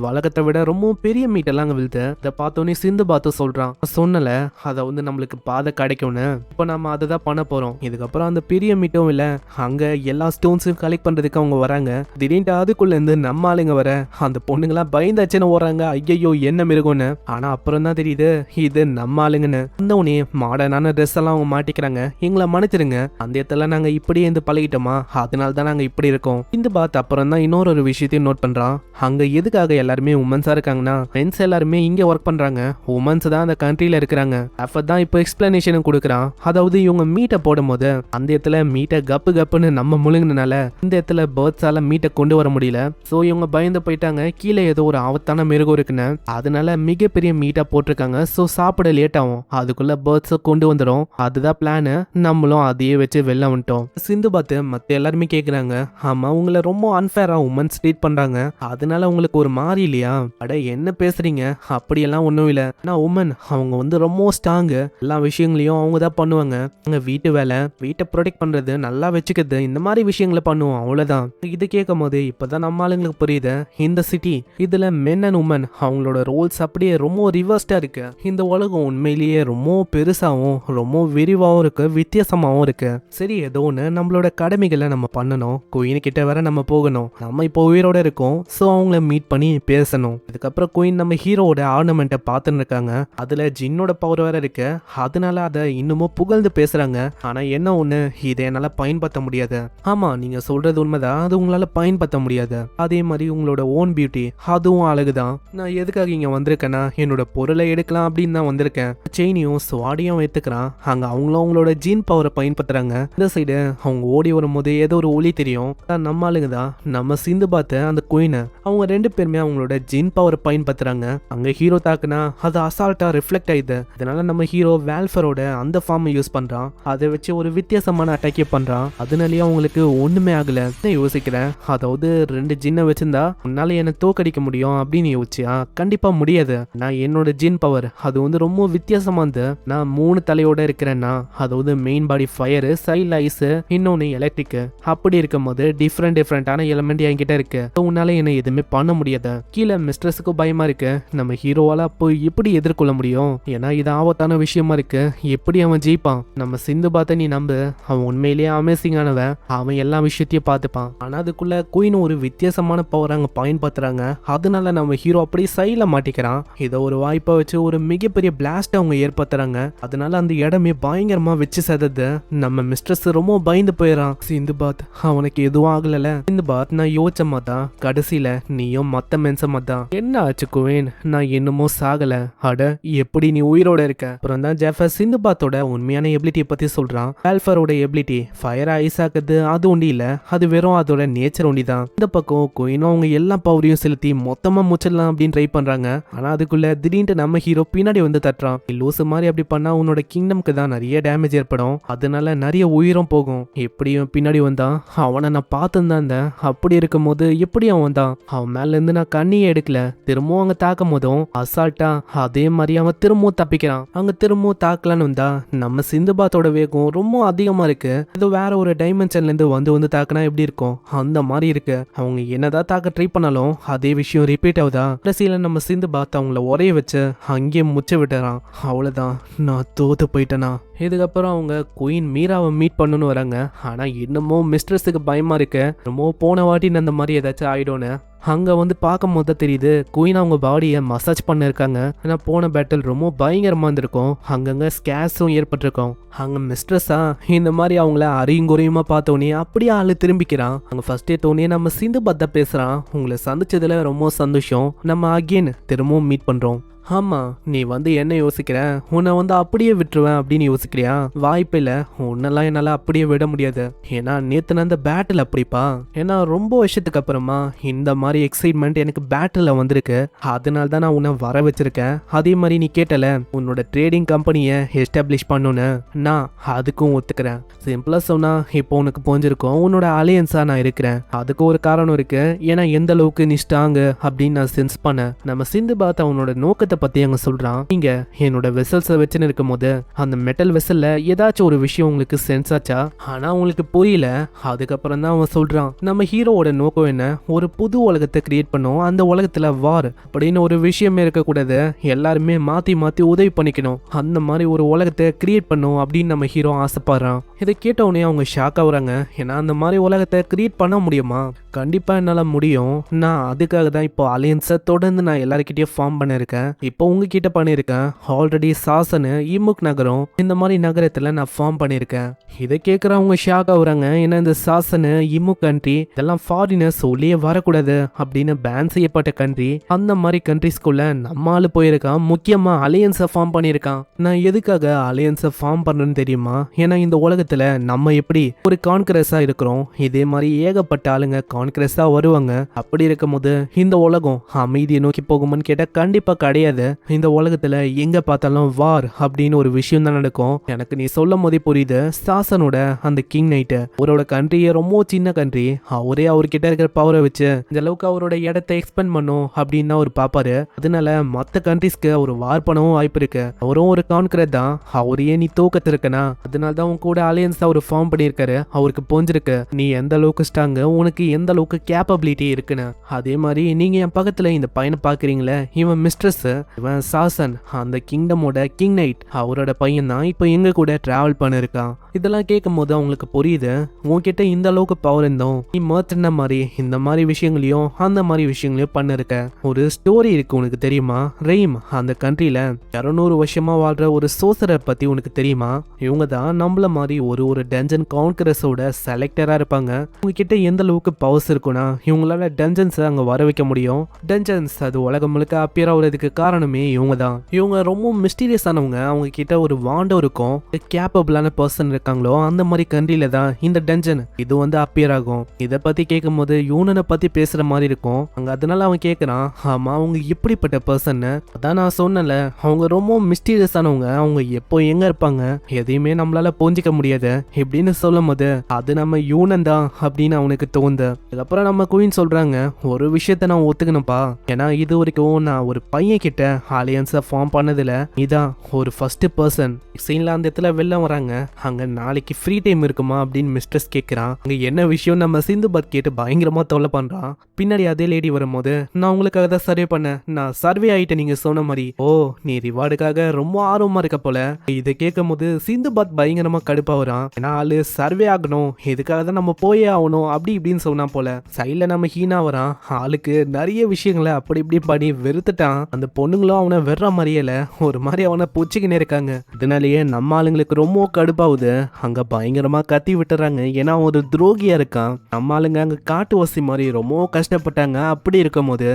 வழக்கத்தை விட ரொம்ப பெரிய மீட்டெல்லாம் அங்க விழுது. இதை பார்த்தோன்னே சிந்துபாத்து சொல்றான், சொன்னல அதை வந்து நம்மளுக்கு பாதை கிடைக்கும்னு. இப்போ நம்ம அதை தான் பண்ண போறோம். இதுக்கப்புறம் அந்த பெரிய மீட்டும் இல்ல, அங்க எல்லா ஸ்டோன்ஸையும் கலெக்ட் பண்றதுக்கு அவங்க வராங்க. திடீர்னு அதுக்குள்ள இருந்து நம்ம ஆளுங்க வர அந்த பொண்ணுங்களாம் பயந்தாச்சுன்னு ஓடுறாங்க. ஐயோ என்ன மிருகம்னு. ஆனா அப்புறம் தான் தெரியுது இது நம்ம ஆளுங்கன்னு. வந்தவனே மாடர்னான ட்ரெஸ் எல்லாம் அவங்க மாட்டிக்கிறாங்க. எங்களை மன்னிச்சிருங்க, அந்த இடத்துல நாங்க இப்படியே இருந்து பழகிட்டோமா, அதனால தான் நாங்க இப்படி இருக்கோம். இந்த பாத் அப்புறம் தான் இன்னொரு விஷயத்தையும் நோட் பண்றான். அங்க எதுக்காக எல்லாருமே உமன்ஸா இருக்காங்கன்னா, மென்ஸ் எல்லாருமே இங்க ஒர்க் பண்றாங்க, உமன்ஸ் தான் அந்த கண்ட்ரில இருக்கிறாங்க. அஃபர் தான் இப்போ எக்ஸ்பிளனேஷன் கொடுக்குறான். அதாவது இவங்க மீட்டை போடும் போது அந்த இடத்துல மீட்டை கப்புன்னு நம்ம முழுங்கினால இந்த இடத்துல பேர்ட்ஸால மீட்டை கொண்டு வர முடியல. சோ இவங்க பயந்து போயிட்டாங்க, கீழே ஏதோ ஒரு ஆபத்தான மிருகம் இருக்குன்னு. அதனால மிகப்பெரிய மீட்டா போட்டிருக்காங்க. சோ சாப்பிட லேட் ஆகும், அதுக்குள்ள பேர்ட்ஸை கொண்டு வந்துடும். அதுதான் பிளானு. நம்மளும் அதையே வச்சு வெளில வந்துட்டோம். சிந்து பார்த்து மத்த எல்லாருமே கேக்குறாங்க, ஆமா உங்களை ரொம்ப அன்ஃபேரா உமன்ஸ் ட்ரீட் பண்றாங்க, அதனால உங்களுக்கு ஒரு மாறி இல்லையா? அட என்ன பேசுறீங்க, அப்படியெல்லாம் ஒன்றும் இல்லை. நான் உமன் அவங்க வந்து ரொம்ப ஸ்ட்ராங்கு, எல்லா விஷயங்களையும் அவங்க தான் பண்ணுவாங்க. அங்க வீட்டு வேலை, வீட்டை ப்ரொடெக்ட் பண்றது, நல்லா வச்சுக்கிறது, இந்த மாதிரி விஷயங்களை பண்ணுவோம், அவ்வளவுதான். இது கேட்கும் போது இப்பதான் நம்ம ஆளுங்களுக்கு புரியுது, இந்த சிட்டி இதுல மென் அண்ட் உமன் அவங்களோட ரோல்ஸ் அப்படியே ரொம்ப ரிவர்ஸ்டா இருக்கு. இந்த உலகம் உண்மையிலேயே ரொம்ப பெருசாவும் ரொம்ப விரிவாகவும் இருக்கு, வித்தியாசமாகவும் இருக்கு. சரி, ஏதோ ஒன்று நம்மளோட கடமைகளை நம்ம பண்ணணும். குயின் கிட்ட வேற நம்ம போகணும். நம்ம இப்போ உயிரோட இருக்கோம், ஸோ அவங்கள மீட் பண்ணி பேசணும். இதுக்கப்புறம் குயின் நம்ம ஹீரோட ஆர்னமெண்ட்டை பார்த்துன்னு இருக்காங்க. அதுல ஜின்னோட பவர் வேற இருக்கு, அதனால அதை இன்னமும் புகழ்ந்து பேசுறாங்க. ஆனா என்ன ஒண்ணு, இதை என்னால பயன்படுத்த முடியாது. ஆமா, நீங்க சொல்றது உண்மைதான், அது உங்களால பயன்படுத்த முடியாது. அதே மாதிரி உங்களோட ஓன் பியூட்டி அதுவும் அழகுதான். நான் எதுக்காக இங்க வந்திருக்கேன்னா, என்னோட பொருளை எடுக்கலாம் அப்படின்னு தான் வந்திருக்கேன். செயினையும் ஸ்வாடியும் எடுத்துக்கிறான். அங்க அவங்களும் அவங்களோட ஜீன் பவரை பயன்படுத்துறாங்க. இந்த சைடு அவங்க ஓடி வரும்போது ஏதோ ஒரு ஒளி தெரியும். நம்ம ஆளுங்க தான் நம்ம சிந்து பார்த்த அந்த குயினை. அவங்க ரெண்டு பேருமே அவங்களோட ஜீன் பவரை பயன்படுத்துறாங்க. அங்க ஹீரோ தாக்குனா அது அசால்ட்டா ரிஃப்ளெக்ட் ஆயிடுது. அதனால நம்ம ஹீரோ வேல்ஃபரோட அந்த ஃபார்மை யூஸ் பண்றான். அதை வச்சு ஒரு வித்தியாசமான அட்டாக்கே பண்றான். அதனாலயே அவங்களுக்கு ஒண்ணுமே ஆகல. யோசிக்கிறேன், அதாவது ரெண்டு ஜின்னை வச்சிருந்தா உன்னால என்ன தோக்கடிக்க முடியும் அப்படின்னு யோசிச்சியா? கண்டிப்பா முடியாது. நான் என்னோட ஜின் பவர் அது வந்து ரொம்ப வித்தியாசமா இருந்து, நான் 3 தலையோட இருக்கிறேன்னா, அதாவது மெயின் பாடி ஃபயர், சைல் ஐஸ், இன்னொன்னு எலக்ட்ரிக். அப்படி இருக்கும் போது டிஃப்ரெண்டான எலிமெண்ட் என்கிட்ட இருக்கு. உன்னால என்ன எதுவுமே பண்ண முடியாது. கீழே மிஸ்ட்ரஸுக்கு பயமா இருக்கு. நம்ம ஹீரோவால அப்போ எப்படி எதிர்கொள்ள முடியும்? ஏன்னா இது ஆபத்தான விஷயமா இருக்கு. எப்படி அவன் ஜெயிப்பான்? நம்ம சிந்து பார்த்த நீ நம்பு, அவன் உண்மையிலேயே அமேசிங்கானவன். அவன் எல்லா விஷயத்தையும் பார்த்துப்பான். ஆனா அதுக்குள்ள குயின் ஒரு வித்தியாசமான பவர் அங்க பயன்படுத்துறாங்க. அதனால நம்ம ஹீரோ அப்படி சைல மாட்டிக்கிறான். இதை ஒரு வாய்ப்பை வச்சு ஒரு மிகப்பெரிய பிளாஸ்ட் அவங்க ஏற்படுத்துறாங்க. அதனால அந்த இடமே பயங்கரமா வச்சு செதது. நம்ம மிஸ்ட்ரஸ் ரொம்ப பயந்து போயிடறான். சிந்து பாத் அவனுக்கு எதுவும் ஆகல. சிந்து பாத் நான் யோசிச்ச மாதான், கடைசியில நீயும் மத்த மென்ச மாதான். என்ன ஆச்சு குயின்? நான் இன்னமும் சாகல. அட எப்படி நீ உயிரோட இருக்க? அப்புறம் தான் ஜெஃபர் சிந்து பாத்தோட உண்மையான எபிலிட்டியை பத்தி சொல்றான். ஆல்ஃபரோட எபிலிட்டி ஃபயர் ஐஸ் ஆக்குது, அது ஒண்டி இல்ல, அது வெறும் அதோட நேச்சர் ஒண்டி தான். இந்த பக்கம் குயினும் அவங்க எல்லா பவரையும் செலுத்தி மொத்தமா முச்சிடலாம் அப்படின்னு ட்ரை பண்றாங்க. ஆனா அதுக்குள்ள திடீர்னு நம்ம ஹீரோ பின்னாடி வந்து தட்டுறான். லூசு மாதிரி அப்படி பண்ணா உன்னோட கிங்டம்க்கு தான் நிறைய டேமேஜ் ஏற்படும், அதனால நிறைய உயிரும் போகும். எப்படியும் பின்னாடி வந்தான், அவனை நான் பார்த்துதான் இருந்தேன். அப்படி இருக்கும் போது எப்படி அவன் வந்தான்? அவன் மேல இருந்து நான் கண்ணியே எடுக்கல. திரும்பவும் அங்க தாக்கும் போதும் அசால்ட்டா அதே மாதிரி அவன் திரும்பவும் தப்பிக்கிறான். அங்க திரும்பவும் தாக்கலான்னு வந்தா நம்ம சிந்துபாத்தோட வேகம் ரொம்ப அதிகமா இருக்கு. இது வேற ஒரு டைமென்ஷன்ல இருந்து வந்து தாக்குனா எப்படி இருக்கும் அந்த மாதிரி இருக்கு. அவங்க என்னதான் தாக்க ட்ரை பண்ணாலும் அதே விஷயம் ரிப்பீட் ஆகுதா. கடைசியில நம்ம சிந்துபாத் அவங்கள உரைய வச்சு அங்கேயே முச்ச விட்டுறான். அவ்வளவுதான், நான் தோத்து போயிட்டேனா. இதுக்கப்புறம் அவங்க குயின் மீராவை மீட் பண்ணணும்னு வராங்க. ஆனா இன்னமும் மிஸ்ட்ரஸுக்கு பயமா இருக்கு. ரொம்ப போன வாட்டி அந்த மாதிரி ஏதாச்சும் ஆயிடும்னு. அங்க வந்து பார்க்கும் போது தெரியுது குயின் அவங்க பாடியை மசாஜ் பண்ண இருக்காங்க. ஏன்னா போன பேட்டில் ரொம்ப பயங்கரமா இருந்திருக்கும், அங்கங்க ஸ்கேஸும் ஏற்பட்டிருக்கும். அங்க மிஸ்ட்ரஸா இந்த மாதிரி அவங்கள அரியும் குறையுமா பார்த்தோன்னே அப்படியே ஆளு திரும்பிக்கிறான். அங்க ஃபர்ஸ்ட் டோனே நம்ம சிந்து பத்தா பேசுறான். உங்களை சந்திச்சதுல ரொம்ப சந்தோஷம், நம்ம அகெயின் திரும்பவும் மீட் பண்றோம். ஆமா, நீ என்ன யோசிக்கிற, உன்னை அப்படியே விட்டுருவேன் அப்படின்னு யோசிக்கிறியா? வாய்ப்பு இல்ல, உன்னெல்லாம் என்னால அப்படியே விட முடியாது. ஏன்னா நேத்து அந்த பேட்டில் அப்படிப்பா. ஏன்னா ரொம்ப வருஷத்துக்கு அப்புறமா இந்த மாதிரி எக்ஸைட்மெண்ட் எனக்கு பேட்டில் வந்திருக்கு. அதனால தான் நான் உன்னை வர வச்சிருக்கேன். அதே மாதிரி நீ கேட்டல உன்னோட ட்ரேடிங் கம்பெனியை எஸ்டாப்ளிஷ் பண்ணணும்னு, நான் அதுக்கும் ஒத்துக்கிறேன். சிம்பிளா சொன்னா இப்போ உனக்கு புரிஞ்சிருக்கும், உன்னோட அலையன்ஸா நான் இருக்கிறேன். அதுக்கு ஒரு காரணம் இருக்கு. ஏன்னா எந்த அளவுக்கு நீ ஸ்ட்ராங் அப்படின்னு நான் சென்ஸ் பண்ணேன். நம்ம சிந்து பாத் அவனோட நோக்கத்தை பத்தி அங்க சொல்றான். நீங்க என்னோட வெசல்ஸை வச்சுன்னு இருக்கும் போது அந்த மெட்டல் வெசல்ல ஏதாச்சும் ஒரு விஷயம் உங்களுக்கு சென்ஸ் ஆச்சா? ஆனா உங்களுக்கு புரியல. அதுக்கப்புறம் தான் அவன் சொல்றான், நம்ம ஹீரோவோட நோக்கம் என்ன, ஒரு புது உலகத்தை கிரியேட் பண்ணோம். அந்த உலகத்துல வார் அப்படின்னு ஒரு விஷயமே இருக்கக்கூடாது. எல்லாருமே மாத்தி மாத்தி உதவி பண்ணிக்கணும். அந்த மாதிரி ஒரு உலகத்தை கிரியேட் பண்ணும் அப்படின்னு நம்ம ஹீரோ ஆசைப்படுறான். இதை கேட்ட உடனே அவங்க ஷாக் ஆகுறாங்க. ஏன்னா அந்த மாதிரி உலகத்தை கிரியேட் பண்ண முடியுமா? கண்டிப்பா என்னால முடியும். நான் அதுக்காக தான் இப்போ அலையன்ஸை தொடர்ந்து நான் எல்லாருக்கிட்டையும் ஃபார்ம் பண்ணிருக்கேன். இப்போ உங்ககிட்ட பண்ணிருக்கேன். ஆல்ரெடி சாசனு, இமுக் நகரம், இந்த மாதிரி நகரத்துல நான் ஃபார்ம் பண்ணிருக்கேன். இதை கேட்கறவங்க ஷாக் ஆகுறாங்க. ஏன்னா இந்த சாசனு, இமுக் கண்ட்ரி இதெல்லாம் ஃபாரினர்ஸ் உள்ளே வரக்கூடாது அப்படின்னு பேன் செய்யப்பட்ட கண்ட்ரி. அந்த மாதிரி கண்ட்ரிஸ்குள்ள நம்ம ஆளு போயிருக்கான். முக்கியமா அலையன்ஸை ஃபார்ம் பண்ணிருக்கான். நான் எதுக்காக அலையன்ஸை ஃபார்ம் பண்றேன்னு தெரியுமா? ஏன்னா இந்த உலகத்துல நம்ம எப்படி ஒரு கான்கிரஸா இருக்கிறோம், இதே மாதிரி ஏகப்பட்ட ஆளுங்க கான்கிரஸா வருவாங்க. அப்படி இருக்கும் போது இந்த உலகம் அமைதியை நோக்கி போகுமான்னு கேட்டா கண்டிப்பா கிடையாது. இந்த உலகத்துல எங்க பார்த்தாலும் வார் அப்படின்னு ஒரு விஷயம் தான் நடக்கும். எனக்கு நீ சொல்லும் போதே புரியுது. சாசனோட அந்த கிங் நைட் அவரோட கண்ட்ரியே ரொம்ப சின்ன கண்ட்ரி. அவரே அவர்கிட்ட இருக்கிற பவரை வச்சு இந்த அளவுக்கு அவரோட இடத்தை எக்ஸ்பெண்ட் பண்ணும் அப்படின்னு தான் அவர் பாப்பாரு. அதனால மற்ற கண்ட்ரிஸ்க்கு அவர் வார் பண்ணவும் வாய்ப்பு இருக்கு. அவரும் ஒரு கான்கிரஸ் தான். அவரையே நீ தூக்கத்திருக்கனா, அதனால தான் உன் கூட அலையன்ஸ் அவர் ஃபார்ம் பண்ணியிருக்காரு. அவருக்கு புரிஞ்சிருக்கு நீ எந்த அளவுக்கு ஸ்ட்ராங், உனக்கு எந்த அளவுக்கு கேப்பபிலிட்டி இருக்குன்னு. அதே மாதிரி நீங்க என் பக்கத்துல இந்த பையனை பாக்குறீங்களே, இவன் மிஸ்ட்ரஸ், இவன் சாசன், அந்த கிங்டமோட கிங் நைட், அவரோட பையன் தான் இப்போ எங்க கூட டிராவல் பண்ணிருக்கான். இதெல்லாம் கேட்கும் போது அவங்களுக்கு புரியுது, உன்கிட்ட இந்த அளவுக்கு பவர் இருந்தோம் நீ மர்த்தன மாதிரி இந்த மாதிரி விஷயங்களையும் அந்த மாதிரி விஷயங்களையும் பண்ணிருக்க. ஒரு ஸ்டோரி இருக்கு உனக்கு தெரியுமா? ரெய்ம் அந்த கண்ட்ரியில 200 வருஷமா வாழ்ற ஒரு சோசரை பத்தி உனக்கு தெரியுமா? இவங்க தான் நம்மள மாதிரி ஒரு டஞ்சன் கான்கரஸோட செலக்டரா இருப்பாங்க. உங்ககிட்ட எந்த அளவுக்கு பவர்ஸ் இருக்குன்னா இவங்களால டஞ்சன்ஸ் அங்க வர வைக்க முடியும். டஞ்சன்ஸ் அது உலகம் முழுக்க அப்பியர் ஆகுறதுக்கு காரணமே இவங்க தான். இவங்க ரொம்ப மிஸ்டீரியஸ் ஆனவங்க. அவங்க கிட்ட ஒரு வாண்டோ இருக்கும். கேப்பபிளான பர்சன் இருக்காங்களோ அந்த மாதிரி கண்ட்ரியில தான் இந்த டஞ்சன் இது அப்பியர் ஆகும். இதை பத்தி கேட்கும் போது யூனனை பத்தி பேசுற மாதிரி இருக்கும் அங்க. அதனால அவன் கேட்கறான், ஆமா அவங்க எப்படிப்பட்ட பர்சன்? அதான் நான் சொன்னல, அவங்க ரொம்ப மிஸ்டீரியஸ் ஆனவங்க. அவங்க எப்போ எங்க இருப்பாங்க எதையுமே நம்மளால புரிஞ்சிக்க முடியாது இப்படின்னு சொல்லும் போது அது நம்ம யூனன் தான் அப்படின்னு அவனுக்கு தோணுது. அதுக்கப்புறம் நம்ம குயின் சொல்றாங்க, ஒரு விஷயத்த நான் ஒத்துக்கணும்ப்பா. ஏன்னா இது வரைக்கும் நான் ஒரு பையன் கிட்ட அலையன்ஸை ஃபார்ம் பண்ணதுல இதான் ஒரு ஃபர்ஸ்ட் பர்சன். சீன்ல அந்த இடத்துல வெளில வராங்க. அங்க நாளைக்கு ஃப்ரீ டைம் இருக்குமா அப்படின்னு மிஸ்டர்ஸ் கேட்கிறான். அங்க என்ன விஷயம் நம்ம சிந்து பாத் கேட்டு பயங்கரமா தொல்லை பண்றான். பின்னாடி அதே லேடி வரும்போது, நான் உங்களுக்காக தான் சர்வே பண்ணேன், நான் சர்வே ஆயிட்டேன் நீங்க சொன்ன மாதிரி. ஓ நீ ரிவார்டுக்காக ரொம்ப ஆர்வமா இருக்க போல. இதை கேட்கும் போது சிந்து பாத் பயங்கரமா கடுப்பா வரான். ஏன்னா ஆளு சர்வே ஆகணும், இதுக்காக தான் நம்ம போயே ஆகணும் அப்படி இப்படின்னு சொன்னா போல. சைட்ல நம்ம ஹீனா வரான். ஆளுக்கு நிறைய விஷயங்களை அப்படி இப்படி பண்ணி வெறுத்துட்டான். அந்த பொண்ணுங்களும் அவனை வெற மாதிரியல, ஒரு மாதிரி அவனை பூச்சிக்கினே இருக்காங்க. இதனாலேயே நம்ம ஆளுங்களுக்கு ரொம்ப கடுப்பாகுது. அங்க பயங்கரமா கத்தி விட்டுறாங்க. ஏன்னா ஒரு துரோகியா இருக்கான். நம்ம ஆளுங்க அங்க காட்டு வசி மாதிரி ரொம்ப கஷ்டப்பட்டாங்க. அப்படி இருக்கும் போது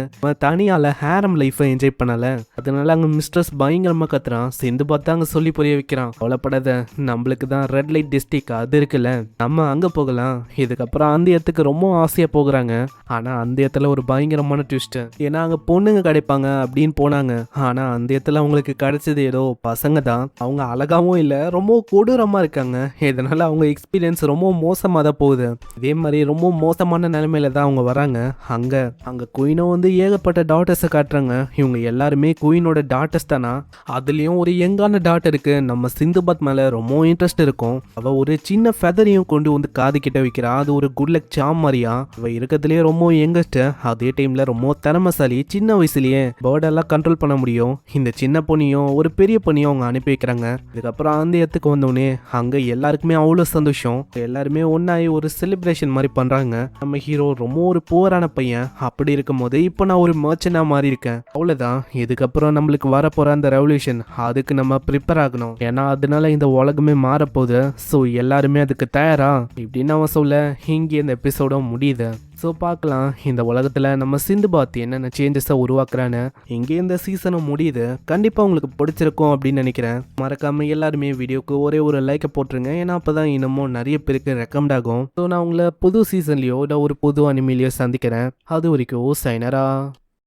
தனியால ஹேரம் லைஃபை என்ஜாய் பண்ணல. அதனால அங்க மிஸ்டர்ஸ் பயங்கரமா கத்துறான். சிந்து பார்த்தா அங்க சொல்லி புரிய வைக்கிறான், கவலைப்படாத, நம்மளுக்கு தான் ரெட் லைட் டிஸ்ட்ரிக்ட் அது இருக்குல்ல, நம்ம அங்க போகலாம். இதுக்கப்புறம் அந்த இடத்துக்கு ரொம்ப ஆசையா போகிறாங்க. ஆனா அந்த இடத்துல ஒரு பயங்கரமான ட்விஸ்ட். ஏன்னா அங்க பொண்ணுங்க கிடைப்பாங்க அப்படின்னு போனாங்க. ஆனா அந்த இடத்துல அவங்களுக்கு கிடைச்சது ஏதோ பசங்க தான். அவங்க அழகாவும் இல்ல, ரொம்ப கொடூரமா இருக்காங்க. இதனால அவங்க எக்ஸ்பீரியன்ஸ் ரொம்ப மோசமா தான் போகுது. இதே மாதிரி ரொம்ப மோசமான நிலைமையில தான் அவங்க வராங்க. அங்க குயினும் ஏகப்பட்ட டாட்டர்ஸை காட்டுறாங்க. இவங்க எல்லாருமே குயினோட டாட்டர்ஸ் தானா. அதுலயும் ஒரு யங்கான டாட்டர் இருக்கு. நம்ம சிந்து பாத் மேல ரொம்ப இன்ட்ரெஸ்ட் இருக்கும். அவ ஒரு சின்ன ஃபெதரையும் கொண்டு காது கிட்ட வைக்கிறா. அது ஒரு குட் லக் சாம் மாதிரியா. அவ இருக்கிறதுலயே ரொம்ப யங்கஸ்ட், அதே டைம்ல ரொம்ப திறமைசாலி. சின்ன வயசுலயே பேர்டெல்லாம் கண்ட்ரோல் பண்ண முடியும். இந்த சின்ன பொண்ணையும் ஒரு பெரிய பொண்ணையும் அவங்க அனுப்பி வைக்கிறாங்க. இதுக்கப்புறம் அந்த இடத்துக்கு வந்தோடனே அங்க எல்லாருக்குமே அவ்வளவு சந்தோஷம். எல்லாருமே ஒன்னாயி ஒரு செலிப்ரேஷன் மாதிரி பண்றாங்க. நம்ம ஹீரோ ரொம்ப ஒரு புவரான பையன். அப்படி இருக்கும் போது இப்போ நான் ஒரு மர்ச்சனா மாறி இருக்கேன். அவ்வளவுதான். இதுக்கப்புறம் நம்மளுக்கு வரப்போற அந்த ரெவல்யூஷன் அதுக்கு நம்ம ப்ரிப்பேர் ஆகணும். ஏன்னா அதனால இந்த உலகமே மாறப்போகுது. ஸோ எல்லாருமே அதுக்கு தயாரா இப்படின்னு அவன் சொல்ல இங்கே இந்த எபிசோட முடியுது. ஸோ பார்க்கலாம் இந்த உலகத்தில் நம்ம சிந்துபாத் என்னென்ன சேஞ்சஸை உருவாக்குறான்னு. இங்கே இந்த சீசனும் முடியுது. கண்டிப்பாக உங்களுக்கு பிடிச்சிருக்கும் அப்படின்னு நினைக்கிறேன். மறக்காமல் எல்லாருமே வீடியோக்கு ஒரே ஒரு லைக்கை போட்டுருங்க. ஏன்னா அப்போ தான் இன்னமும் நிறைய பேருக்கு ரெக்கமெண்ட் ஆகும். ஸோ நான் உங்களை புது சீசன்லேயோ இல்லை ஒரு புது அனிமேலையோ சந்திக்கிறேன். அது வரைக்கும் சைனரா.